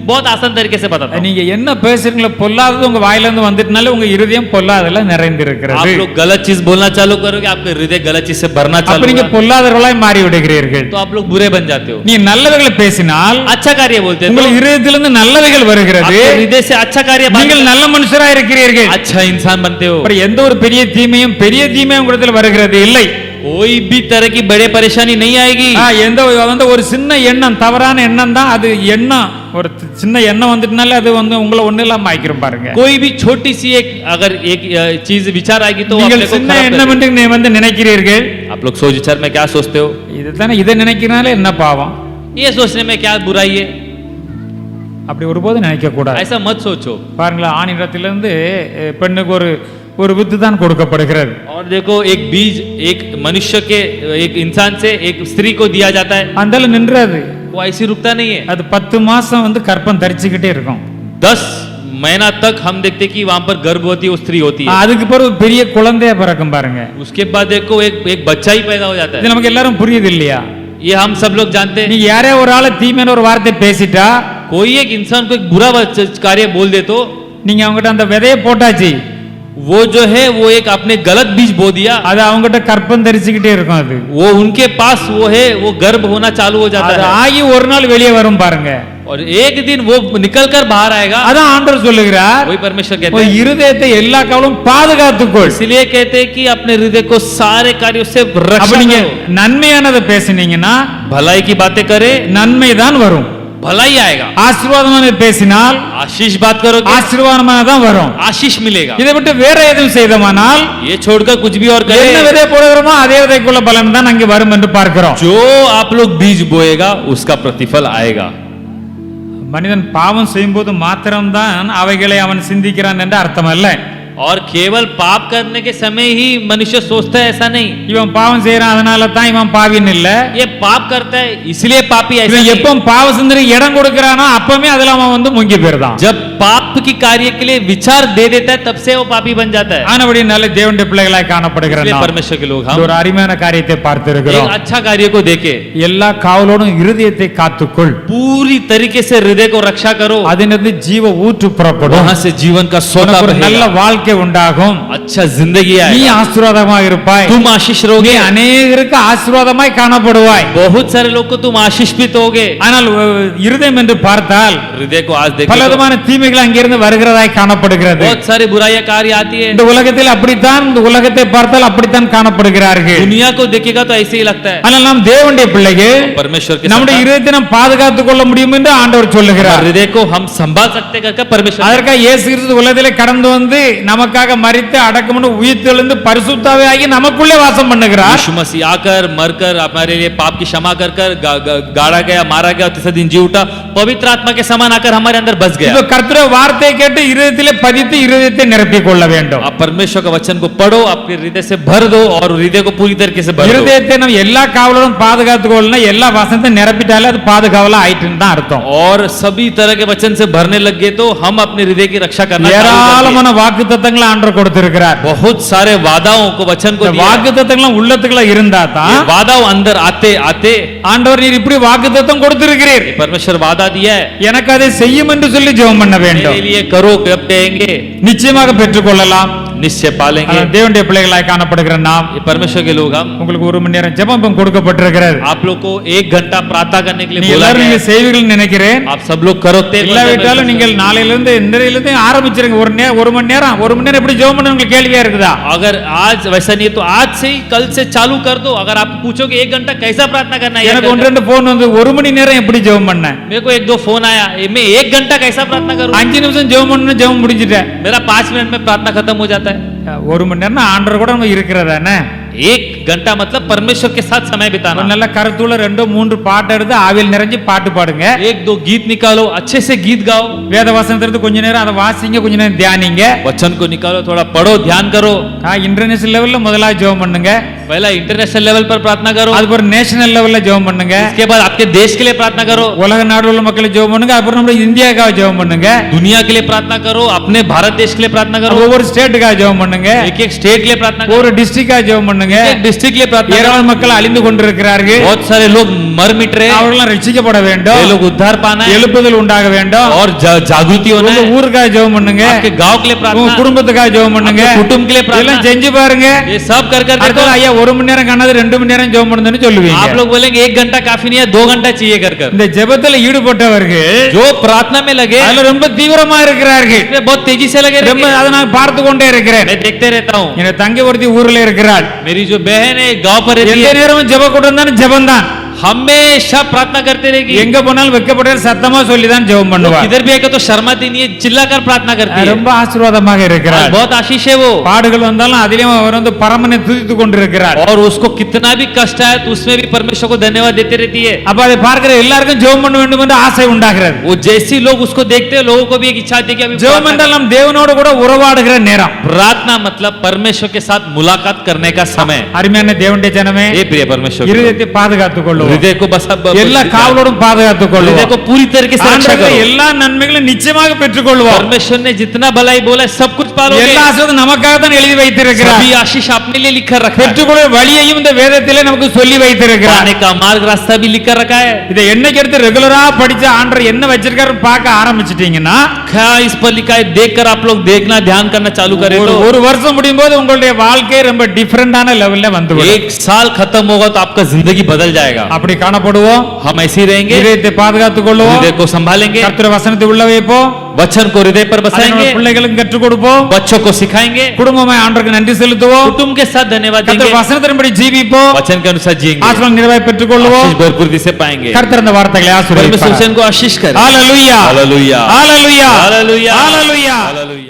बहुत आसान तरीके से बताता हूं। நீங்க என்ன பேசுறீங்களோ பொல்லாதது உங்க வாயில இருந்து வந்துட்டனால உங்க இருதயம் பொல்லாதல நிறைந்திருக்கிறது. आप लोग गलत चीज बोलना चालू करोगे, आपका हृदय गलत चीज से भरना அப்ப चालू நீங்க होगा, பொல்லாதவர்களாய் மாறி விடுகிறீர்கள். तो आप लोग बुरे बन जाते हो। நீ நல்லவைகளை பேசினால் अच्छा कार्य बोलते हो உங்கள் இருதயத்திலிருந்து நல்லவைகள் வருகிறது. आपके हृदय से अच्छा कार्य நீங்கள் நல்ல மனுஷரா இருக்கிறீர்கள். अच्छा इंसान बनते हो। அப்புறம் எந்த ஒரு பெரிய தீமையும் உங்களிடத்தில் வருகிறது இல்லை. कोई भी तरह की बड़े परेशानी नहीं आएगी। எந்த வந்து ஒரு சின்ன எண்ணம், தவறான எண்ணம் தான் அது எண்ணம், ஒரு சின்ன எண்ணம் வந்துட்டனால அது வந்து உங்களை ஒண்ணு இல்லாம ஆக்கிரும் பாருங்க. कोई भी छोटी सी एक अगर एक चीज विचार आएगी तो நீங்கள் சின்ன எண்ணம் என்று நீ வந்து நினைக்கிறீர்கள். आप लोग सोच विचार में क्या सोचते हो? இதுதானே, இதை நினைக்கிறனால என்ன பாவம்? ये सोचने में क्या बुराई है? அப்படி ஒருபோதும் நினைக்க கூடாது. ऐसा मत सोचो। பாருங்களா, ஆணிடத்திலிருந்து பெண்ணுக்கு ஒரு வித்து தான் கொடுக்கப்படுகிறது. और देखो, एक बीज एक मनुष्य के एक इंसान से एक स्त्री को दिया जाता है, அந்தால நின்றாது. वो ऐसी रुकता नहीं है। அது 10 மாசம் வந்து கற்பம் தரிச்சுக்கிட்டே இருக்கும். 10 महीना तक हम देखते कि वहां पर गर्भवती वो स्त्री होती है। அதுக்கு பிறகு ஒரு பெரிய குழந்தையா பிறக்கும் பாருங்க. उसके बाद देखो एक बच्चा ही पैदा हो जाता இது है। நமக்கு எல்லாரும் புரியுது இல்லையா? ये हम सब लोग जानते हैं। நீங்க யாரே ஒரு ஆளை தீமையான ஒரு வார்த்தை பேசிட்டா, कोई एक इंसान को एक बुरा कार्य बोल दे तो நீங்க அவங்ககிட்ட அந்த விதையை போட்டாச்சு, वो जो है वो एक आपने गलत बीज बो दिया, அது அவங்ககிட்ட கற்பம் தரிச்சுக்கிட்டே இருக்கும். அது वो उनके पास वो है वो गर्भ होना चालू हो जाता அது है, ஆகி ஒரு நாள் வெளியே வரும் பாருங்க. और एक दिन वो निकल कर बाहर आएगा। அதான் ஆண்டவர் சொல்லுகிறார், वही परमेश्वर कहते உன் हैं, இருதயத்தை எல்லா காலம் பாதுகாத்துக்கொள். इसलिए कहते हैं कि अपने हृदय को सारे कार्यों से அப்ப रक्षा நீங்க करो। நன்மையானதை பேசினீங்கன்னா भलाई की बातें करे, நன்மை தான் வரும். भलाई आएगा। ஆசீர்வாதமான பேசினால் आशीष बात करोगे, ஆசீர்வாதமாக தான் வரும். आशीष मिलेगा। இதை விட்டு வேற எதுவும் செய்தமானால் ये छोड़कर कुछ भी और என்ன करे, விதை போடுகிறோமோ அதே விதைக்குள்ள பலன் தான் அங்கே வரும் என்று பார்க்கிறோம். जो आप लोग बीज बोएगा उसका प्रतिफल आएगा। மனிதன் பாவம் செய்யும்போது மாத்திரம்தான் அவைகளை அவன் சிந்திக்கிறான் என்று அர்த்தம் அல்ல. और केवल पाप करने के समय ही मनुष्य सोचता है, ऐसा नहीं। இவன் பாவம் செய்யறான் அதனால தான் இவன் பாவின்னு இல்ல. ये पाप करता है इसलिए पापी ऐसा இவன் नहीं। எப்ப பாவ சிந்தனைக்கு இடம் கொடுக்கறானோ அப்பவே அதுல அவன் வந்து முங்கி போயிடுறான். जब पाप की कार्य के लिए विचार दे देता है तब से वो पापी बन जाता है। ஆனபடியால் தேவனுடைய பிள்ளைகளாய் காணப்படுகிறோம். इसलिए परमेश्वर के लोग हम ஒரு அருமையான காரியத்தை பார்த்திருக்கிறோம். एक अच्छा कार्य को देखे, எல்லா காவலோடும் இருதயத்தை காத்துக்கொள், पूरी तरीके से हृदय को रक्षा करो, அதிலிருந்து ஜீவ ஊற்று புறப்படும், वहां से जीवन का सोता உனக்கு ஒரு நல்ல बहेगा, வாழ்க்கை உண்டாகும், अच्छा जिंदगी நீ आएगा, ஆசீர்வாதமாக இருப்பாய், तुम आशीष நீ रहोगे, அநேகருக்கு ஆசீர்வாதமாய் காணப்படுவாய். बहुत सारे लोग को तुम आशीषित होगे। ஆனால் இருதயம் என்று பார்த்தால் हृदय को आज देखो பல तो விதமான தீமைகள் அங்கிருந்து வருகிறதாய் காணப்படுகிறது. बहुत सारी बुराइयां कार्य आती है। இந்த உலகத்தில் அப்படித்தான், இந்த உலகத்தை பார்த்தால் அப்படித்தான் காணப்படுகிறார்கள். दुनिया को देखेगा तो ऐसे ही लगता है। ஆனால் நாம் தேவனுடைய பிள்ளைகள் परमेश्वर के நம்முடைய संतान, இருதயத்தை நாம் பாதுகாத்துக் கொள்ள முடியும் என்று ஆண்டவர் சொல்லுகிறார். हृदय को हम संभाल सकते करके परमेश्वर, அதற்காக இயேசு கிறிஸ்து உலகத்திலே கடந்து வந்து நமக்காக மரித்து அடக்கமனு உயிர்த்தெழுந்து பரிசுத்தாவே ஆகி நமக்குள்ளே வாசம் பண்ணுகிறார். यीशु मसीह आकर मरकर हमारे लिए पाप की क्षमा कर कर गाड़ा गया, मारा गया, तीसरे दिन जी उठा, पवित्र आत्मा के समान आकर हमारे अंदर बस गया। இப்போ கர்த்தருடைய வார்த்தையை கேட்டு இருதயத்திலே பதித்து இருதயத்தை நிரப்பிக் கொள்ள வேண்டும். आप परमेश्वर का वचन को पढ़ो, अपने हृदय से भर दो और हृदय को पूरी तरीके से भर दो। இருதயத்தை நம்ம எல்லா காவலரும் பாதுகாத்துக் கொள்ளணும், எல்லா வசனத்தை நிரப்பிட்டாலே அது பாதுகாவலா ஆயிட்டுன்னு தான் அர்த்தம். और सभी तरह के वचन से भरने लग गए तो हम अपने हृदय की रक्षा करना चालू कर देंगे। ஏராளமான வாக்குத்தத்தங்களை ஆண்டவர் கொடுத்திருக்கிறார். बहुत सारे वादाओं को वचन को दिया है। வாக்குத்தத்தங்களும் உள்ளத்துக்குள்ள இருந்தா ये தான் वादा अंदर आते आते ஆண்டவர் நீர் இப்படி வாக்குத்தத்தம் கொடுத்திருக்கிறீர், परमेश्वर वादा दिया है, எனக்கு அதை செய்யும் என்று சொல்லி ஜெபம் பண்ண வேண்டும். मेरे लिए करो, कब कहेंगे நிச்சயமாக பெற்றுக்கொள்ளலாம். निश्चय पालेंगे। ஆனால் தேவனுடைய பிள்ளைகளாய் காணப்படுகிற நாம், ये परमेश्वर के लोग हम, உங்களுக்கு 1 மணி நேரம் ஜெபம் கொடுக்கப்பட்டிருக்கிறது. आप लोग को 1 घंटा प्रार्थना करने के लिए நீங்க बोला எல்லாரும் गया நீங்க है। செய்வீர்கள் நினைக்கிறேன். आप सब लोग करोते இல்லாவிட்டாலும் நீங்கள் நாளையிலிருந்து இன்றையிலிருந்து ஆரம்பிச்சிருங்க. 1 மணி நேரம் எப்படி ஜெபம் பண்ண உங்களுக்கு கேள்வியா இருக்குதா? अगर आज वैसा नहीं है तो आज से ही कल से चालू कर दो। अगर आप पूछोगे 1 घंटा कैसा प्रार्थना करना है, எனக்கு 1-2 போன் வந்து 1 மணி நேரம் எப்படி ஜெபம் பண்ண, मेरे को 1-2 फोन आया, मैं 1 घंटा कैसा प्रार्थना करूं? 5 நிமிஷம் ஜெபம் பண்ணணும், ஜெபம் முடிஞ்சிட்டேன். मेरा 5 मिनट में प्रार्थना खत्म हो जाता है। 1 மணி நேரம் ஆண்டவர் கூட நம்ம இருக்கிறதானே. 1 घंटा मतलब परमेश्वर के साथ समय ஒரு बिताना। நல்ல கருத்துள்ள 2-3 பாட்டு எடுத்து ஆவியில் நிறைஞ்சு பாட்டு பாடுங்க. 1-2 गीत निकालो, अच्छे से गीत गाओ, வேத வசனத்தை எடுத்து கொஞ்ச நேரம் அதை வாசிங்க, கொஞ்ச நேரம் தியானிங்க. वचन को निकालो, थोड़ा पढ़ो, ध्यान करो। இன்டர்நேஷனல் லெவல்ல முதலாவது ஜெபம் பண்ணுங்க, पहला इंटरनेशनल लेवल पर प्रार्थना करो, அதுக்கப்புறம் நேஷனல் லெவல்ல ஜெபம் பண்ணுங்க, इसके बाद आपके देश के लिए प्रार्थना करो, உலக நாடு உள்ள மக்களுக்கு ஜெபம் பண்ணுங்க, அப்புறம் நம்ம இந்தியாவுக்காக ஜெபம் பண்ணுங்க, दुनिया के लिए प्रार्थना करो, अपने भारत देश के लिए प्रार्थना करो, ஒவ்வொரு ஸ்டேட்டுக்காக ஜெபம் பண்ணுங்க, एक-एक स्टेट के लिए प्रार्थना करो, ஒரு டிஸ்ட்ரிக்டாக ஜெபம் பண்ணுங்க, एक मिनिस्ट्री के लिए प्रार्थना ஏராளமான करें। மக்கள் அழிந்து கொண்டிருக்கிறார்கள். बहुत सारे लोग मर मिट रहे हैं, அவர்களெல்லாம் ரட்சிக்கப்பட வேண்டும், वे लोग उद्धार पाना है எழுப்புதல் உண்டாக வேண்டும். और जागृति होना உங்க है। ஊருக்காக ஜெபம் பண்ணுங்க, आपके गांव के लिए உங்க प्रार्थना, குடும்பத்துக்காக ஜெபம் பண்ணுங்க, आपके कुटुंब के लिए प्रार्थना, இதெல்லாம் செஞ்சு பாருங்க. ये सब कर कर देखो। அடுத்தது ஐயா 1 மணி நேரம் காணாது 2 மணி நேரம் ஜெபம் பண்ணுன்னு சொல்லுவீங்க. आप लोग बोलेंगे 1 घंटा काफी नहीं है, 2 घंटा चाहिए कर कर। இந்த ஜெபத்துல ஈடுபட்டவர்கள் जो प्रार्थना में लगे அதுல ரொம்ப தீவிரமா இருக்கிறார்கள். वे बहुत तेजी से लगे ரொம்ப रहेंगे। அதை நான் பார்த்து கொண்டே இருக்கிறேன். मैं देखते रहता हूँ। என் தங்கை ஒருத்தி ஊர்ல இருக்கிறாள். मेरी जो बहन है गांव पर रहती எந்த है, நேரமும் ஜெப கூட்டம் தான், ஜெபம் தான். हमेशा प्रार्थना करते रहेगी। எங்க போனாலும் வெட்கப்பட்ட சத்தமா சொல்லி தான் ஜெபம் वो பண்ணுவா. किधर भी आएगा तो शर्माती नहीं है, चिल्लाकर प्रार्थना करती है। ரொம்ப ஆசீர்வாதமாக இருக்கிறாள். बहुत आशीष है वो। பாடுகள் வந்தாலும் அதிலும் அவர் வந்து பரமனை துதித்து கொண்டிருக்கிறார். और उसको कितना भी कष्ट आए तो उसमें भी परमेश्वर को धन्यवाद देते रहती है। அப்ப அதை பார்க்கிற எல்லாருக்கும் ஜெபம் பண்ண வேண்டும் என்று ஆசை உண்டாகிறது. वो जैसी लोग उसको देखते हैं, लोगों को भी एक इच्छा आती है कि अभी ஜெபம் प्रार्थना என்றால் நம் தேவனோடு கூட உறவாடுகிற நேரம். प्रार्थना मतलब परमेश्वर के साथ मुलाकात करने का समय। அருமையான தேவனுடைய ஜனமே, ये प्रिय परमेश्वर के लोग, இருதயத்தை பாதுகாத்துக் கொள்ளுவோம். हृदय को बस எல்லா காவலோடும் பாதுகாத்துக் हृदय கொள்ளுவோம். को पूरी तरीके से रक्षा ஆண்டவரே, करो। எல்லா நன்மைகளையும் நிச்சயமாக பெற்றுக்கொள்வோம். परमेश्वर ने जितना भलाई बोला है सब कुछ पालोगे। எல்லா ஆசீர்வாதம் நமக்காக தான் எழுதி வைத்திருக்கிறார். सभी आशीष अपने लिए लिखकर रखा है। பெற்றுக்கொள்ள வழியையும் இந்த வேதத்திலே நமக்கு சொல்லி வைத்திருக்கிறார். पाने का मार्ग रास्ता भी लिखकर रखा है। இதை என்னைக்கு எடுத்து ரெகுலரா படிச்ச ஆண்டவர் என்ன வச்சிருக்காரு பார்க்க ஆரம்பிச்சிட்டீங்கன்னா, क्या इस पर लिखा है देखकर आप लोग देखना ध्यान करना चालू करें तो ஒரு வருஷம் முடியும் போது உங்களுடைய வாழ்க்கை ரொம்ப டிஃபரெண்டான லெவல்ல வந்துவிடும். 1 साल खत्म होगा तो आपका जिंदगी बदल जाएगा। அப்படி காணப்படுவோம். हम ऐसे ही रहेंगे, இதயத்தை பாதுகாத்துக் கொள்வோம். हृदय को संभालेंगे, கர்த்தருடைய வசனத்தை உள்ள வைப்போம். वचन को हृदय पर அதை நம்ம बसाएंगे, பிள்ளைகளுக்கு கற்றுக் கொடுப்போம். बच्चों को सिखाएंगे, குடும்பமாய் ஆண்டவருக்கு நன்றி செலுத்துவோம். कुटुंब के साथ धन्यवाद देंगे, கர்த்தர் வசனத்தின்படி ஜீவிப்போம். वचन के अनुसार जिएंगे, ஆசீர்வாதம் நிறைவாய் பெற்றுக் கொள்வோம். आशीष भरपूर से पाएंगे। கர்த்தர் இந்த வார்த்தைகளை परमेश्वर ஆசீர்வதிப்பார். को आशीष करे। ஹalleluya, हालेलुया, ஹalleluya, हालेलुया, ஹalleluya. हालेलुया।